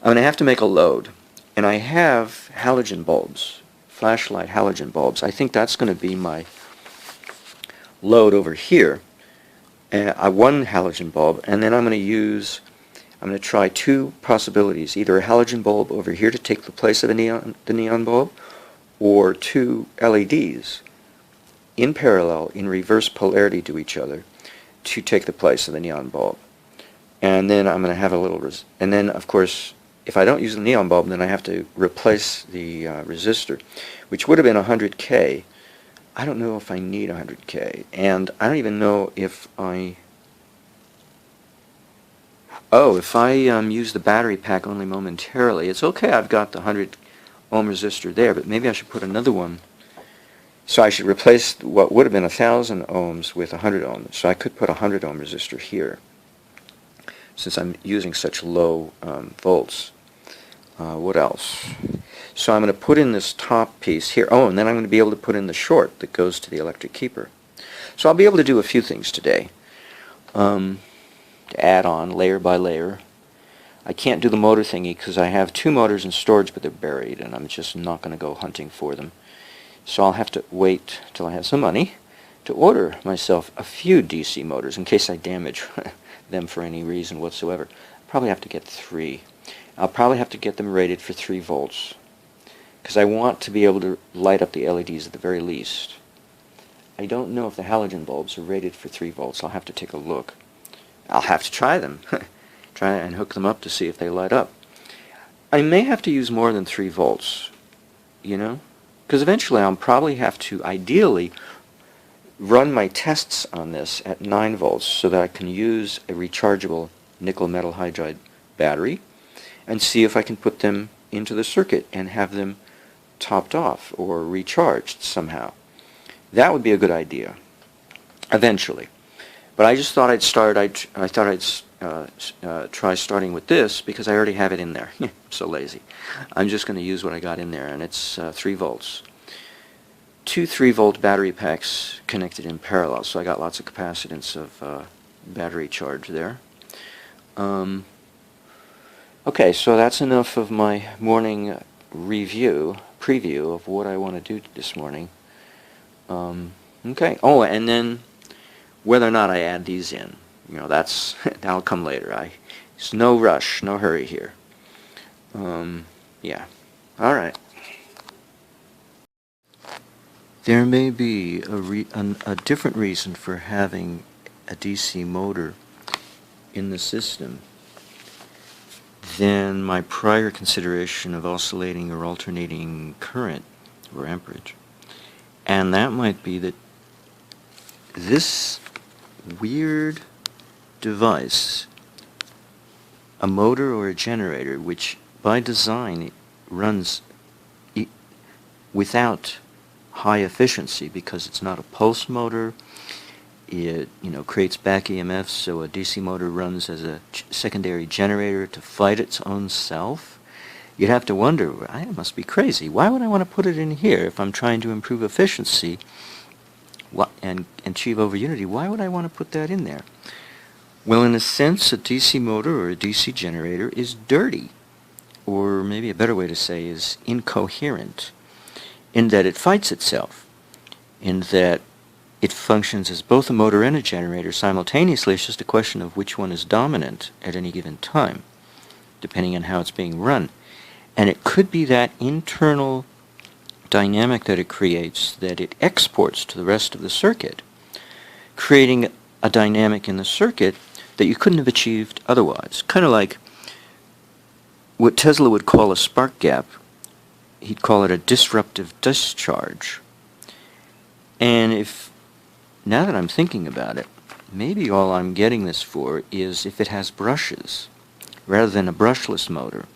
Speaker 1: have to make a load. And I have halogen bulbs, flashlight halogen bulbs. I think that's going to be my load over here. One halogen bulb, and then I'm going to try 2 possibilities, either a halogen bulb over here to take the place of the neon bulb, or 2 LEDs in parallel, in reverse polarity to each other, to take the place of the neon bulb. And then I'm going to have a little, and then of course, if I don't use the neon bulb, then I have to replace the resistor, which would have been 100K. I don't know if I need 100K, and I don't even know if I use the battery pack only momentarily. It's okay, I've got the 100 ohm resistor there, but maybe I should put another one. So I should replace what would have been 1,000 ohms with 100 ohms. So I could put a 100 ohm resistor here, since I'm using such low volts. What else? So I'm going to put in this top piece here. Oh, and then I'm going to be able to put in the short that goes to the electric keeper. So I'll be able to do a few things today. To add on layer by layer. I can't do the motor thingy because I have 2 motors in storage, but they're buried, and I'm just not going to go hunting for them. So I'll have to wait till I have some money to order myself a few DC motors in case I damage them for any reason whatsoever. Probably have to get 3. I'll probably have to get them rated for 3 volts because I want to be able to light up the LEDs at the very least. I don't know if the halogen bulbs are rated for 3 volts. I'll have to take a look. I'll have to try them. Try and hook them up to see if they light up. I may have to use more than 3 volts, because eventually I'll probably have to, ideally, run my tests on this at 9 volts so that I can use a rechargeable nickel metal hydride battery and see if I can put them into the circuit and have them topped off or recharged somehow. That would be a good idea, eventually. But I just thought I'd try starting with this because I already have it in there. I'm so lazy. I'm just going to use what I got in there, and it's 3 volts. 2 3-volt battery packs connected in parallel, so I got lots of capacitance of battery charge there. Okay, so that's enough of my morning preview of what I want to do this morning. Okay. Oh, and then whether or not I add these in, that'll come later. There's no rush, no hurry here. Yeah. All right. There may be a different reason for having a DC motor in the system than my prior consideration of oscillating or alternating current or amperage. And that might be that this weird device, a motor or a generator, which by design runs without high efficiency because it's not a pulse motor. It creates back EMFs, so a DC motor runs as a secondary generator to fight its own self. You'd have to wonder, I must be crazy. Why would I want to put it in here if I'm trying to improve efficiency and achieve over unity? Why would I want to put that in there? Well, in a sense, a DC motor or a DC generator is dirty, or maybe a better way to say is incoherent, in that it fights itself, in that it functions as both a motor and a generator simultaneously. It's just a question of which one is dominant at any given time, depending on how it's being run. And it could be that internal dynamic that it creates that it exports to the rest of the circuit, creating a dynamic in the circuit that you couldn't have achieved otherwise. Kind of like what Tesla would call a spark gap. He'd call it a disruptive discharge. And now that I'm thinking about it, maybe all I'm getting this for is if it has brushes, rather than a brushless motor.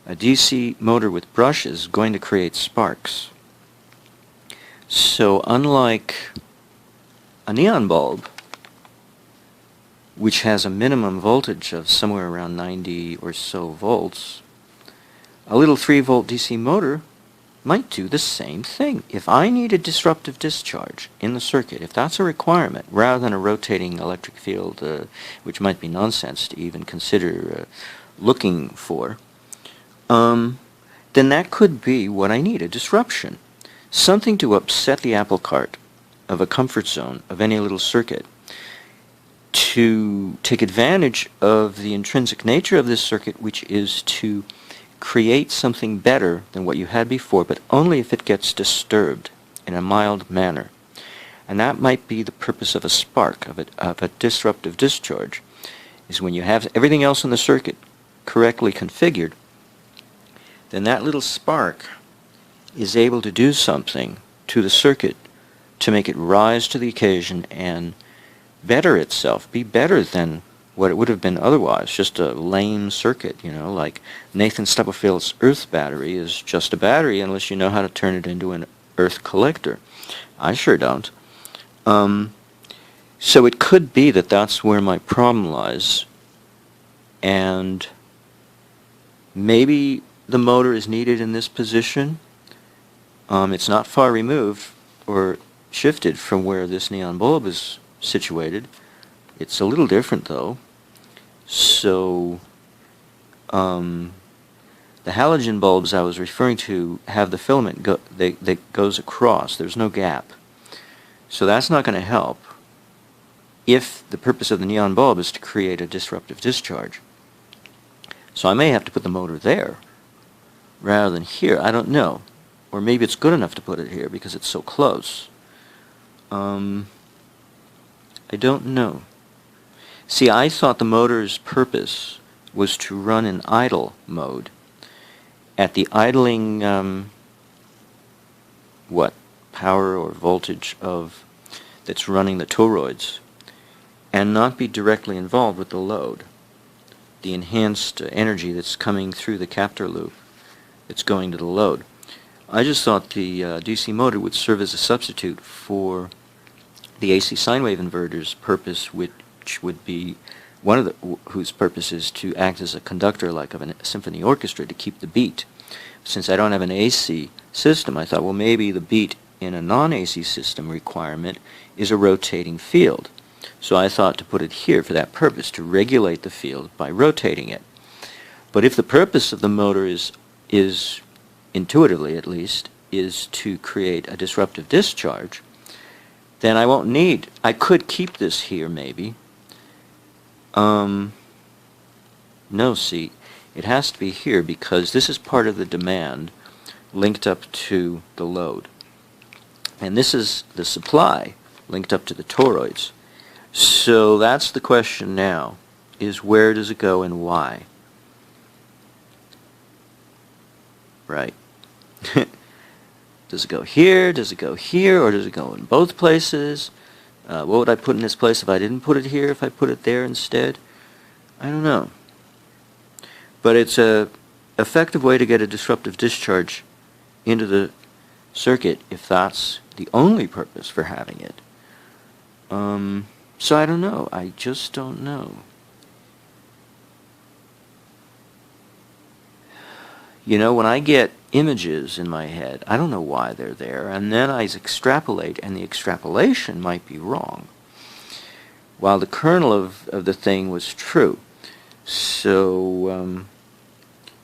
Speaker 1: A DC motor with brushes is going to create sparks. So unlike a neon bulb, which has a minimum voltage of somewhere around 90 or so volts, a little 3-volt DC motor might do the same thing. If I need a disruptive discharge in the circuit, if that's a requirement, rather than a rotating electric field, which might be nonsense to even consider looking for, then that could be what I need, a disruption. Something to upset the apple cart of a comfort zone of any little circuit, to take advantage of the intrinsic nature of this circuit, which is to create something better than what you had before, but only if it gets disturbed in a mild manner. And that might be the purpose of a spark, of a disruptive discharge, is when you have everything else in the circuit correctly configured, then that little spark is able to do something to the circuit to make it rise to the occasion and better itself, be better than what it would have been otherwise, just a lame circuit, like Nathan Stubblefield's earth battery is just a battery unless you know how to turn it into an earth collector. I sure don't. So it could be that that's where my problem lies, and maybe the motor is needed in this position. It's not far removed or shifted from where this neon bulb is situated. It's a little different though. So the halogen bulbs I was referring to have the filament that goes across. There's no gap. So that's not going to help if the purpose of the neon bulb is to create a disruptive discharge. So I may have to put the motor there rather than here. I don't know. Or maybe it's good enough to put it here because it's so close. I don't know. See, I thought the motor's purpose was to run in idle mode. At the idling, power or voltage that's running the toroids, and not be directly involved with the load, the enhanced energy that's coming through the Captor loop that's going to the load. I just thought the DC motor would serve as a substitute for the AC sine wave inverter's purpose, which would be whose purpose is to act as a conductor like of a symphony orchestra to keep the beat. Since I don't have an AC system, I thought, well, maybe the beat in a non-AC system requirement is a rotating field. So I thought to put it here for that purpose, to regulate the field by rotating it. But if the purpose of the motor is intuitively at least, is to create a disruptive discharge, then I could keep this here maybe. No, see, it has to be here because this is part of the demand linked up to the load. And this is the supply linked up to the toroids. So that's the question now, is where does it go and why? Right. Does it go here? Does it go here? Or does it go in both places?
Speaker 2: What would I put in this place if I didn't put it here, if I put it there instead? I don't know. But it's a effective way to get a disruptive discharge into the circuit if that's the only purpose for having it. So I don't know. I just don't know. You know, when I get images in my head, I don't know why they're there, and then I extrapolate, and the extrapolation might be wrong, while the kernel of the thing was true. So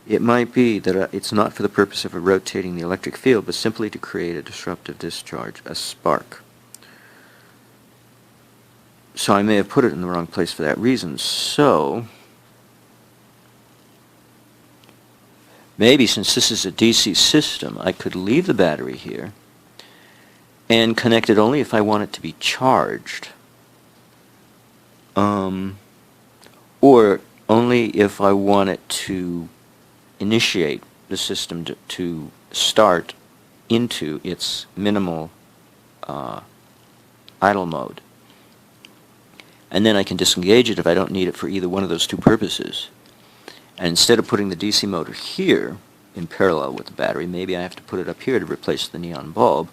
Speaker 2: it might be that it's not for the purpose of rotating the electric field, but simply to create a disruptive discharge, a spark. So I may have put it in the wrong place for that reason. So maybe since this is a DC system, I could leave the battery here and connect it only if I want it to be charged. Or only if I want it to initiate the system to start into its minimal idle mode. And then I can disengage it if I don't need it for either one of those two purposes. And instead of putting the DC motor here in parallel with the battery, maybe I have to put it up here to replace the neon bulb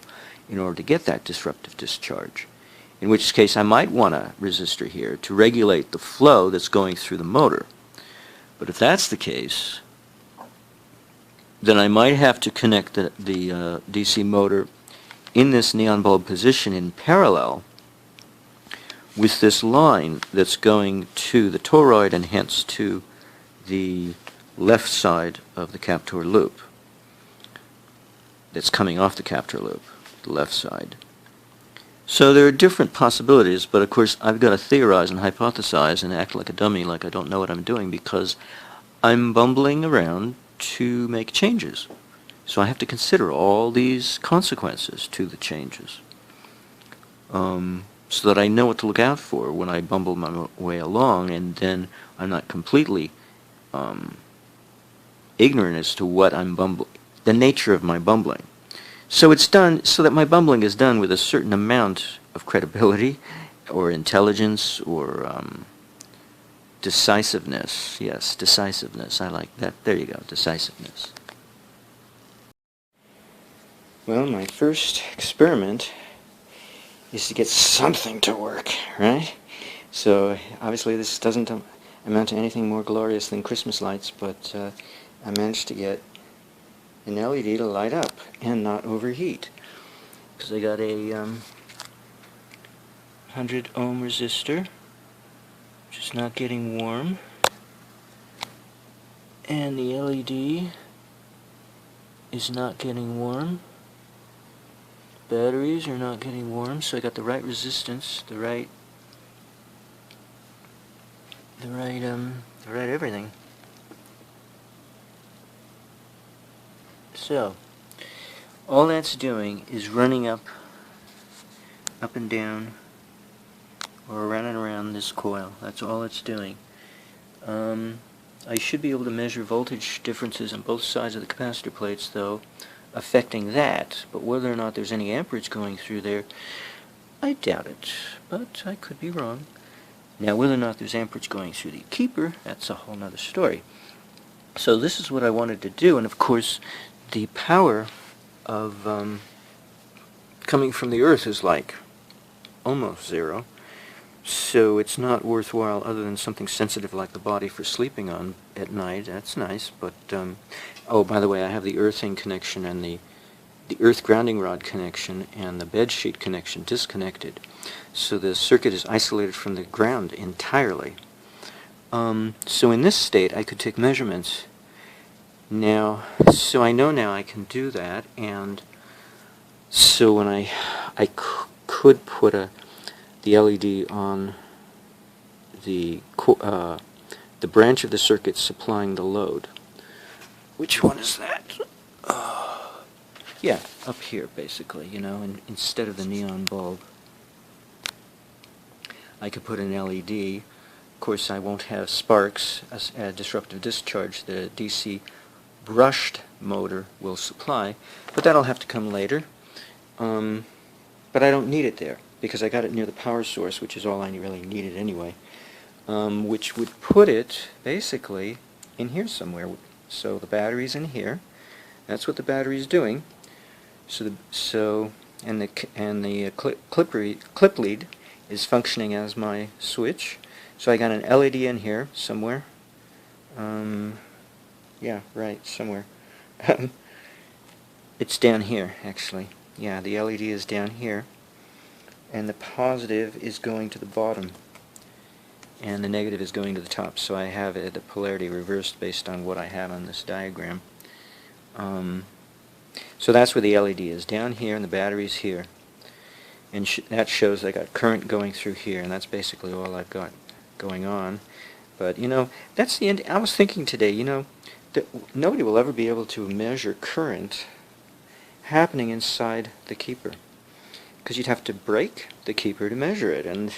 Speaker 2: in order to get that disruptive discharge. In which case I might want a resistor here to regulate the flow that's going through the motor. But if that's the case, then I might have to connect the DC motor in this neon bulb position in parallel with this line that's going to the toroid and hence to the left side of the Captor loop. That's coming off the Captor loop, the left side. So there are different possibilities, but of course I've got to theorize and hypothesize and act like a dummy, like I don't know what I'm doing, because I'm bumbling around to make changes. So I have to consider all these consequences to the changes. So that I know what to look out for when I bumble my way along, and then I'm not completely ignorant as to what I'm the nature of my bumbling. So it's done so that my bumbling is done with a certain amount of credibility, or intelligence, or decisiveness. Yes, decisiveness. I like that. There you go, decisiveness.
Speaker 1: Well, my first experiment is to get something to work, right? So obviously this doesn't amount to anything more glorious than Christmas lights, but I managed to get an LED to light up and not overheat, because I got a 100 ohm resistor, which is not getting warm, and the LED is not getting warm. Batteries are not getting warm, so I got the right resistance, the right everything. So all that's doing is running up and down, or around and around this coil. That's all it's doing. I should be able to measure voltage differences on both sides of the capacitor plates, though, affecting that, but whether or not there's any amperage going through there, I doubt it, but I could be wrong. Now, whether or not there's amperage going through the keeper, that's a whole nother story. So this is what I wanted to do, and of course the power of coming from the earth is like almost zero, so it's not worthwhile other than something sensitive like the body for sleeping on at night. That's nice, but oh, by the way, I have the earthing connection and the earth grounding rod connection and the bed sheet connection disconnected, so the circuit is isolated from the ground entirely. So in this state I could take measurements now, so I know now I can do that, and so when I could put the LED on the branch of the circuit supplying the load. Which one is that? Yeah, up here basically, you know, and instead of the neon bulb I could put an LED. Of course I won't have sparks, a disruptive discharge. The DC brushed motor will supply, but that'll have to come later. But I don't need it there. because I got it near the power source, which is all I really needed anyway, which would put it basically in here somewhere. So the battery's in here. That's what the battery's doing. And the clip lead is functioning as my switch. So I got an LED in here somewhere. Yeah, right, somewhere. It's down here, actually. Yeah, the LED is down here. And the positive is going to the bottom. And the negative is going to the top. So I have the polarity reversed based on what I have on this diagram. So that's where the LED is, down here, and the battery's here. And that shows I got current going through here, and that's basically all I've got going on. But, that's the end. I was thinking today, that nobody will ever be able to measure current happening inside the keeper. Because you'd have to break the keeper to measure it, and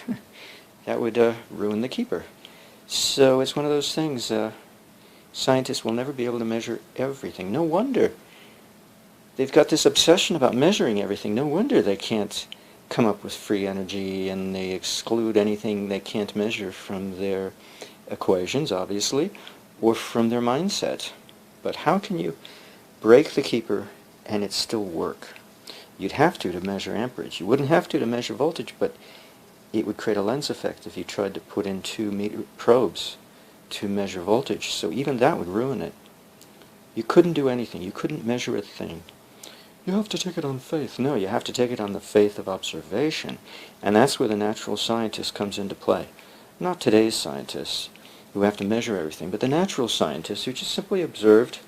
Speaker 1: that would ruin the keeper. So it's one of those things, scientists will never be able to measure everything. No wonder. They've got this obsession about measuring everything. No wonder they can't come up with free energy, and they exclude anything they can't measure from their equations, obviously, or from their mindset. But how can you break the keeper and it still work? You'd have to measure amperage. You wouldn't have to measure voltage, but it would create a lens effect if you tried to put in 2-meter probes to measure voltage. So even that would ruin it. You couldn't do anything. You couldn't measure a thing. You have to take it on faith. No, you have to take it on the faith of observation. And that's where the natural scientist comes into play. Not today's scientists, who have to measure everything, but the natural scientists who just simply observed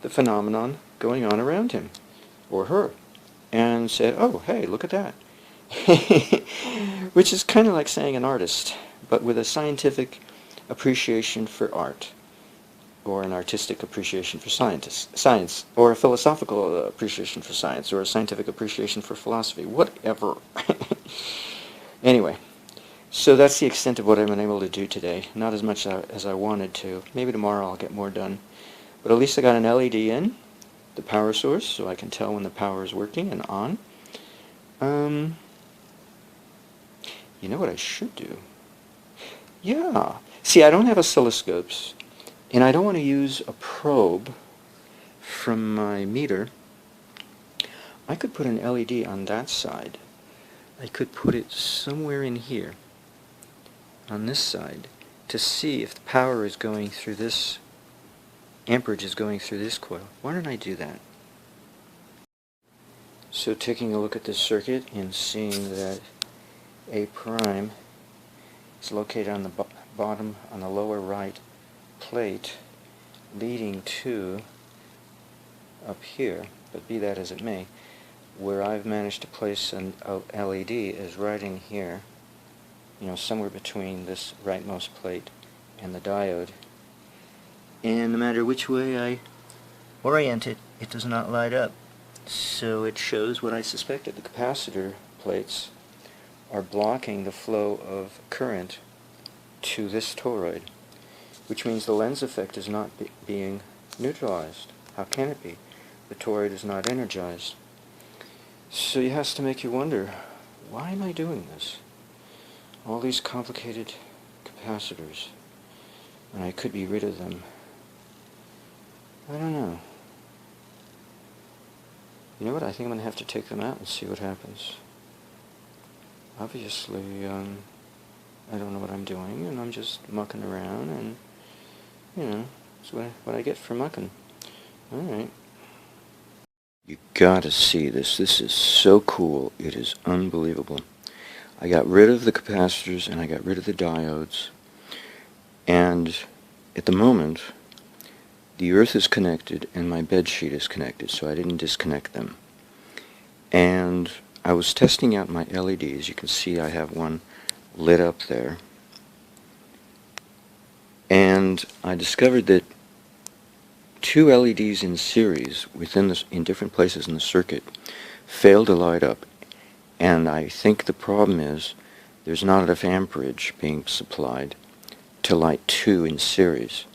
Speaker 1: the phenomenon going on around him, or her, and said, oh, hey, look at that. Which is kind of like saying an artist, but with a scientific appreciation for art, or an artistic appreciation for science, or a philosophical appreciation for science, or a scientific appreciation for philosophy, whatever. Anyway, so that's the extent of what I've been able to do today. Not as much as I wanted to. Maybe tomorrow I'll get more done. But at least I got an LED in, the power source, so I can tell when the power is working and on. You know what I should do? Yeah. See, I don't have oscilloscopes. And I don't want to use a probe from my meter. I could put an LED on that side. I could put it somewhere in here, on this side, to see if the power is going through this, amperage is going through this coil. Why don't I do that? So taking a look at this circuit and seeing that A prime is located on the bottom, on the lower right plate, leading to up here, but be that as it may, where I've managed to place an LED is right in here, somewhere between this rightmost plate and the diode. And no matter which way I orient it, it does not light up. So it shows what I suspected. The capacitor plates are blocking the flow of current to this toroid, which means the lens effect is not being neutralized. How can it be? The toroid is not energized. So it has to make you wonder, why am I doing this? All these complicated capacitors, and I could be rid of them. I don't know. You know what? I think I'm going to have to take them out and see what happens. Obviously, I don't know what I'm doing, and I'm just mucking around, and that's what I get for mucking. Alright. You gotta see this. This is so cool. It is unbelievable. I got rid of the capacitors and I got rid of the diodes. And at the moment, the earth is connected and my bed sheet is connected, so I didn't disconnect them. And I was testing out my LEDs. You can see I have one lit up there. And I discovered that 2 LEDs in series in different places in the circuit failed to light up. And I think the problem is there's not enough amperage being supplied to light 2 in series.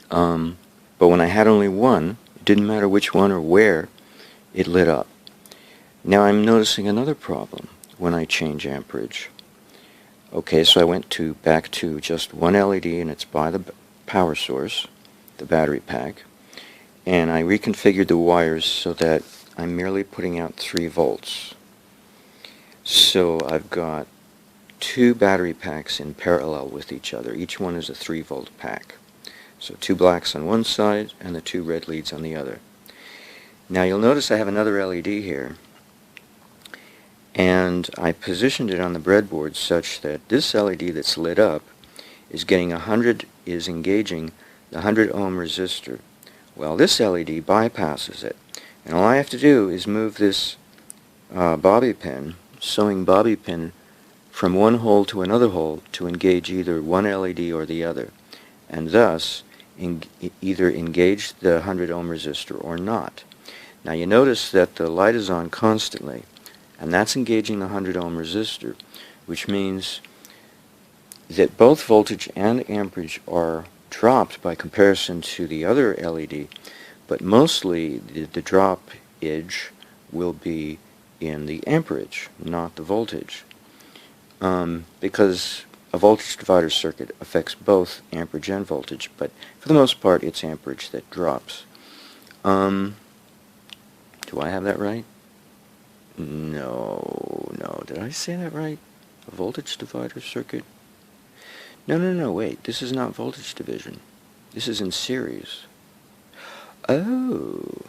Speaker 1: But when I had only one, it didn't matter which one or where, it lit up. Now I'm noticing another problem. when I change amperage. Okay, so I went back to just one LED, and it's by the power source, the battery pack, and I reconfigured the wires so that I'm merely putting out 3 volts. So I've got 2 battery packs in parallel with each other. Each one is a 3-volt pack. So 2 blacks on one side and the 2 red leads on the other. Now you'll notice I have another LED here, and I positioned it on the breadboard such that this LED that's lit up is engaging the 100 ohm resistor. Well, this LED bypasses it, and all I have to do is move this sewing bobby pin from one hole to another hole to engage either one LED or the other, and thus either engage the 100 ohm resistor or not. Now you notice that the light is on constantly, and that's engaging the 100 ohm resistor, which means that both voltage and amperage are dropped by comparison to the other LED, but mostly the droppage will be in the amperage, not the voltage, because a voltage divider circuit affects both amperage and voltage, but for the most part it's amperage that drops. Do I have that right? No, did I say that right? A voltage divider circuit? No, wait, this is not voltage division. This is in series. Oh.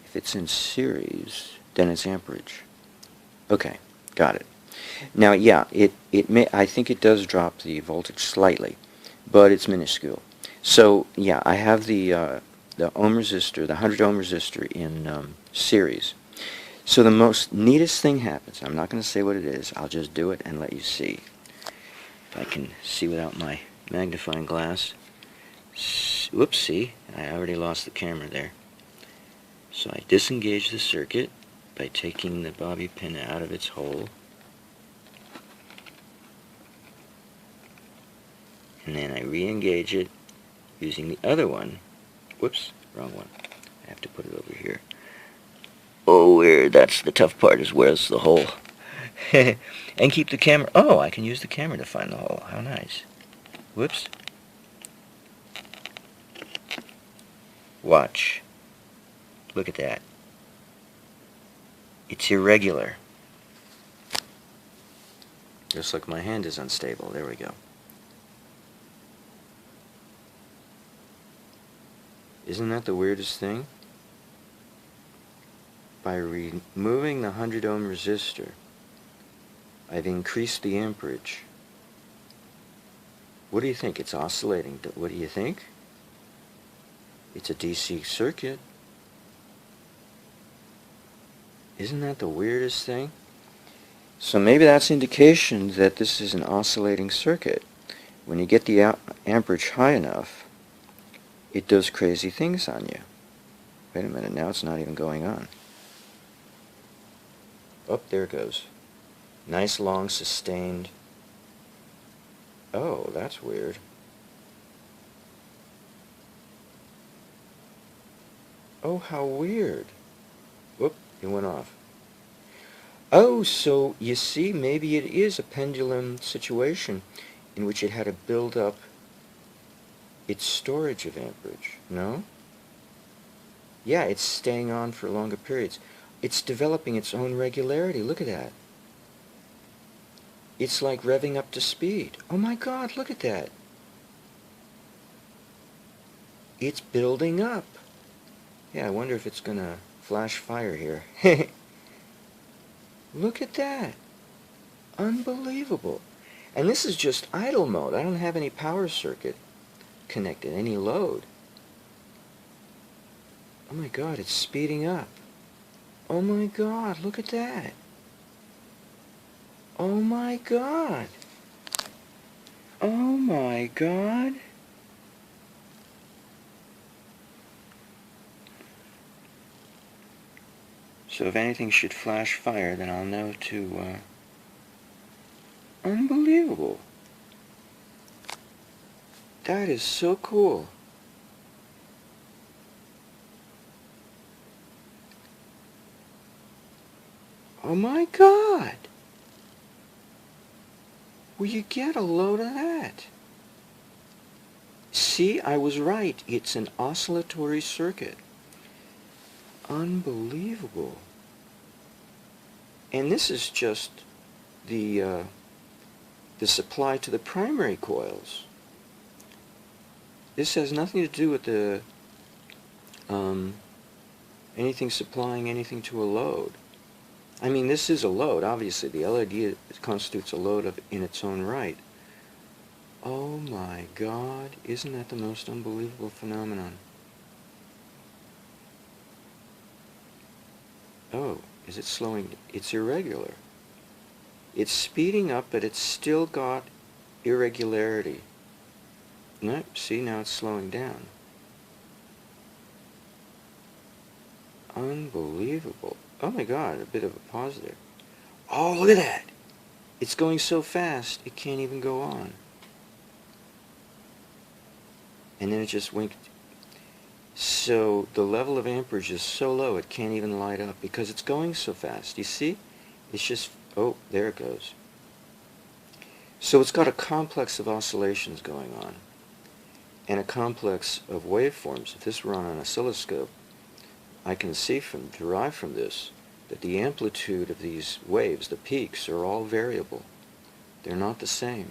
Speaker 1: If it's in series, then it's amperage. Okay, got it. Now, yeah, I think it does drop the voltage slightly, but it's minuscule. So, yeah, I have the ohm resistor, the 100 ohm resistor in series. So the most neatest thing happens. I'm not going to say what it is. I'll just do it and let you see. If I can see without my magnifying glass. Whoops, see, I already lost the camera there. So I disengage the circuit by taking the bobby pin out of its hole. And then I re-engage it using the other one. Whoops, wrong one. I have to put it over here. Oh, that's the tough part, is where's the hole. And keep the camera. Oh, I can use the camera to find the hole. How nice. Whoops. Watch. Look at that. It's irregular. Just like my hand is unstable. There we go. Isn't that the weirdest thing? By removing the 100 ohm resistor, I've increased the amperage. What do you think? It's oscillating. What do you think? It's a DC circuit. Isn't that the weirdest thing? So maybe that's indication that this is an oscillating circuit. When you get the amperage high enough, it does crazy things on you. Wait a minute, now it's not even going on. Oh, there it goes. Nice long sustained. Oh, that's weird. Oh, how weird. Whoop, it went off. Oh, so you see, maybe it is a pendulum situation in which it had to build up its storage of amperage. No? Yeah, it's staying on for longer periods. It's developing its own regularity. Look at that. It's like revving up to speed. Oh my God, look at that. It's building up. Yeah, I wonder if it's going to flash fire here. Look at that. Unbelievable. And this is just idle mode. I don't have any power circuit connected, any load. Oh my God, it's speeding up. Oh my God, look at that. Oh my God. Oh my God. So if anything should flash fire, then I'll know to, unbelievable. That is so cool. Oh my God! Will you get a load of that? See, I was right. It's an oscillatory circuit. Unbelievable. And this is just the supply to the primary coils. This has nothing to do with the anything supplying anything to a load. I mean, this is a load. Obviously, the LED constitutes a load in its own right. Oh my God, isn't that the most unbelievable phenomenon? Oh, is it slowing? It's irregular. It's speeding up, but it's still got irregularity. No, see, now it's slowing down. Unbelievable. Oh my God, a bit of a pause there. Oh, look at that. It's going so fast, it can't even go on. And then it just winked. So the level of amperage is so low, it can't even light up because it's going so fast. You see? It's just, oh, there it goes. So it's got a complex of oscillations going on and a complex of waveforms. If this were on an oscilloscope, I can see derive from this that the amplitude of these waves, the peaks, are all variable. They're not the same.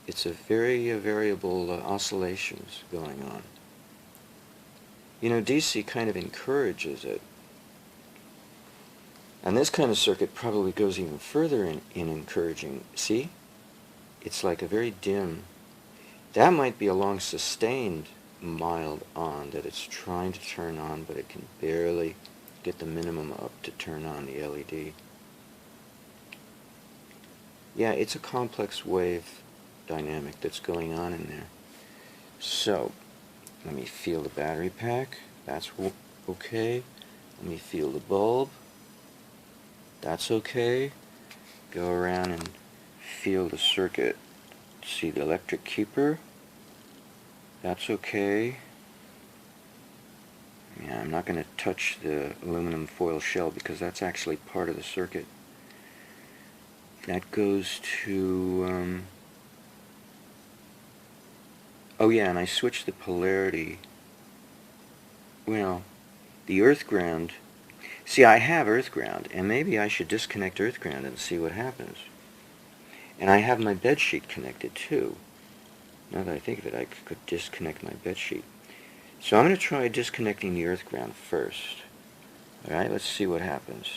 Speaker 1: It's a very variable oscillations going on. You know, DC kind of encourages it. And this kind of circuit probably goes even further in encouraging. See? It's like a very dim. That might be a long sustained mild on that it's trying to turn on, but it can barely get the minimum up to turn on the LED. Yeah, it's a complex wave dynamic that's going on in there. So, let me feel the battery pack. That's okay. Let me feel the bulb. That's okay. Go around and feel the circuit. See the electric keeper. That's okay. Yeah, I'm not going to touch the aluminum foil shell because that's actually part of the circuit. That goes to, oh yeah, and I switched the polarity. Well, the earth ground. See, I have earth ground, and maybe I should disconnect earth ground and see what happens. And I have my bed sheet connected too. Now that I think of it, I could disconnect my bed sheet. So I'm going to try disconnecting the earth ground first. Alright, let's see what happens.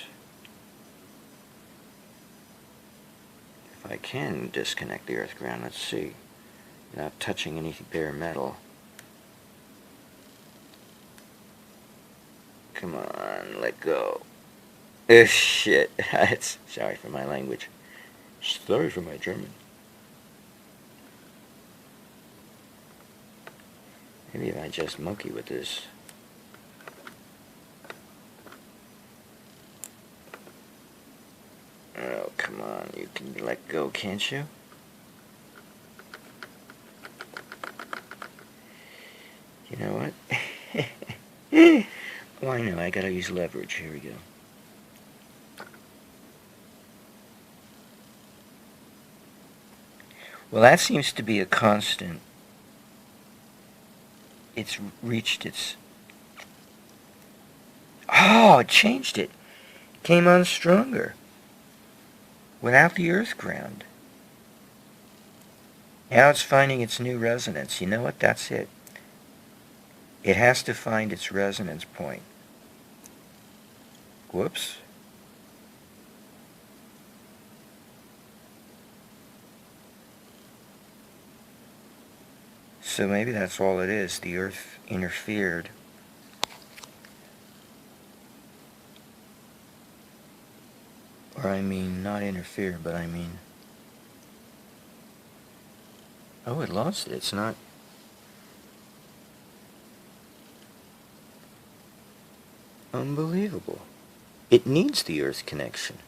Speaker 1: If I can disconnect the earth ground, let's see. Without touching any bare metal. Come on, let go. Shit. Sorry for my language. Sorry for my German. Maybe if I just monkey with this. Oh, come on. You can let go, can't you? You know what? Why no? I gotta use leverage. Here we go. Well, that seems to be a constant. It's reached its... Oh, it changed it. Came on stronger. Without the earth ground. Now it's finding its new resonance. You know what? That's it. It has to find its resonance point. Whoops. So maybe that's all it is. The earth interfered. Or I mean, not interfere, but I mean... Oh, it lost it. It's not... Unbelievable. It needs the earth connection.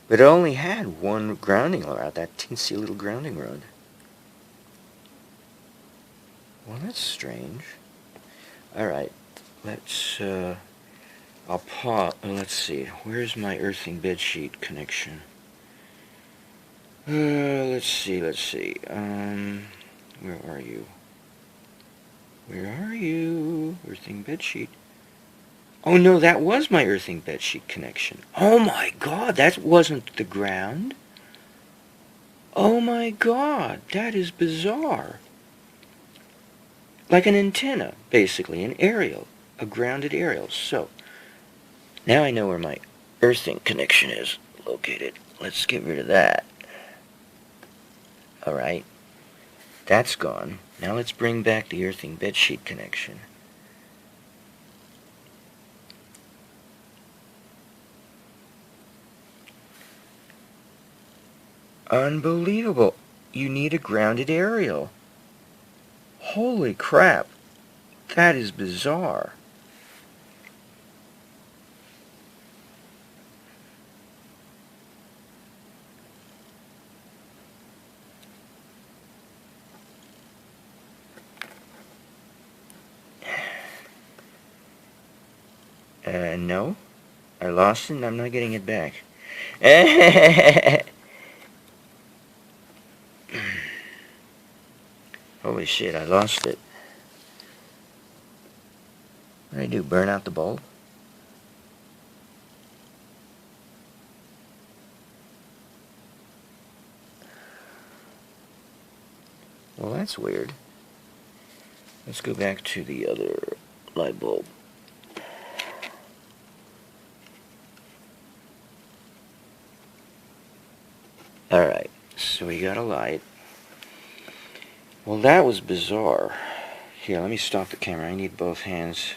Speaker 1: But it only had one grounding rod, that teensy little grounding rod. Well, that's strange. Alright, let's
Speaker 2: I'll pause. Let's see. Where's my earthing bedsheet connection? Let's see. Where are you? Where are you? Earthing bedsheet. Oh no, that was my earthing bedsheet connection. Oh my god, that wasn't the ground. Oh my god, that is bizarre. Like an antenna, basically, an aerial, a grounded aerial. So, now I know where my earthing connection is located. Let's get rid of that. Alright, that's gone. Now let's bring back the earthing bedsheet connection. Unbelievable. You need a grounded aerial. Holy crap. That is bizarre. No. I lost it and I'm not getting it back. Holy shit, I lost it. What did I do, burn out the bulb? Well, that's weird. Let's go back to the other light bulb. Alright, so we got a light. Well, that was bizarre. Here, let me stop the camera. I need both hands.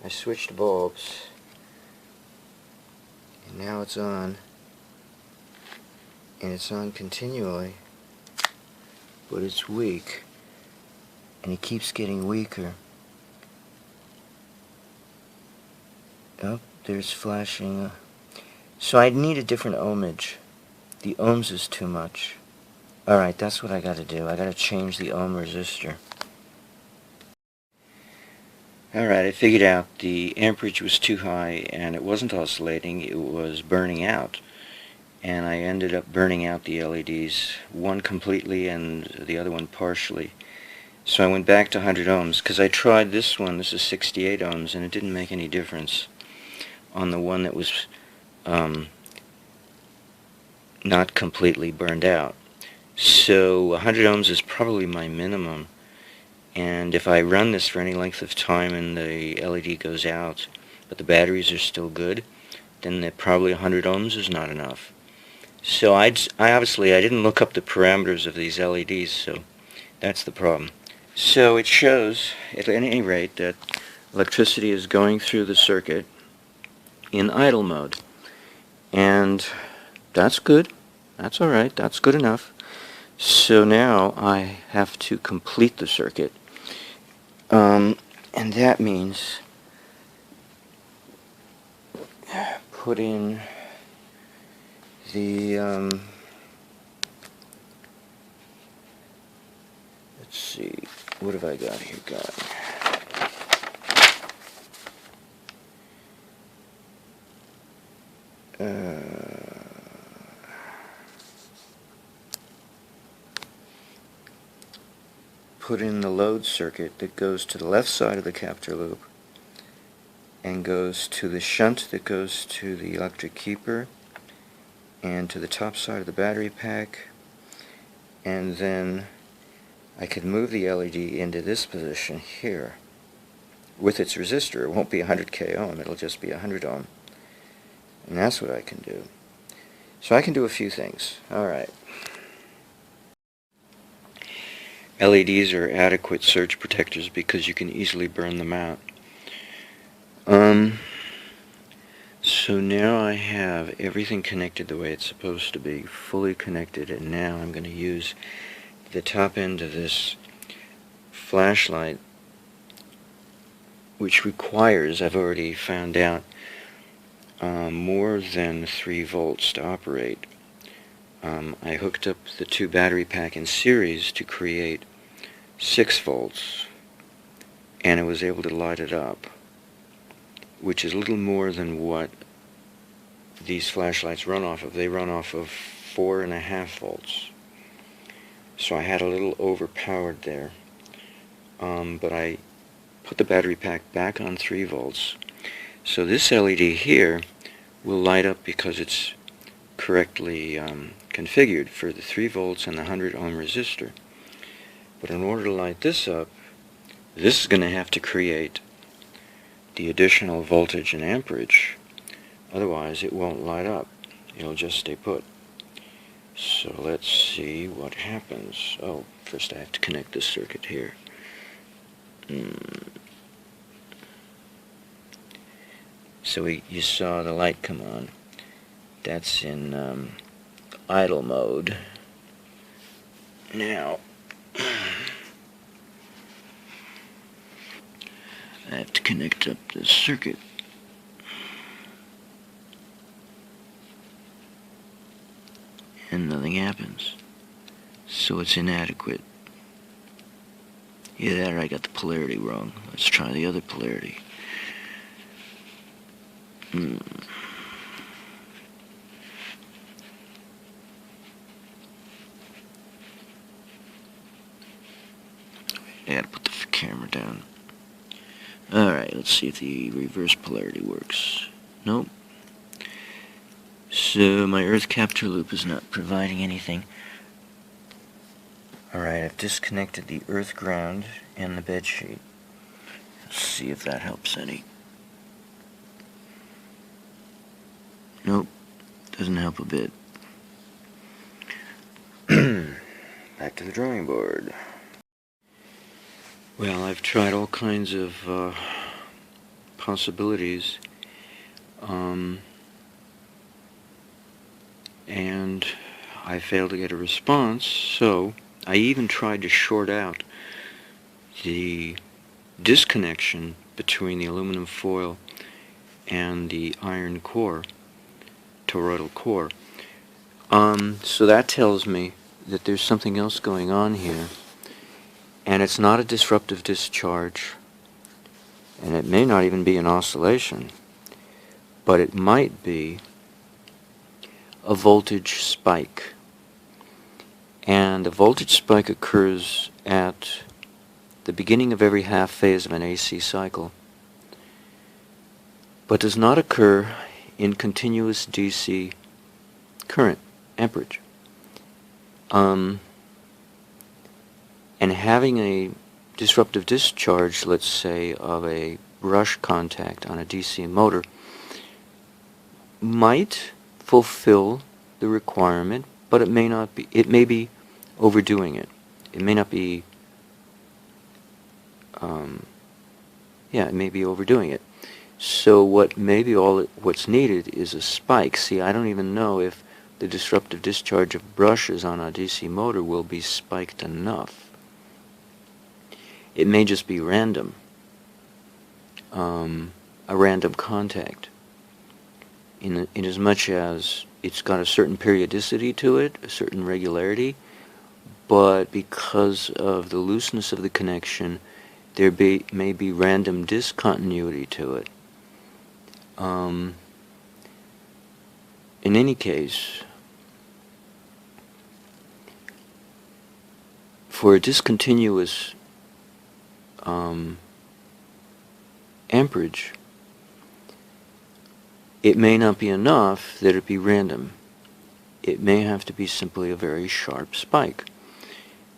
Speaker 2: I switched bulbs, and now it's on, and it's on continually, but it's weak, and it keeps getting weaker. Oh, there's flashing. So I need a different ohmage. The ohms is too much. Alright, that's what I gotta do. I gotta change the ohm resistor. Alright, I figured out the amperage was too high and it wasn't oscillating, it was burning out. And I ended up burning out the LEDs, one completely and the other one partially. So I went back to 100 ohms, because I tried this one, this is 68 ohms, and it didn't make any difference on the one that was not completely burned out. So 100 ohms is probably my minimum. And if I run this for any length of time and the LED goes out, but the batteries are still good, then probably 100 ohms is not enough. So I obviously didn't look up the parameters of these LEDs, so that's the problem. So it shows, at any rate, that electricity is going through the circuit in idle mode. And that's good. That's all right. That's good enough. So now I have to complete the circuit. And that means put in the, let's see, what have I got here, put in the load circuit that goes to the left side of the Captor loop and goes to the shunt that goes to the electric keeper and to the top side of the battery pack, and then I could move the LED into this position here with its resistor. It won't be 100k ohm, it'll just be 100 ohm, and that's what I can do. So I can do a few things. Alright. LEDs are adequate surge protectors because you can easily burn them out. So now I have everything connected the way it's supposed to be, fully connected, and now I'm going to use the top end of this flashlight, which requires, I've already found out, more than 3 volts to operate. I hooked up the 2 battery pack in series to create 6 volts, and it was able to light it up, which is a little more than what these flashlights run off of. They run off of 4.5 volts. So I had a little overpowered there. But I put the battery pack back on 3 volts. So this LED here will light up because it's correctly configured for the 3 volts and the 100 ohm resistor. But in order to light this up, this is going to have to create the additional voltage and amperage. Otherwise it won't light up. It'll just stay put. So let's see what happens. Oh, first I have to connect this circuit here. So you saw the light come on. That's in idle mode. Now, I have to connect up the circuit. And nothing happens. So it's inadequate. Either that or I got the polarity wrong. Let's try the other polarity. I gotta put the camera down. Alright, let's see if the reverse polarity works. Nope. So my earth capture loop is not providing anything. Alright, I've disconnected the earth ground and the bed sheet. Let's see if that helps any. Nope, doesn't help a bit. Back to the drawing board. Well, I've tried all kinds of possibilities, and I failed to get a response, so I even tried to short out the disconnection between the aluminum foil and the iron core, toroidal core. So that tells me
Speaker 1: that there's something else going on here, and it's not a disruptive discharge, and it may not even be an oscillation, but it might be a voltage spike. And a voltage spike occurs at the beginning of every half phase of an AC cycle, but does not occur in continuous DC current, amperage. And having a disruptive discharge, let's say, of a brush contact on a DC motor might fulfill the requirement, but it may not be. It may be overdoing it. It may not be. It may be overdoing it. So what's needed is a spike. See, I don't even know if the disruptive discharge of brushes on a DC motor will be spiked enough. It may just be random, a random contact, in as much as it's got a certain periodicity to it, a certain regularity, but because of the looseness of the connection, there may be random discontinuity to it. In any case, for a discontinuous amperage, it may not be enough that it be random. It may have to be simply a very sharp spike.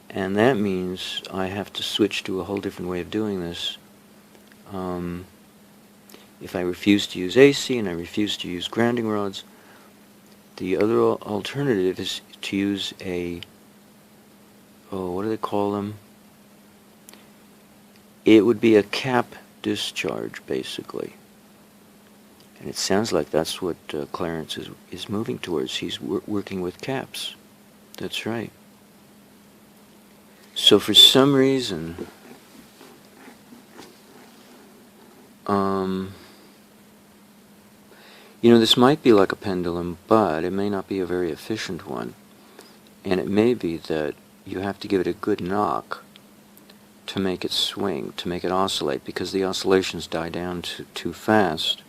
Speaker 1: And that means I have to switch to a whole different way of doing this. If I refuse to use AC and I refuse to use grounding rods, the other alternative is to use what do they call them? It would be a cap discharge, basically. And it sounds like that's what Clarence is moving towards. He's working with caps. That's right. So for some reason, this might be like a pendulum, but it may not be a very efficient one. And it may be that you have to give it a good knock to make it swing, to make it oscillate, because the oscillations die down too fast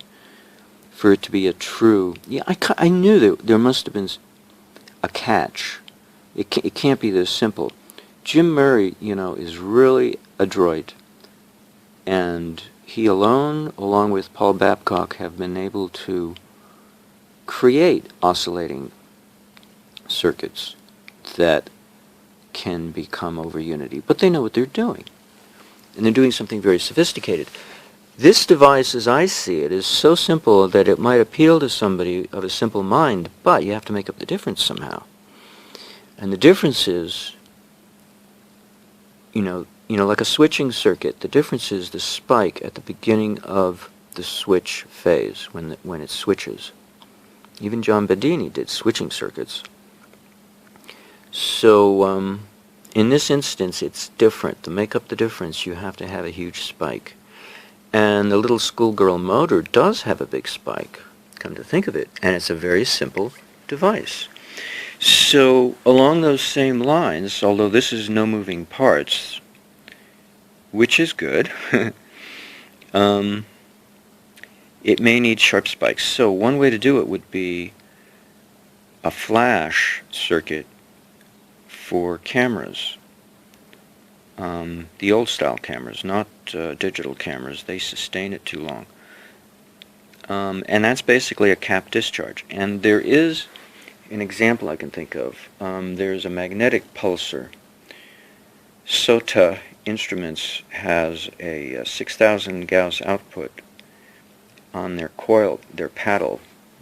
Speaker 1: for it to be a true... Yeah, I knew that there must have been a catch. It can't be this simple. Jim Murray, is really adroit, and he alone, along with Paul Babcock, have been able to create oscillating circuits that can become over unity. But they know what they're doing, and they're doing something very sophisticated. This device, as I see it, is so simple that it might appeal to somebody of a simple mind, but you have to make up the difference somehow. And the difference is, like a switching circuit, the difference is the spike at the beginning of the switch phase, when it switches. Even John Bedini did switching circuits. So in this instance, it's different. To make up the difference, you have to have a huge spike. And the little schoolgirl motor does have a big spike, come to think of it, and it's a very simple device. So along those same lines, although this is no moving parts, which is good, it may need sharp spikes. So one way to do it would be a flash circuit for cameras. The old style cameras, not digital cameras. They sustain it too long. And that's basically a cap discharge. And there is an example I can think of. There's a magnetic pulsar. SOTA Instruments has a 6,000 Gauss output on their coil, their paddle.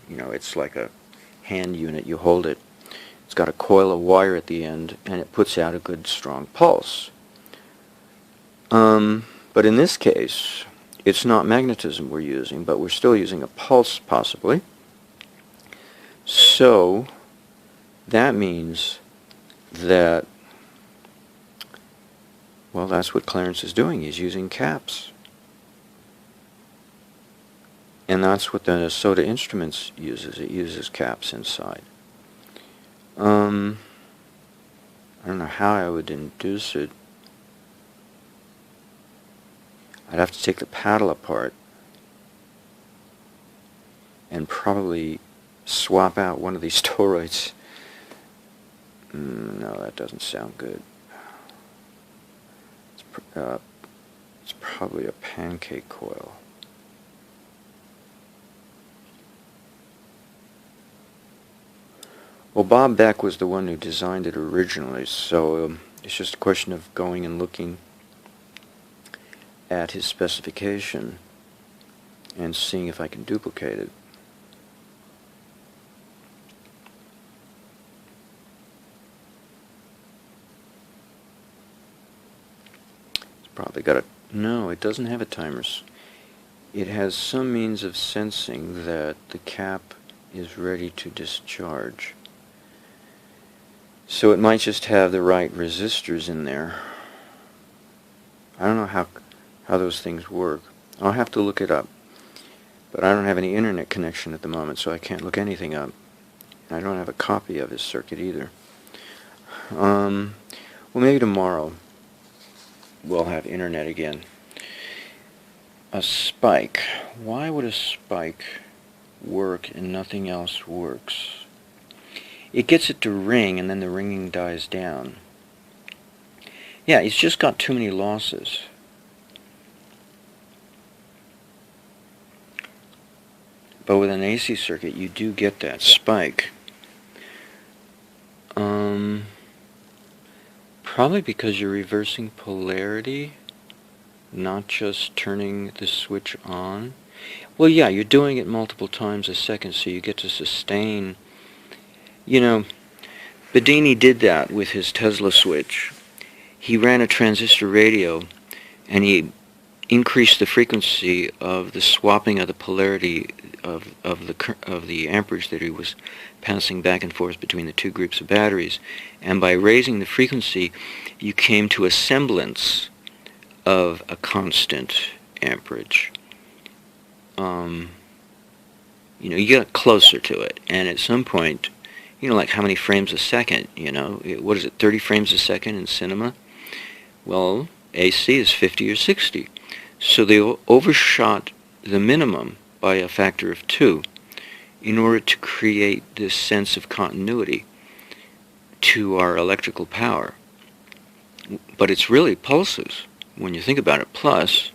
Speaker 1: It's like a hand unit. You hold it. It's got a coil of wire at the end, and it puts out a good strong pulse. But in this case, it's not magnetism we're using, but we're still using a pulse, possibly. So that means that, well, that's what Clarence is doing. He's using caps. And that's what the SOTA Instruments uses. It uses caps inside. I don't know how I would induce it. I'd have to take the paddle apart and probably swap out one of these toroids. No, that doesn't sound good. It's probably a pancake coil. Well, Bob Beck was the one who designed it originally, so it's just a question of going and looking at his specification and seeing if I can duplicate it. It's probably got a... No, it doesn't have a timer. It has some means of sensing that the cap is ready to discharge. So it might just have the right resistors in there. I don't know how those things work. I'll have to look it up. But I don't have any internet connection at the moment, so I can't look anything up. I don't have a copy of his circuit either. Well, maybe tomorrow we'll have internet again. A spike. Why would a spike work and nothing else works? It gets it to ring, and then the ringing dies down. Yeah, it's just got too many losses. But with an AC circuit, you do get that spike. Probably because you're reversing polarity, not just turning the switch on. Well, yeah, you're doing it multiple times a second, so you get to sustain. You know, Bedini did that with his Tesla switch. He ran a transistor radio, and he increased the frequency of the swapping of the polarity of the amperage that he was passing back and forth between the two groups of batteries. And by raising the frequency, you came to a semblance of a constant amperage. You got closer to it, and at some point, like how many frames a second, what is it, 30 frames a second in cinema? Well, AC is 50 or 60. So they overshot the minimum by a factor of 2 in order to create this sense of continuity to our electrical power. But it's really pulses when you think about it. Plus,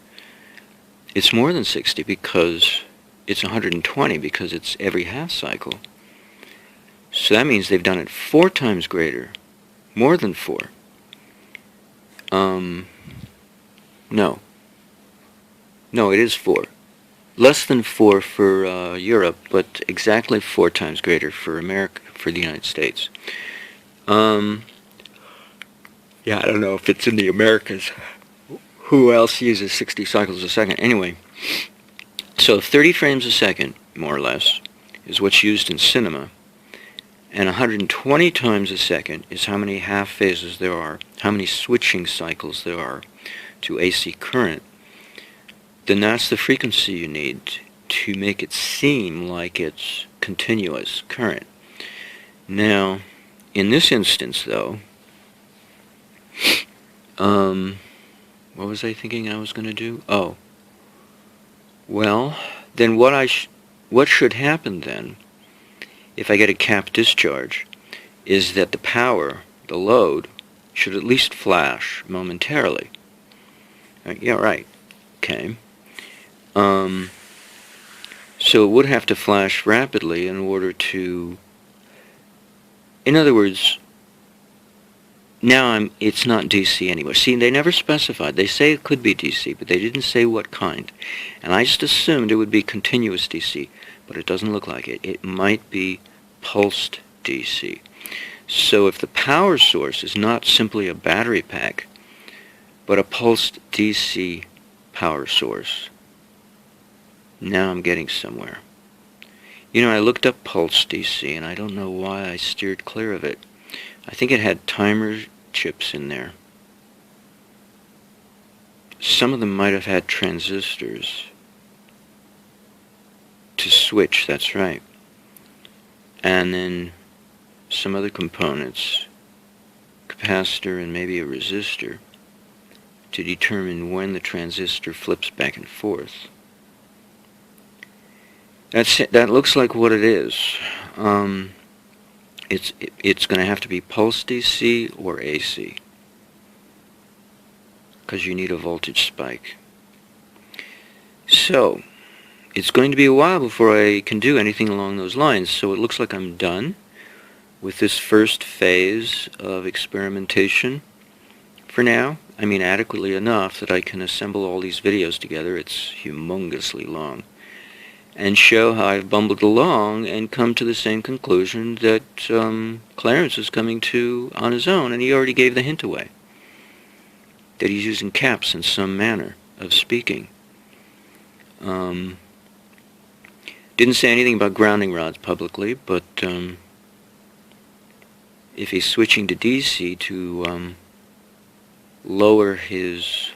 Speaker 1: it's more than 60 because it's 120 because it's every half cycle. So that means they've done it 4 times greater, more than 4. No, it is 4. Less than 4 for Europe, but exactly 4 times greater for America, for the United States. Yeah, I don't know if it's in the Americas. Who else uses 60 cycles a second? Anyway, so 30 frames a second, more or less, is what's used in cinema. And 120 times a second is how many half phases there are, how many switching cycles there are to AC current. Then that's the frequency you need to make it seem like it's continuous current. Now, in this instance, though, what was I thinking I was going to do? Oh, well, then what should happen then, if I get a cap discharge, is that the power, the load, should at least flash momentarily. Yeah, right. Okay. So it would have to flash rapidly in order to... In other words, now it's not DC anymore. See, they never specified. They say it could be DC, but they didn't say what kind. And I just assumed it would be continuous DC, but it doesn't look like it. It might be pulsed DC. So if the power source is not simply a battery pack, but a pulsed DC power source, now I'm getting somewhere. I looked up pulsed DC, and I don't know why I steered clear of it. I think it had timer chips in there. Some of them might have had transistors to switch, that's right. And then some other components, capacitor and maybe a resistor to determine when the transistor flips back and forth. That looks like what it is. It's going to have to be pulse DC or AC, because you need a voltage spike. So it's going to be a while before I can do anything along those lines, so it looks like I'm done with this first phase of experimentation for now. I mean, adequately enough that I can assemble all these videos together. It's humongously long, and show how I've bumbled along and come to the same conclusion that Clarence is coming to on his own, and he already gave the hint away, that he's using caps in some manner of speaking. Didn't say anything about grounding rods publicly, but if he's switching to DC to lower his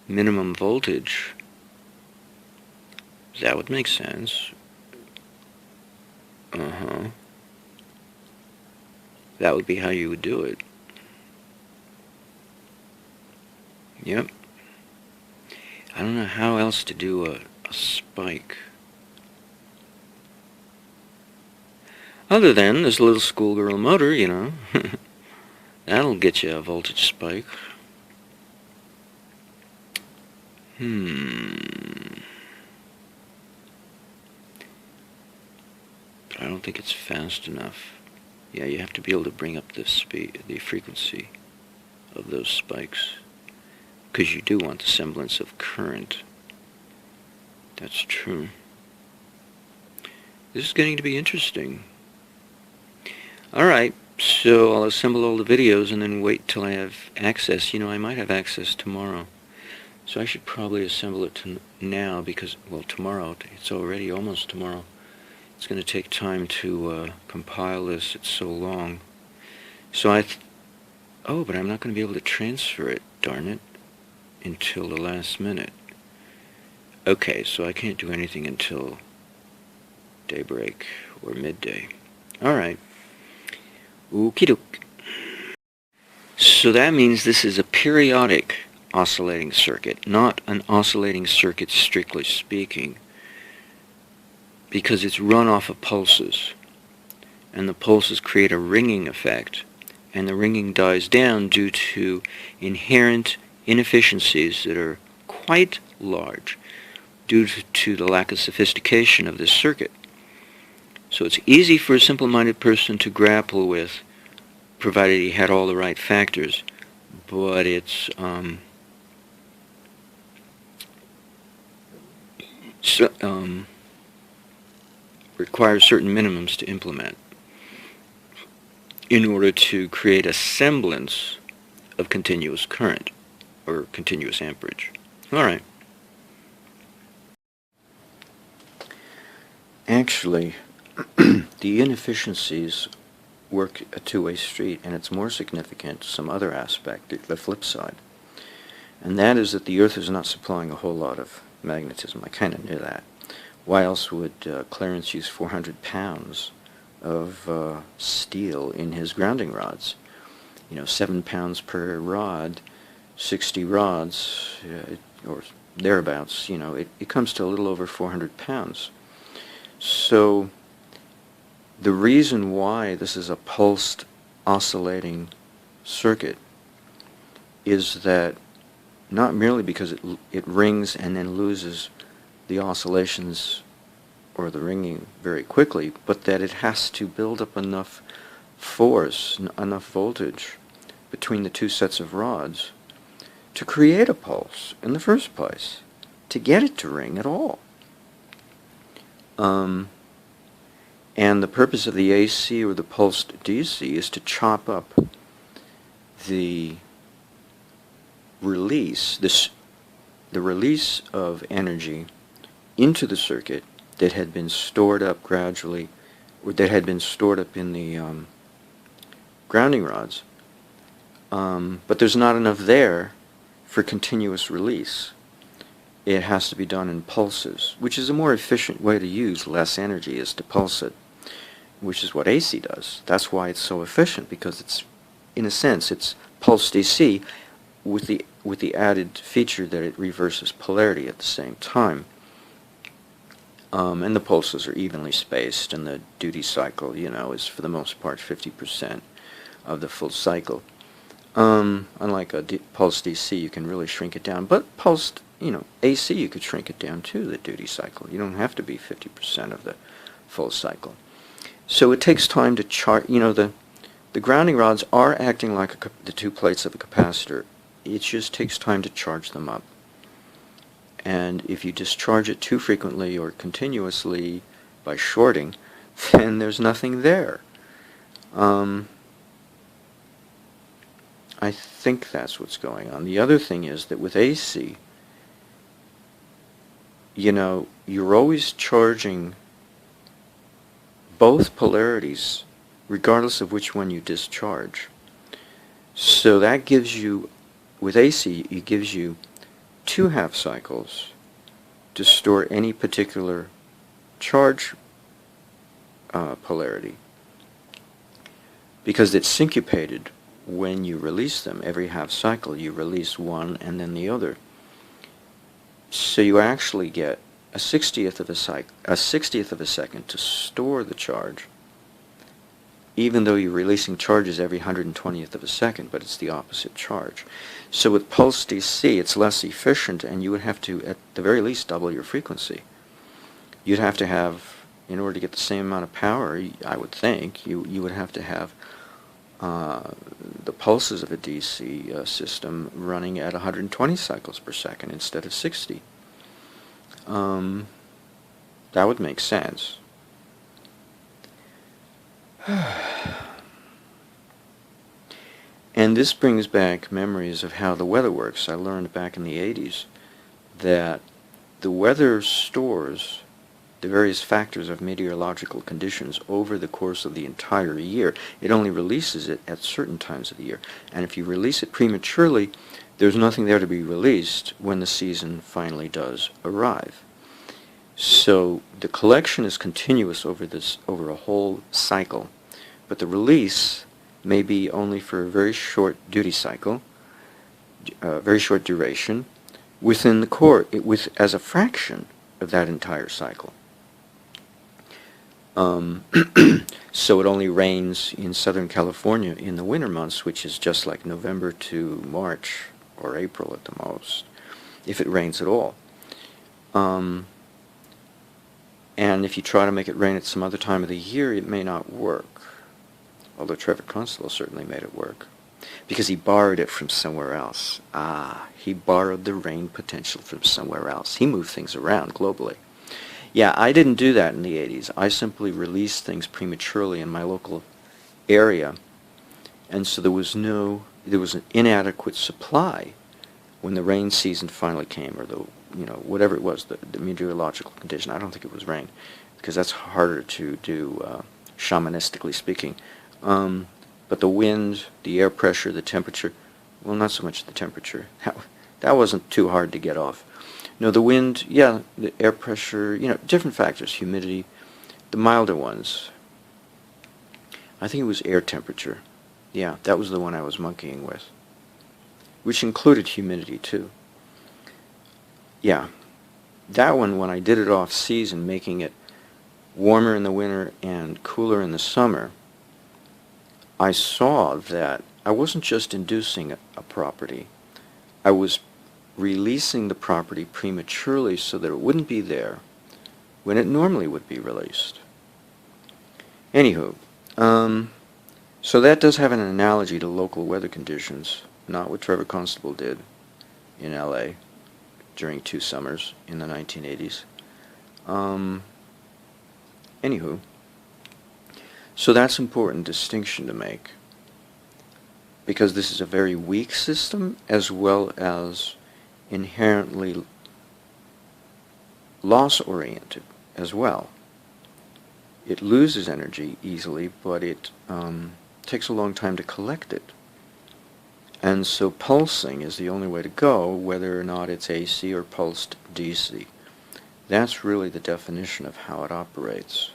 Speaker 1: minimum voltage, that would make sense. That would be how you would do it. Yep. I don't know how else to do a spike. Other than this little schoolgirl motor, you know. That'll get you a voltage spike. But I don't think it's fast enough. Yeah, you have to be able to bring up the speed, the frequency of those spikes, because you do want the semblance of current. That's true. This is getting to be interesting. Alright, so I'll assemble all the videos and then wait till I have access. You know, I might have access tomorrow. So I should probably assemble it now because, well, tomorrow, it's already almost tomorrow. It's going to take time to compile this. It's so long. So oh, but I'm not going to be able to transfer it, darn it, until the last minute. Okay, so I can't do anything until daybreak or midday. Alright. Okie doke. So that means this is a periodic oscillating circuit, not an oscillating circuit strictly speaking, because it's run off of pulses, and the pulses create a ringing effect, and the ringing dies down due to inherent inefficiencies that are quite large due to the lack of sophistication of this circuit. So it's easy for a simple-minded person to grapple with, provided he had all the right factors, but it's requires certain minimums to implement in order to create a semblance of continuous current or continuous amperage. All right. Actually, the inefficiencies work a two-way street, and it's more significant to some other aspect, the flip side. And that is that the Earth is not supplying a whole lot of magnetism. I kind of knew that. Why else would Clarence use 400 pounds of steel in his grounding rods? You know, 7 pounds per rod, 60 rods, or thereabouts, you know, it comes to a little over 400 pounds. So the reason why this is a pulsed oscillating circuit is that not merely because it rings and then loses the oscillations or the ringing very quickly, but that it has to build up enough force, enough voltage between the two sets of rods to create a pulse in the first place, to get it to ring at all. And the purpose of the AC or the pulsed DC is to chop up the release, the release of energy into the circuit that had been stored up gradually, or that had been stored up in the grounding rods. But there's not enough there for continuous release. It has to be done in pulses, which is a more efficient way to use less energy, is to pulse it, which is what AC does. That's why it's so efficient, because it's in a sense, it's pulse DC with the added feature that it reverses polarity at the same time. And the pulses are evenly spaced, and the duty cycle, is for the most part 50% of the full cycle. Unlike a pulse DC, you can really shrink it down. But pulsed, AC, you could shrink it down too, the duty cycle. You don't have to be 50% of the full cycle. So it takes time to charge. The grounding rods are acting like the two plates of a capacitor. It just takes time to charge them up. And if you discharge it too frequently or continuously by shorting, then there's nothing there. I think that's what's going on. The other thing is that with AC, you're always charging both polarities regardless of which one you discharge. So that gives you, with AC, it gives you 2 half cycles to store any particular charge polarity, because it's syncopated when you release them. Every half cycle you release one and then the other. So you actually get a 60th of a second to store the charge, even though you're releasing charges every 120th of a second, but it's the opposite charge. So with pulse DC, it's less efficient, and you would have to, at the very least, double your frequency. You'd have to have, in order to get the same amount of power, I would think, you would have to have the pulses of a DC system running at 120 cycles per second instead of 60. That would make sense. And this brings back memories of how the weather works. I learned back in the 80s that the weather stores the various factors of meteorological conditions over the course of the entire year. It only releases it at certain times of the year. And if you release it prematurely, there's nothing there to be released when the season finally does arrive. So the collection is continuous over a whole cycle, but the release may be only for a very short duty cycle, very short duration, within the core, as a fraction of that entire cycle. So it only rains in Southern California in the winter months, which is just like November to March or April at the most, if it rains at all. And if you try to make it rain at some other time of the year, it may not work. Although Trevor Constable certainly made it work, because he borrowed it from somewhere else. He borrowed the rain potential from somewhere else. He moved things around globally. Yeah, I didn't do that in the 80s. I simply released things prematurely in my local area, and so there was an inadequate supply when the rain season finally came, or whatever it was, the meteorological condition. I don't think it was rain, because that's harder to do shamanistically speaking. But the wind, the air pressure, the temperature, well, not so much the temperature. That wasn't too hard to get off. No, the wind, yeah, the air pressure, different factors, humidity, the milder ones. I think it was air temperature. Yeah, that was the one I was monkeying with, which included humidity too. Yeah, that one, when I did it off season, making it warmer in the winter and cooler in the summer, I saw that I wasn't just inducing a property, I was releasing the property prematurely so that it wouldn't be there when it normally would be released. Anywho, so that does have an analogy to local weather conditions, not what Trevor Constable did in LA during 2 summers in the 1980s. Anywho, so that's an important distinction to make, because this is a very weak system as well as inherently loss-oriented as well. It loses energy easily, but it takes a long time to collect it. And so pulsing is the only way to go, whether or not it's AC or pulsed DC. That's really the definition of how it operates.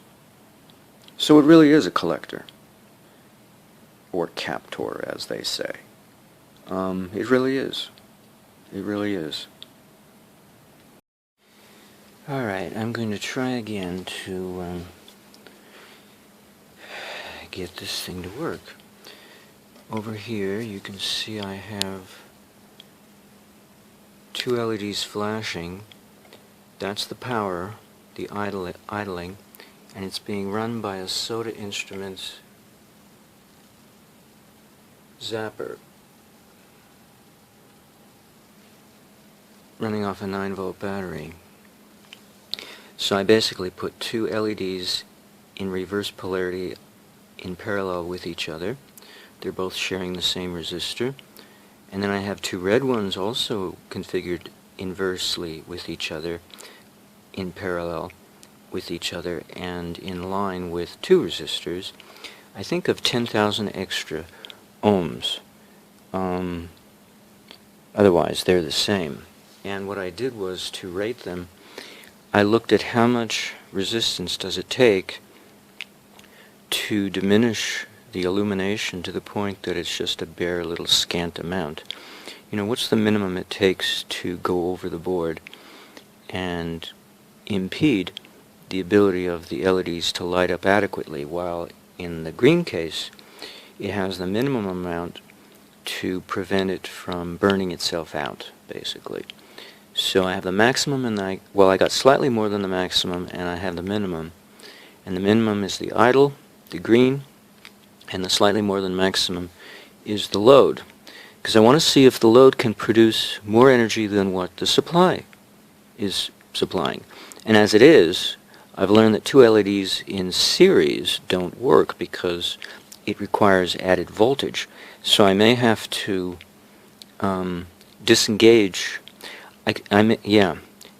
Speaker 1: So it really is a collector.
Speaker 2: or Captor, as they say. It really is. It really is.
Speaker 1: Alright, I'm going to try again to get this thing to work. Over here you can see I have two LEDs flashing. That's the power, the idling, and it's being run by a Soda Instruments zapper running off a 9-volt battery. So I basically put two LEDs in reverse polarity in parallel with each other. They're both sharing the same resistor. And then I have two red ones also configured inversely with each other, in parallel with each other, and in line with two resistors. I think of 10,000 extra ohms. Otherwise, they're the same. And what I did was to rate them. I looked at how much resistance does it take to diminish the illumination to the point that it's just a bare little scant amount. You know, what's the minimum it takes to go over the board and impede the ability of the LEDs to light up adequately, while in the green case it has the minimum amount to prevent it from burning itself out, basically. So I have the maximum and I got slightly more than the maximum, and I have the minimum. And the minimum is the idle, the green, and the slightly more than maximum is the load. Because I want to see if the load can produce more energy than what the supply is supplying. And as it is, I've learned that two LEDs in series don't work because it requires added voltage. So I may have to disengage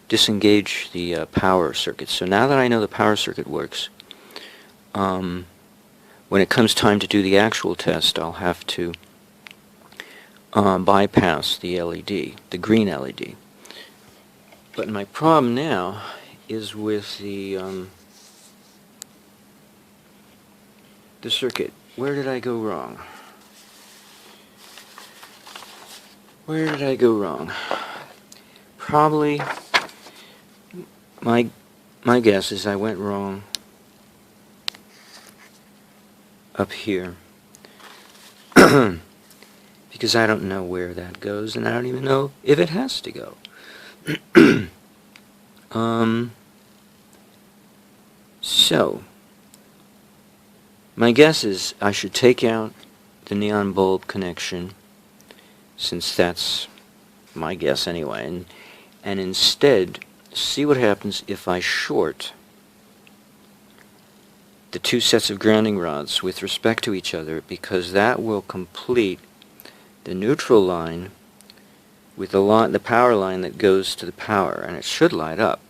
Speaker 1: disengage the power circuit. So now that I know the power circuit works, when it comes time to do the actual test, I'll have to bypass the LED, the green LED. But my problem now is with the circuit. Where did I go wrong? Where did I go wrong? Probably, my guess is I went wrong up here. Because I don't know where that goes, and I don't even know if it has to go. So, my guess is I should take out the neon bulb connection, since that's my guess anyway, and instead see what happens if I short the two sets of grounding rods with respect to each other, because that will complete the neutral line with the power line that goes to the power, and it should light up.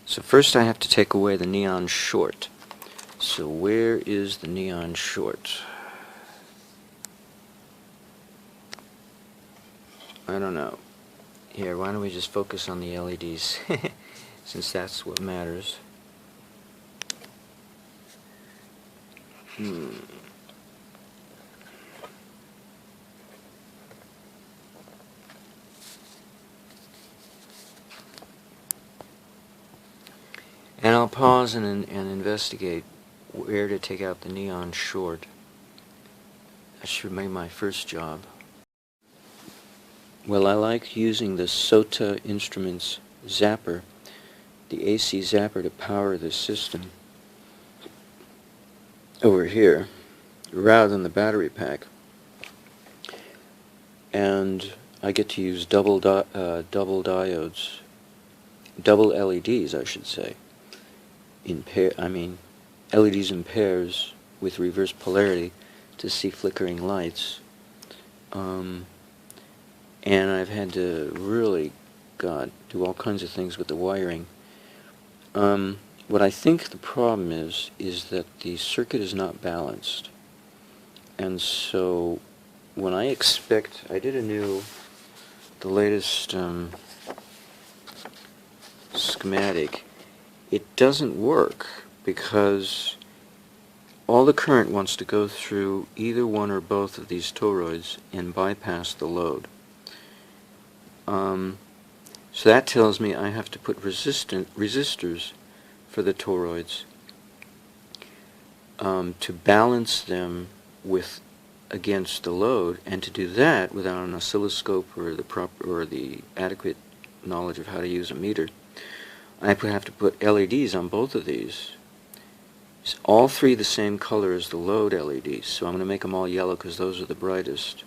Speaker 1: So first I have to take away the neon short. So where is the neon short? I don't know. Here, why don't we just focus on the LEDs, since that's what matters. And I'll pause and investigate where to take out the neon short. That should be my first job. Well, I like using the Soda Instruments zapper, the AC zapper, to power the system over here, rather than the battery pack. And I get to use double diodes, double LEDs, I should say. LEDs in pairs with reverse polarity to see flickering lights. And I've had to really, do all kinds of things with the wiring. What I think the problem is that the circuit is not balanced. And so when I did the latest schematic, it doesn't work because all the current wants to go through either one or both of these toroids and bypass the load. So that tells me I have to put resistors for the toroids to balance them against the load, and to do that without an oscilloscope or the adequate knowledge of how to use a meter, I have to put LEDs on both of these. It's all three the same color as the load LEDs, so I'm going to make them all yellow because those are the brightest.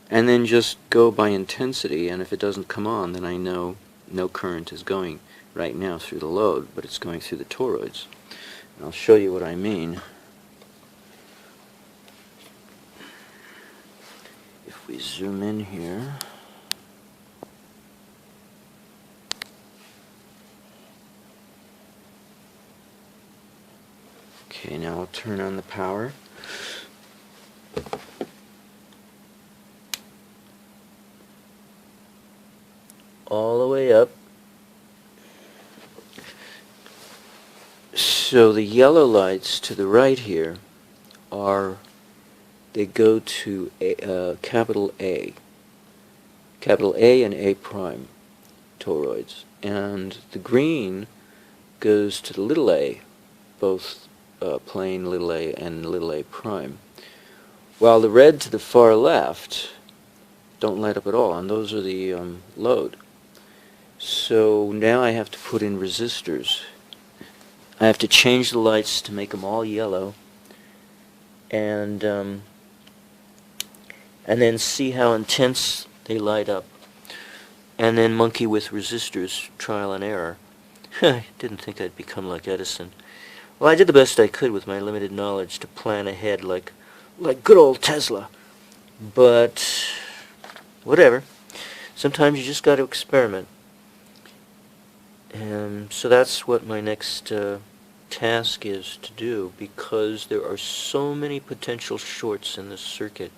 Speaker 1: And then just go by intensity, and if it doesn't come on, then I know no current is going right now through the load, but it's going through the toroids. And I'll show you what I mean. If we zoom in here, okay, now I'll turn on the power. All the way up. So the yellow lights to the right here they go to capital A and A prime toroids, and the green goes to the little a, both plain little a and little a prime, while the red to the far left don't light up at all, and those are the load. So now I have to put in resistors. I have to change the lights to make them all yellow, and then see how intense they light up, and then monkey with resistors, trial and error. I didn't think I'd become like Edison. Well, I did the best I could with my limited knowledge to plan ahead like good old Tesla. But whatever. Sometimes you just got to experiment. So that's what my next task is to do, because there are so many potential shorts in this circuit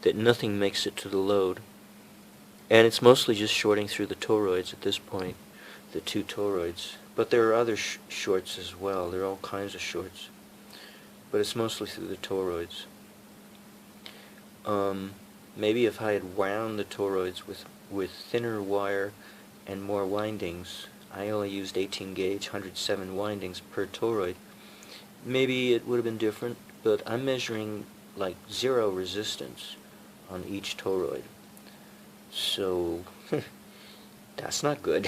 Speaker 1: that nothing makes it to the load. And it's mostly just shorting through the toroids at this point, the two toroids. But there are other shorts as well. There are all kinds of shorts. But it's mostly through the toroids. Maybe if I had wound the toroids with thinner wire and more windings, I only used 18 gauge, 107 windings per toroid, maybe it would have been different, but I'm measuring like 0 resistance on each toroid. So that's not good.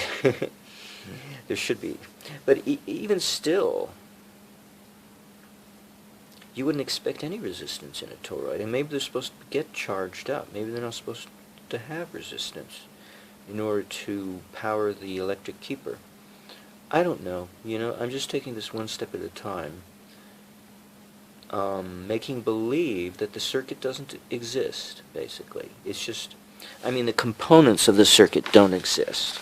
Speaker 1: There should be. But even still, you wouldn't expect any resistance in a toroid. And maybe they're supposed to get charged up. Maybe they're not supposed to have resistance in order to power the electric keeper. I don't know. I'm just taking this one step at a time. Making believe that the circuit doesn't exist, basically. It's just, the components of the circuit don't exist.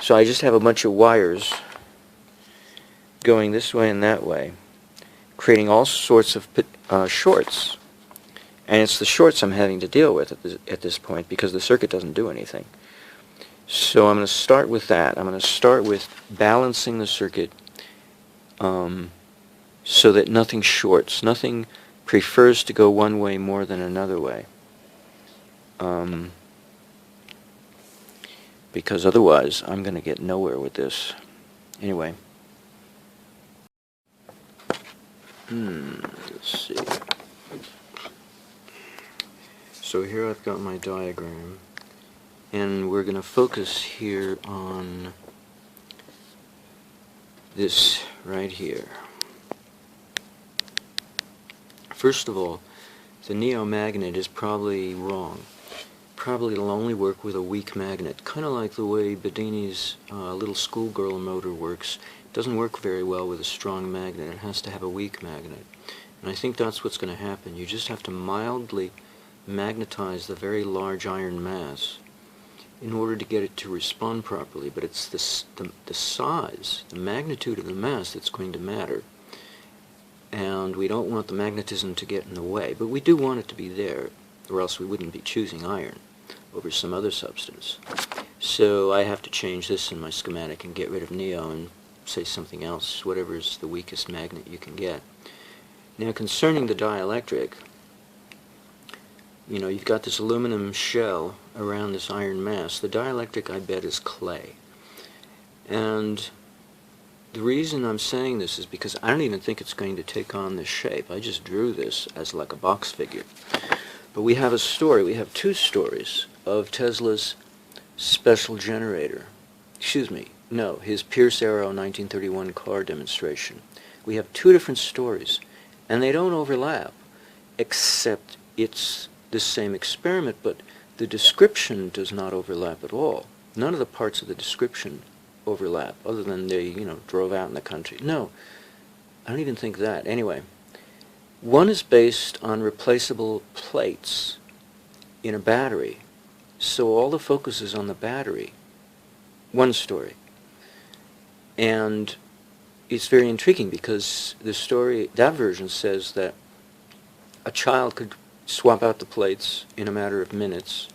Speaker 1: So I just have a bunch of wires going this way and that way, creating all sorts of shorts. And it's the shorts I'm having to deal with at this point, because the circuit doesn't do anything. So I'm going to start with that. I'm going to start with balancing the circuit so that nothing shorts. Nothing prefers to go one way more than another way. Because otherwise I'm going to get nowhere with this. Anyway. Let's see. So here I've got my diagram, and we're going to focus here on this right here. First of all, the neomagnet is probably wrong. Probably it'll only work with a weak magnet, kind of like the way Bedini's little schoolgirl motor works. It doesn't work very well with a strong magnet. It has to have a weak magnet. And I think that's what's going to happen. You just have to mildly magnetize the very large iron mass in order to get it to respond properly. But it's the size, the magnitude of the mass that's going to matter. And we don't want the magnetism to get in the way, but we do want it to be there, or else we wouldn't be choosing iron over some other substance. So I have to change this in my schematic and get rid of neo and say something else, whatever is the weakest magnet you can get. Now concerning the dielectric, you've got this aluminum shell around this iron mass. The dielectric, I bet, is clay. And the reason I'm saying this is because I don't even think it's going to take on this shape. I just drew this as like a box figure. But we have a story, we have two stories of Tesla's special generator. Excuse me, no, his Pierce Arrow 1931 car demonstration. We have two different stories, and they don't overlap, except it's the same experiment, but the description does not overlap at all. None of the parts of the description overlap, other than they, drove out in the country. No, I don't even think that. Anyway, one is based on replaceable plates in a battery, so all the focus is on the battery. One story. And it's very intriguing because the story, that version says that a child could swap out the plates in a matter of minutes.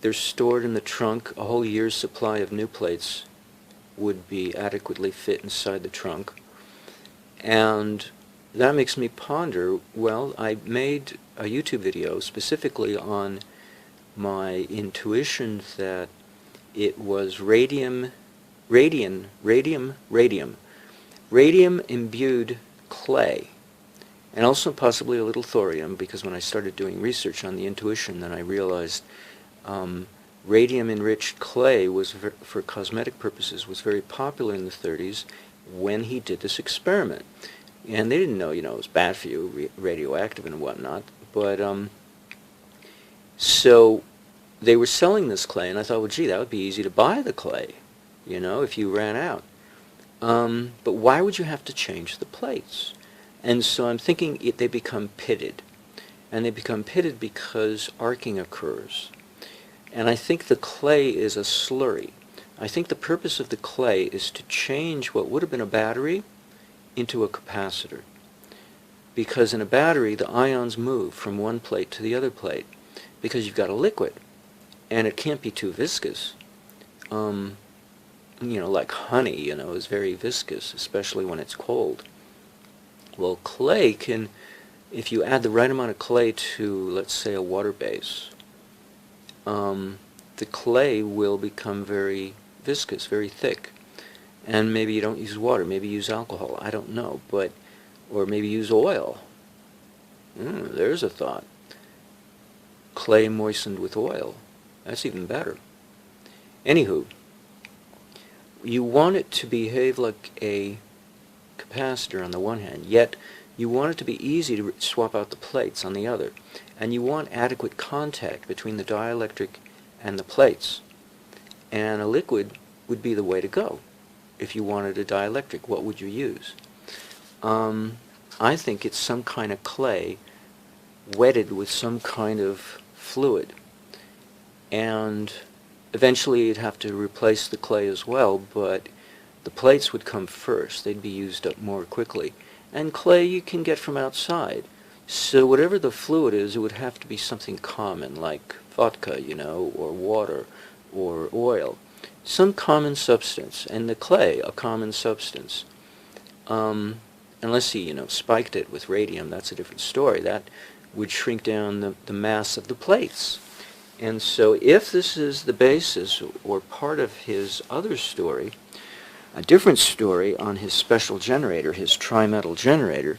Speaker 1: They're stored in the trunk. A whole year's supply of new plates would be adequately fit inside the trunk. And that makes me ponder, well, I made a YouTube video specifically on my intuition that it was radium imbued clay, and also possibly a little thorium, because when I started doing research on the intuition, then I realized radium enriched clay was, for cosmetic purposes, was very popular in the 30s when he did this experiment. And they didn't know, it was bad for you, radioactive and whatnot, but so they were selling this clay, and I thought, well, gee, that would be easy to buy the clay, if you ran out. But why would you have to change the plates? And so I'm thinking they become pitted. And they become pitted because arcing occurs. And I think the clay is a slurry. I think the purpose of the clay is to change what would have been a battery into a capacitor. Because in a battery, the ions move from one plate to the other plate because you've got a liquid. And it can't be too viscous. Like honey, is very viscous, especially when it's cold. Well, clay can, if you add the right amount of clay to, let's say, a water base, the clay will become very viscous, very thick. And maybe you don't use water, maybe use alcohol, I don't know, or maybe use oil. There's a thought. Clay moistened with oil. That's even better. Anywho, you want it to behave like a capacitor on the one hand, yet you want it to be easy to swap out the plates on the other. And you want adequate contact between the dielectric and the plates. And a liquid would be the way to go. If you wanted a dielectric, what would you use? I think it's some kind of clay wetted with some kind of fluid. And eventually you'd have to replace the clay as well, but the plates would come first. They'd be used up more quickly. And clay you can get from outside. So whatever the fluid is, it would have to be something common, like vodka, or water, or oil. Some common substance. And the clay, a common substance. Unless he, spiked it with radium, that's a different story. That would shrink down the mass of the plates. And so if this is the basis or part of his other story, a different story on his special generator, his trimetal generator,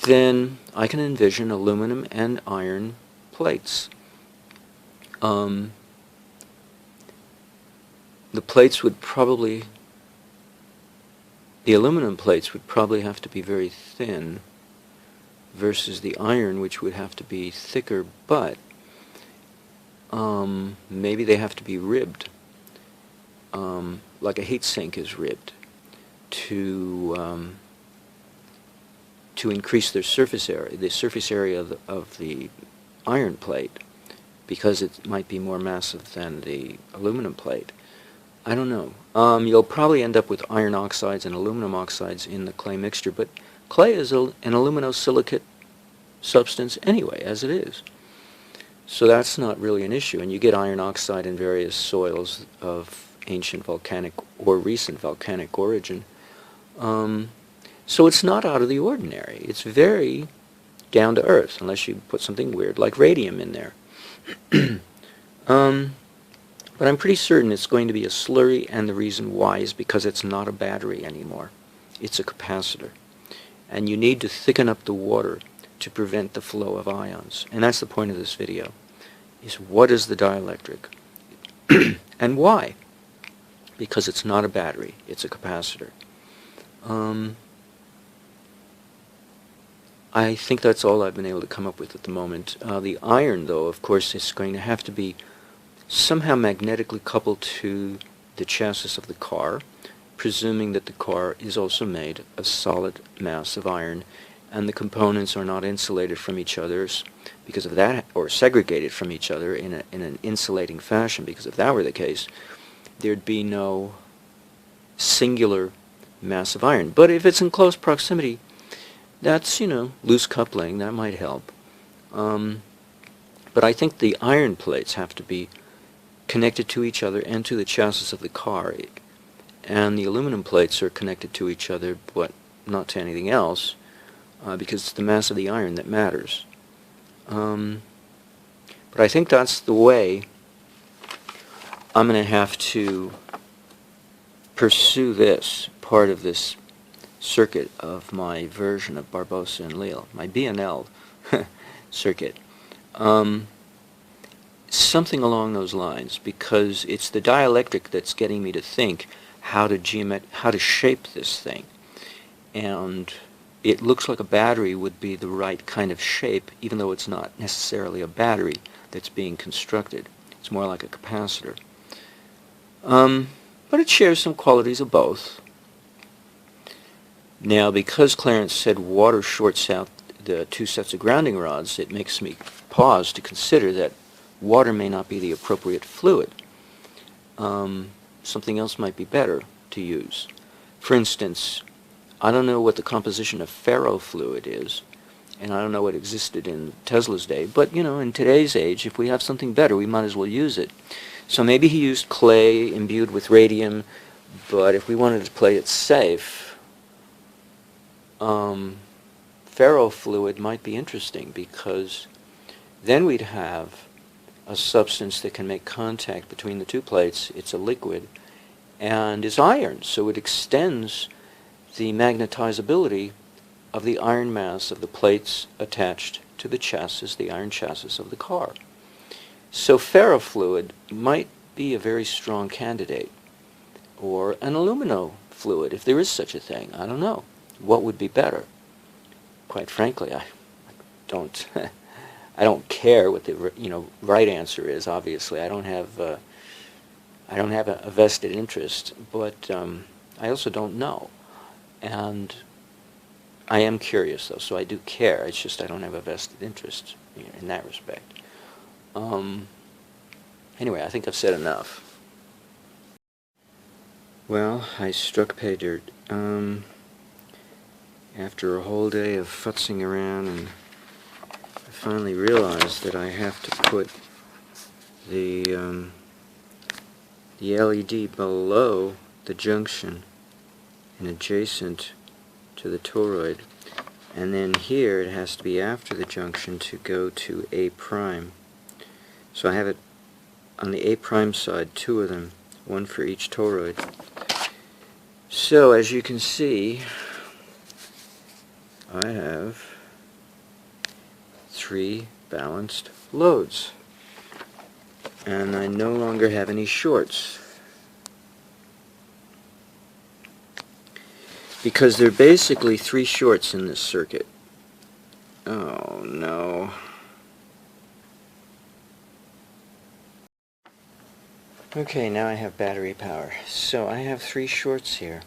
Speaker 1: then I can envision aluminum and iron plates. The plates would probably, the aluminum plates would probably have to be very thin versus the iron, which would have to be thicker, but maybe they have to be ribbed, like a heat sink is ribbed, to increase their surface area, the surface area of the iron plate, because it might be more massive than the aluminum plate. I don't know. You'll probably end up with iron oxides and aluminum oxides in the clay mixture, but clay is an aluminosilicate substance anyway, as it is. So that's not really an issue, and you get iron oxide in various soils of ancient volcanic or recent volcanic origin. So it's not out of the ordinary. It's very down to earth, unless you put something weird like radium in there. But I'm pretty certain it's going to be a slurry, and the reason why is because it's not a battery anymore. It's a capacitor. And you need to thicken up the water to prevent the flow of ions. And that's the point of this video, is what is the dielectric? And why? Because it's not a battery, it's a capacitor. I think that's all I've been able to come up with at the moment. The iron, though, of course, is going to have to be somehow magnetically coupled to the chassis of the car, presuming that the car is also made of solid mass of iron, and the components are not insulated from each other because of that, or segregated from each other in an insulating fashion, because if that were the case, there'd be no singular mass of iron. But if it's in close proximity, that's, loose coupling, that might help. But I think the iron plates have to be connected to each other and to the chassis of the car, and the aluminum plates are connected to each other, but not to anything else, because it's the mass of the iron that matters. But I think that's the way I'm going to have to pursue this part of this circuit of my version of Barbosa and Leal, my BNL circuit. Something along those lines, because it's the dielectric that's getting me to think how to shape this thing. And it looks like a battery would be the right kind of shape, even though it's not necessarily a battery that's being constructed. It's more like a capacitor. But it shares some qualities of both. Now, because Clarence said water shorts out the two sets of grounding rods, it makes me pause to consider that water may not be the appropriate fluid. Something else might be better to use. For instance, I don't know what the composition of ferrofluid is, and I don't know what existed in Tesla's day, but in today's age, if we have something better, we might as well use it. So maybe he used clay imbued with radium, but if we wanted to play it safe, ferrofluid might be interesting, because then we'd have a substance that can make contact between the two plates. It's a liquid and is iron, so it extends the magnetizability of the iron mass of the plates attached to the chassis, the iron chassis of the car. So ferrofluid might be a very strong candidate, or an aluminofluid, if there is such a thing. I don't know. What would be better? Quite frankly, I don't I don't care what the right answer is. Obviously, I don't have a vested interest, but I also don't know, and I am curious though, so I do care. It's just I don't have a vested interest in that respect. Anyway, I think I've said enough. Well, I struck pay dirt. After a whole day of futzing around, and I finally realized that I have to put the LED below the junction and adjacent to the toroid, and then here it has to be after the junction to go to A prime. So I have it on the A prime side, two of them, one for each toroid. So as you can see, I have 3 balanced loads, and I no longer have any shorts, because there are basically 3 shorts in this circuit. Oh no. Okay, now I have battery power. So I have 3 shorts here,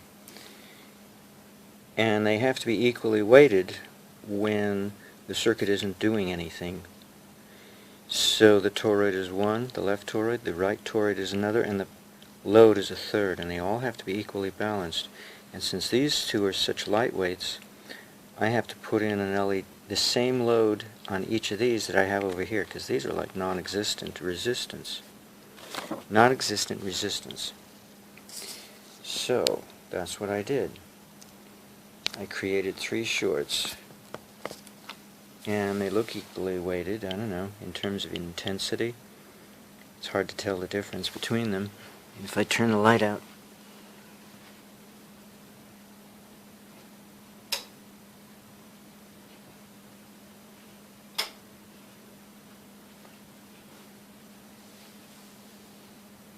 Speaker 1: and they have to be equally weighted when the circuit isn't doing anything. So the toroid is 1, the left toroid, the right toroid is another, and the load is a third, and they all have to be equally balanced. And since these two are such lightweights, I have to put in an LED, the same load on each of these that I have over here, because these are like non-existent resistance. Non-existent resistance. So that's what I did. I created 3 shorts, and they look equally weighted. I don't know, in terms of intensity. It's hard to tell the difference between them. If I turn the light out.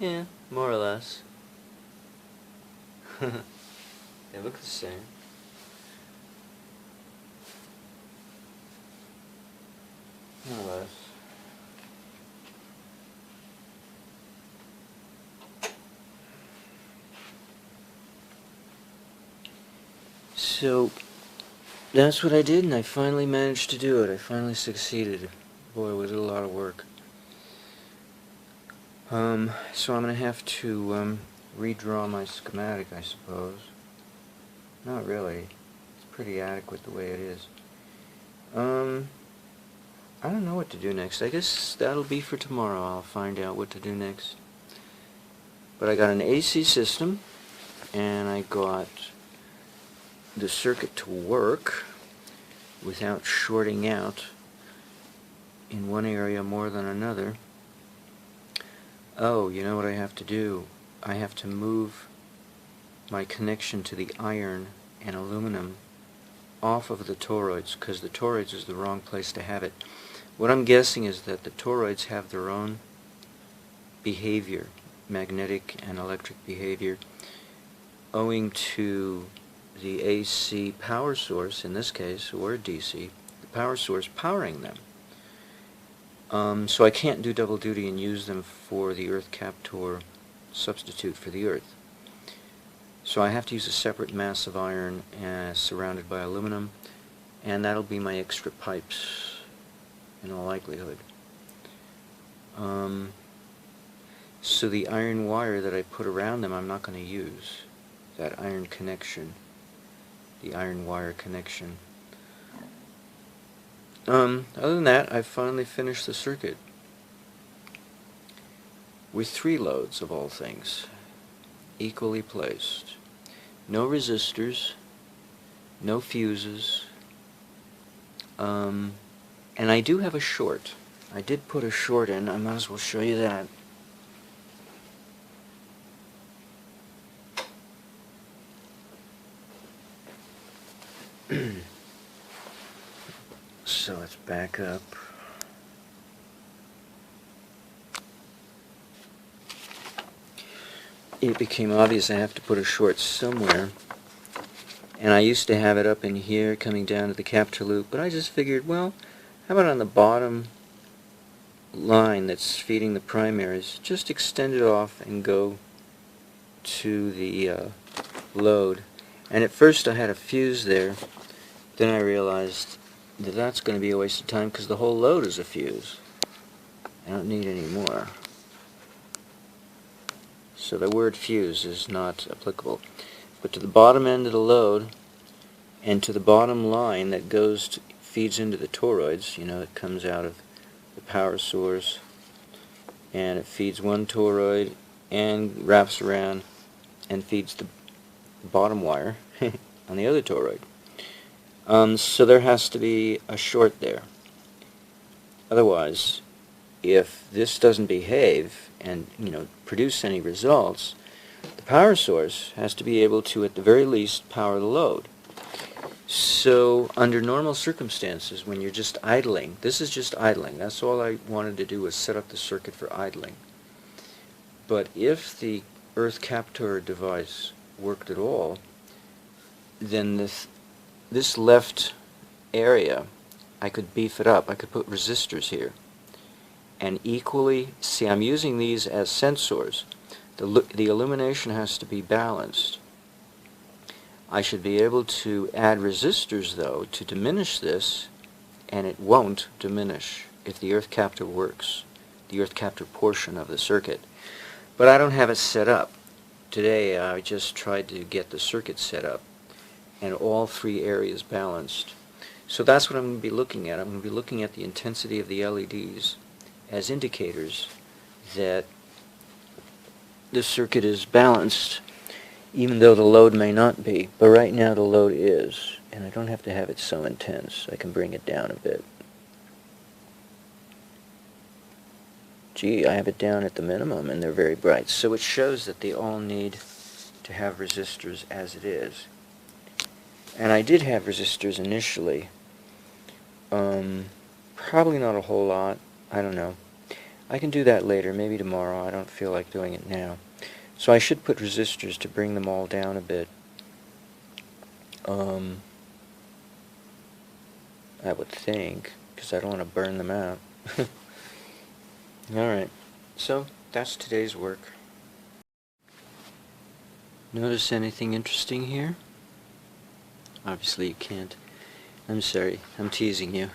Speaker 1: Yeah, more or less. They look the same. More or less. So, that's what I did, and I finally managed to do it. I finally succeeded. Boy, it was a lot of work. So I'm going to have to redraw my schematic, I suppose. Not really. It's pretty adequate the way it is. I don't know what to do next. I guess that'll be for tomorrow. I'll find out what to do next. But I got an AC system, and I got the circuit to work without shorting out in one area more than another. Oh, you know what I have to do? I have to move my connection to the iron and aluminum off of the toroids, because the toroids is the wrong place to have it. What I'm guessing is that the toroids have their own behavior, magnetic and electric behavior, owing to the AC power source, in this case, or DC, the power source powering them. So I can't do double duty and use them for the Earth Captor substitute for the Earth. So I have to use a separate mass of iron surrounded by aluminum, and that'll be my extra pipes in all likelihood. So the iron wire that I put around them I'm not going to use. That iron connection, the iron wire connection. Other than that, I've finally finished the circuit with 3 loads of all things, equally placed. No resistors, no fuses, and I do have a short. I did put a short in. I might as well show you that. So let's back up. It became obvious I have to put a short somewhere, and I used to have it up in here coming down to the Captor loop, but I just figured, well, how about on the bottom line that's feeding the primaries, just extend it off and go to the load. And at first I had a fuse there, then I realized that that's going to be a waste of time because the whole load is a fuse. I don't need any more. So the word fuse is not applicable. But to the bottom end of the load and to the bottom line that feeds into the toroids, you know, it comes out of the power source and it feeds one toroid and wraps around and feeds the bottom wire on the other toroid. So there has to be a short there. Otherwise, if this doesn't behave and, you know, produce any results, the power source has to be able to, at the very least, power the load. So under normal circumstances, when you're just idling, this is just idling. That's all I wanted to do, was set up the circuit for idling. But if the Earth Captor device worked at all, then this left area, I could beef it up. I could put resistors here. And equally, see, I'm using these as sensors. The illumination has to be balanced. I should be able to add resistors, though, to diminish this, and it won't diminish if the Earth Captor works, the Earth Captor portion of the circuit. But I don't have it set up. Today I just tried to get the circuit set up, and all 3 areas balanced. So that's what I'm going to be looking at. I'm going to be looking at the intensity of the LEDs as indicators that the circuit is balanced. even though the load may not be. But right now the load is, and I don't have to have it so intense. I can bring it down a bit. Gee, I have it down at the minimum and they're very bright. So it shows that they all need to have resistors as it is. And I did have resistors initially. Probably not a whole lot. I don't know. I can do that later, maybe tomorrow. I don't feel like doing it now. So I should put resistors to bring them all down a bit. I would think, because I don't want to burn them out. Alright, so that's today's work. Notice anything interesting here? Obviously you can't. I'm sorry, I'm teasing you.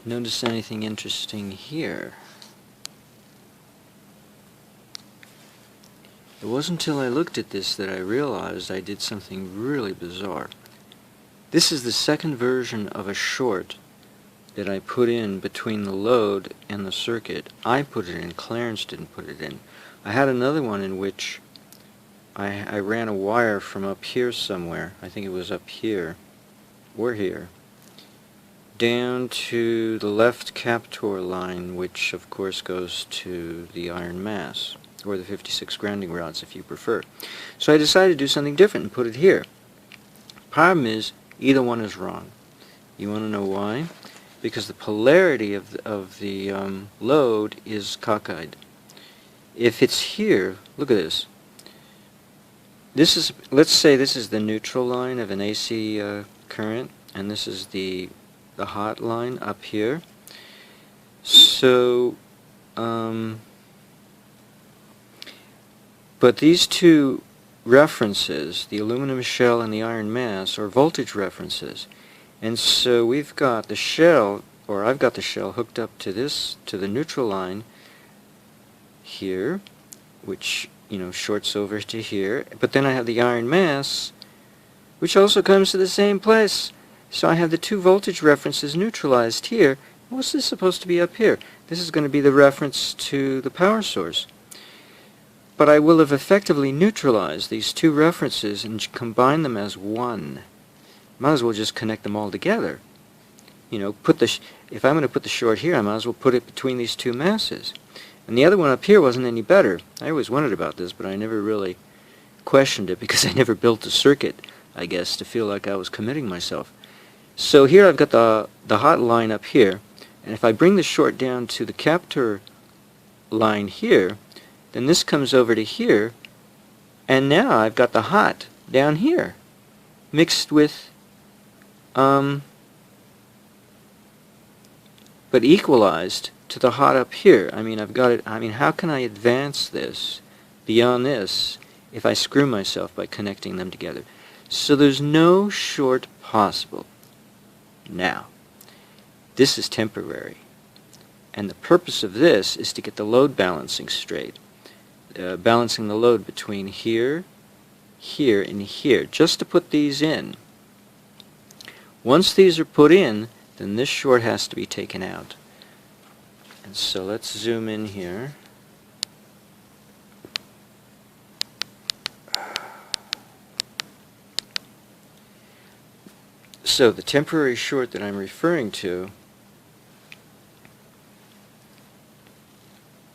Speaker 1: Notice anything interesting here? It wasn't until I looked at this that I realized I did something really bizarre. This is the second version of a short that I put in between the load and the circuit. I put it in, Clarence didn't put it in. I had another one in which I ran a wire from up here somewhere, I think it was up here, or here, down to the left Captor line, which of course goes to the iron mass, or the 56 grounding rods if you prefer. So I decided to do something different and put it here. Problem is, either one is wrong. You want to know why? Because the polarity of the load is cockeyed. If it's here, look at this. This is, let's say this is the neutral line of an AC current, and this is the hot line up here. So, but these two references, the aluminum shell and the iron mass, are voltage references. And so we've got the shell, or I've got the shell hooked up to this, to the neutral line here, which, you know, shorts over to here. But then I have the iron mass, which also comes to the same place. So I have the two voltage references neutralized here. What's this supposed to be up here? This is going to be the reference to the power source. But I will have effectively neutralized these two references and combined them as one. Might as well just connect them all together. You know, if I'm going to put the short here, I might as well put it between these two masses. And the other one up here wasn't any better. I always wondered about this, but I never really questioned it because I never built a circuit, I guess, to feel like I was committing myself. So here I've got the hot line up here, and if I bring the short down to the Captor line here, then this comes over to here, and now I've got the hot down here, mixed with, but equalized to the hot up here. I mean, I've got it. I mean, how can I advance this beyond this if I screw myself by connecting them together? So there's no short possible. Now, this is temporary, and the purpose of this is to get the load balancing straight, balancing the load between here, here, and here, just to put these in. Once these are put in, then this short has to be taken out. And so let's zoom in here. So the temporary short that I'm referring to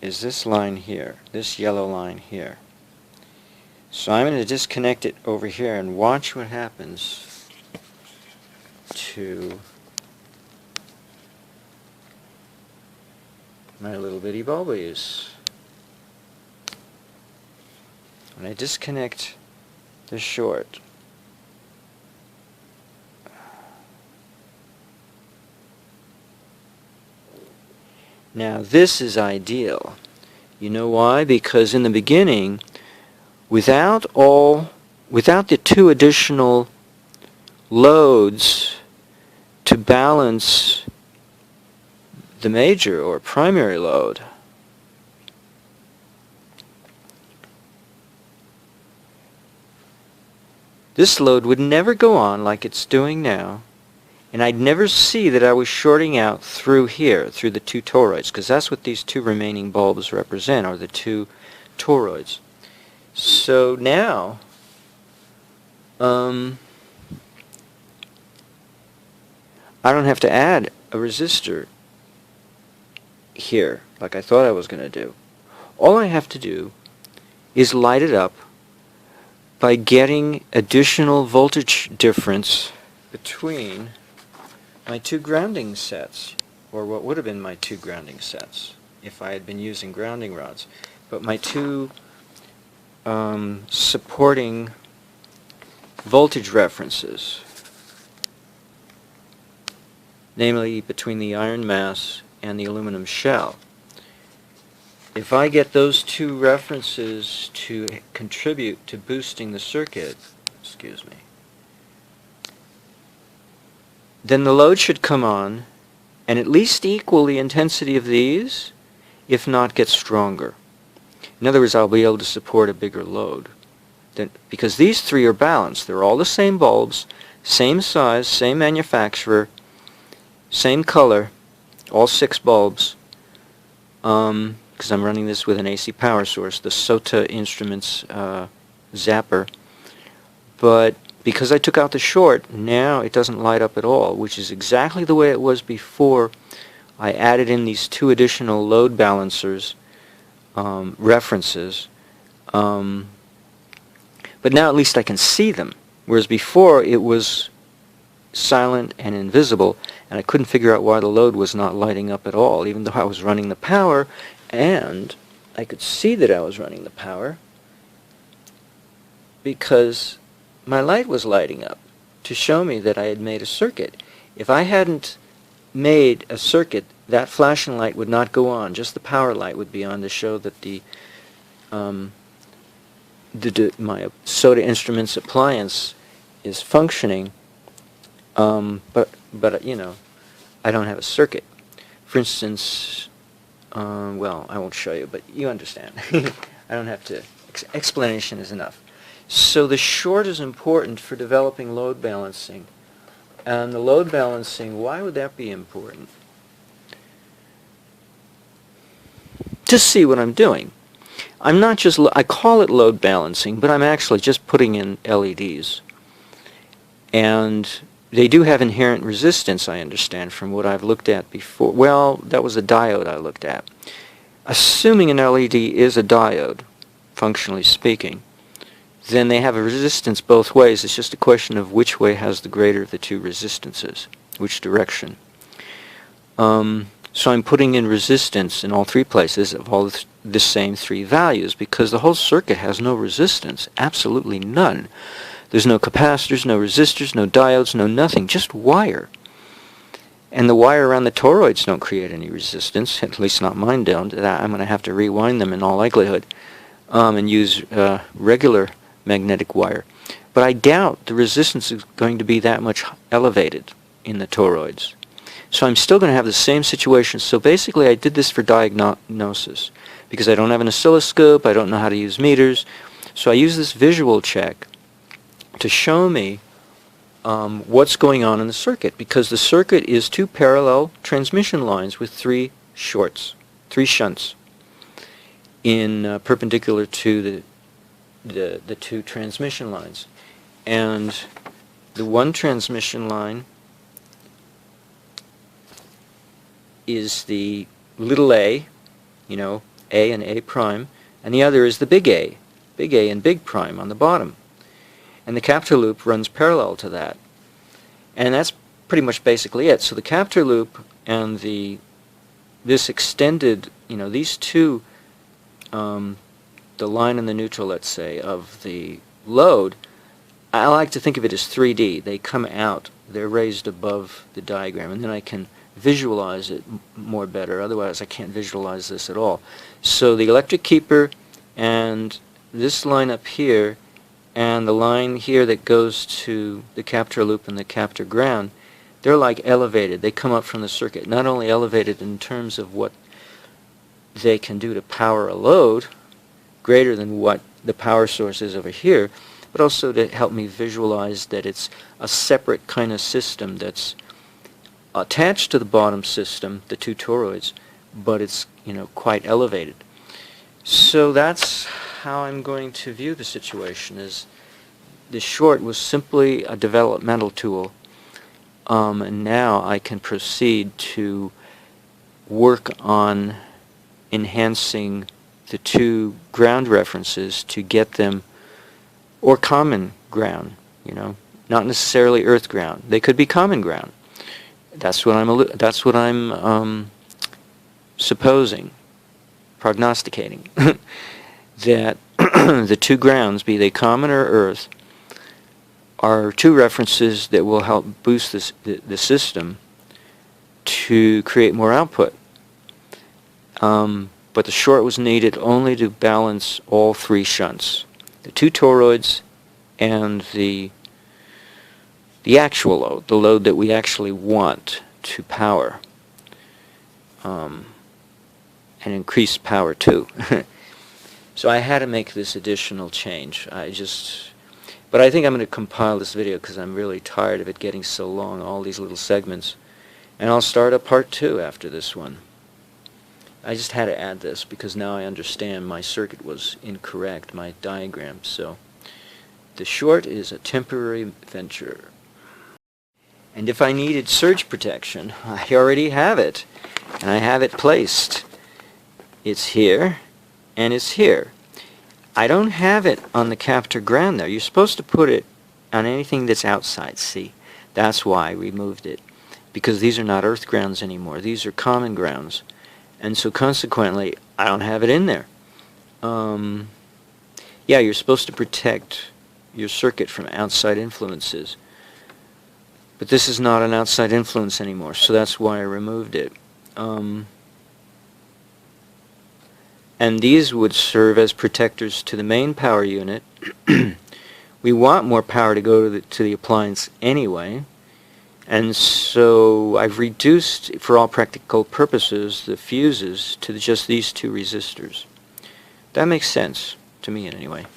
Speaker 1: is this line here, this yellow line here. So I'm going to disconnect it over here and watch what happens to my little bitty bulbs. When I disconnect the short, now this is ideal. You know why? Because in the beginning, without the two additional loads to balance the major or primary load, this load would never go on like it's doing now, and I'd never see that I was shorting out through here, through the two toroids, because that's what these two remaining bulbs represent, are the two toroids. So now, I don't have to add a resistor here like I thought I was going to do. All I have to do is light it up by getting additional voltage difference between my two grounding sets, or what would have been my two grounding sets if I had been using grounding rods, but my two supporting voltage references, namely between the iron mass and the aluminum shell. If I get those two references to contribute to boosting the circuit, excuse me, then the load should come on and at least equal the intensity of these, if not get stronger. In other words, I'll be able to support a bigger load. Because these three are balanced. They're all the same bulbs, same size, same manufacturer, same color, all 6 bulbs, because I'm running this with an AC power source, the SOTA Instruments zapper. But because I took out the short, now it doesn't light up at all, which is exactly the way it was before I added in these 2 additional load balancers references. But now at least I can see them, whereas before it was silent and invisible, and I couldn't figure out why the load was not lighting up at all, even though I was running the power, and I could see that I was running the power because my light was lighting up to show me that I had made a circuit. If I hadn't made a circuit, that flashing light would not go on, just the power light would be on to show that my SOTA Instruments appliance is functioning, but you know, I don't have a circuit. For instance, well, I won't show you, but you understand. I don't have to. Explanation is enough. So the short is important for developing load balancing. And the load balancing, why would that be important? To see what I'm doing. I'm not just, I call it load balancing, but I'm actually just putting in LEDs. And they do have inherent resistance, I understand, from what I've looked at before. Well, that was a diode I looked at. Assuming an LED is a diode, functionally speaking, then they have a resistance both ways. It's just a question of which way has the greater of the 2 resistances, which direction. So I'm putting in resistance in all 3 places of all the same 3 values, because the whole circuit has no resistance, absolutely none. There's no capacitors, no resistors, no diodes, no nothing, just wire. And the wire around the toroids don't create any resistance, at least not mine don't. I'm going to have to rewind them in all likelihood and use regular magnetic wire. But I doubt the resistance is going to be that much elevated in the toroids. So I'm still going to have the same situation. So basically I did this for diagnosis, because I don't have an oscilloscope, I don't know how to use meters. So I use this visual check to show me what's going on in the circuit, because the circuit is 2 parallel transmission lines with 3 shorts, 3 shunts in perpendicular to the 2 transmission lines. And the one transmission line is the little a, you know, A and A prime, and the other is the big A and big prime on the bottom. And the Captor loop runs parallel to that. And that's pretty much basically it. So the Captor loop and this extended, you know, these 2, the line and the neutral, let's say, of the load, I like to think of it as 3D. They come out, they're raised above the diagram, and then I can visualize it more better. Otherwise I can't visualize this at all. So the electric keeper and this line up here and the line here that goes to the Captor loop and the Captor ground, they're like elevated. They come up from the circuit. Not only elevated in terms of what they can do to power a load greater than what the power source is over here, but also to help me visualize that it's a separate kind of system that's attached to the bottom system, the 2 toroids, but it's, you know, quite elevated. So that's how I'm going to view the situation. Is the short was simply a developmental tool, and now I can proceed to work on enhancing the two ground references to get them, or common ground, not necessarily earth ground. They could be common ground. That's what I'm supposing, prognosticating, that the two grounds, be they common or earth, are two references that will help boost the system to create more output. But the short was needed only to balance all three shunts, the two toroids and the actual load, the load that we actually want to power, and increase power too. So I had to make this additional change. But I think I'm going to compile this video because I'm really tired of it getting so long, all these little segments. And I'll start a part 2 after this one. I just had to add this because now I understand my circuit was incorrect, my diagram. So the short is a temporary venture. And if I needed surge protection, I already have it. And I have it placed. It's here, and it's here. I don't have it on the Captor ground there. You're supposed to put it on anything that's outside, see? That's why I removed it. Because these are not earth grounds anymore. These are common grounds. And so consequently, I don't have it in there. Yeah, you're supposed to protect your circuit from outside influences. But this is not an outside influence anymore, so that's why I removed it. And these would serve as protectors to the main power unit. We want more power to go to the appliance anyway. And so I've reduced, for all practical purposes, the fuses to just these two resistors. That makes sense, to me anyway.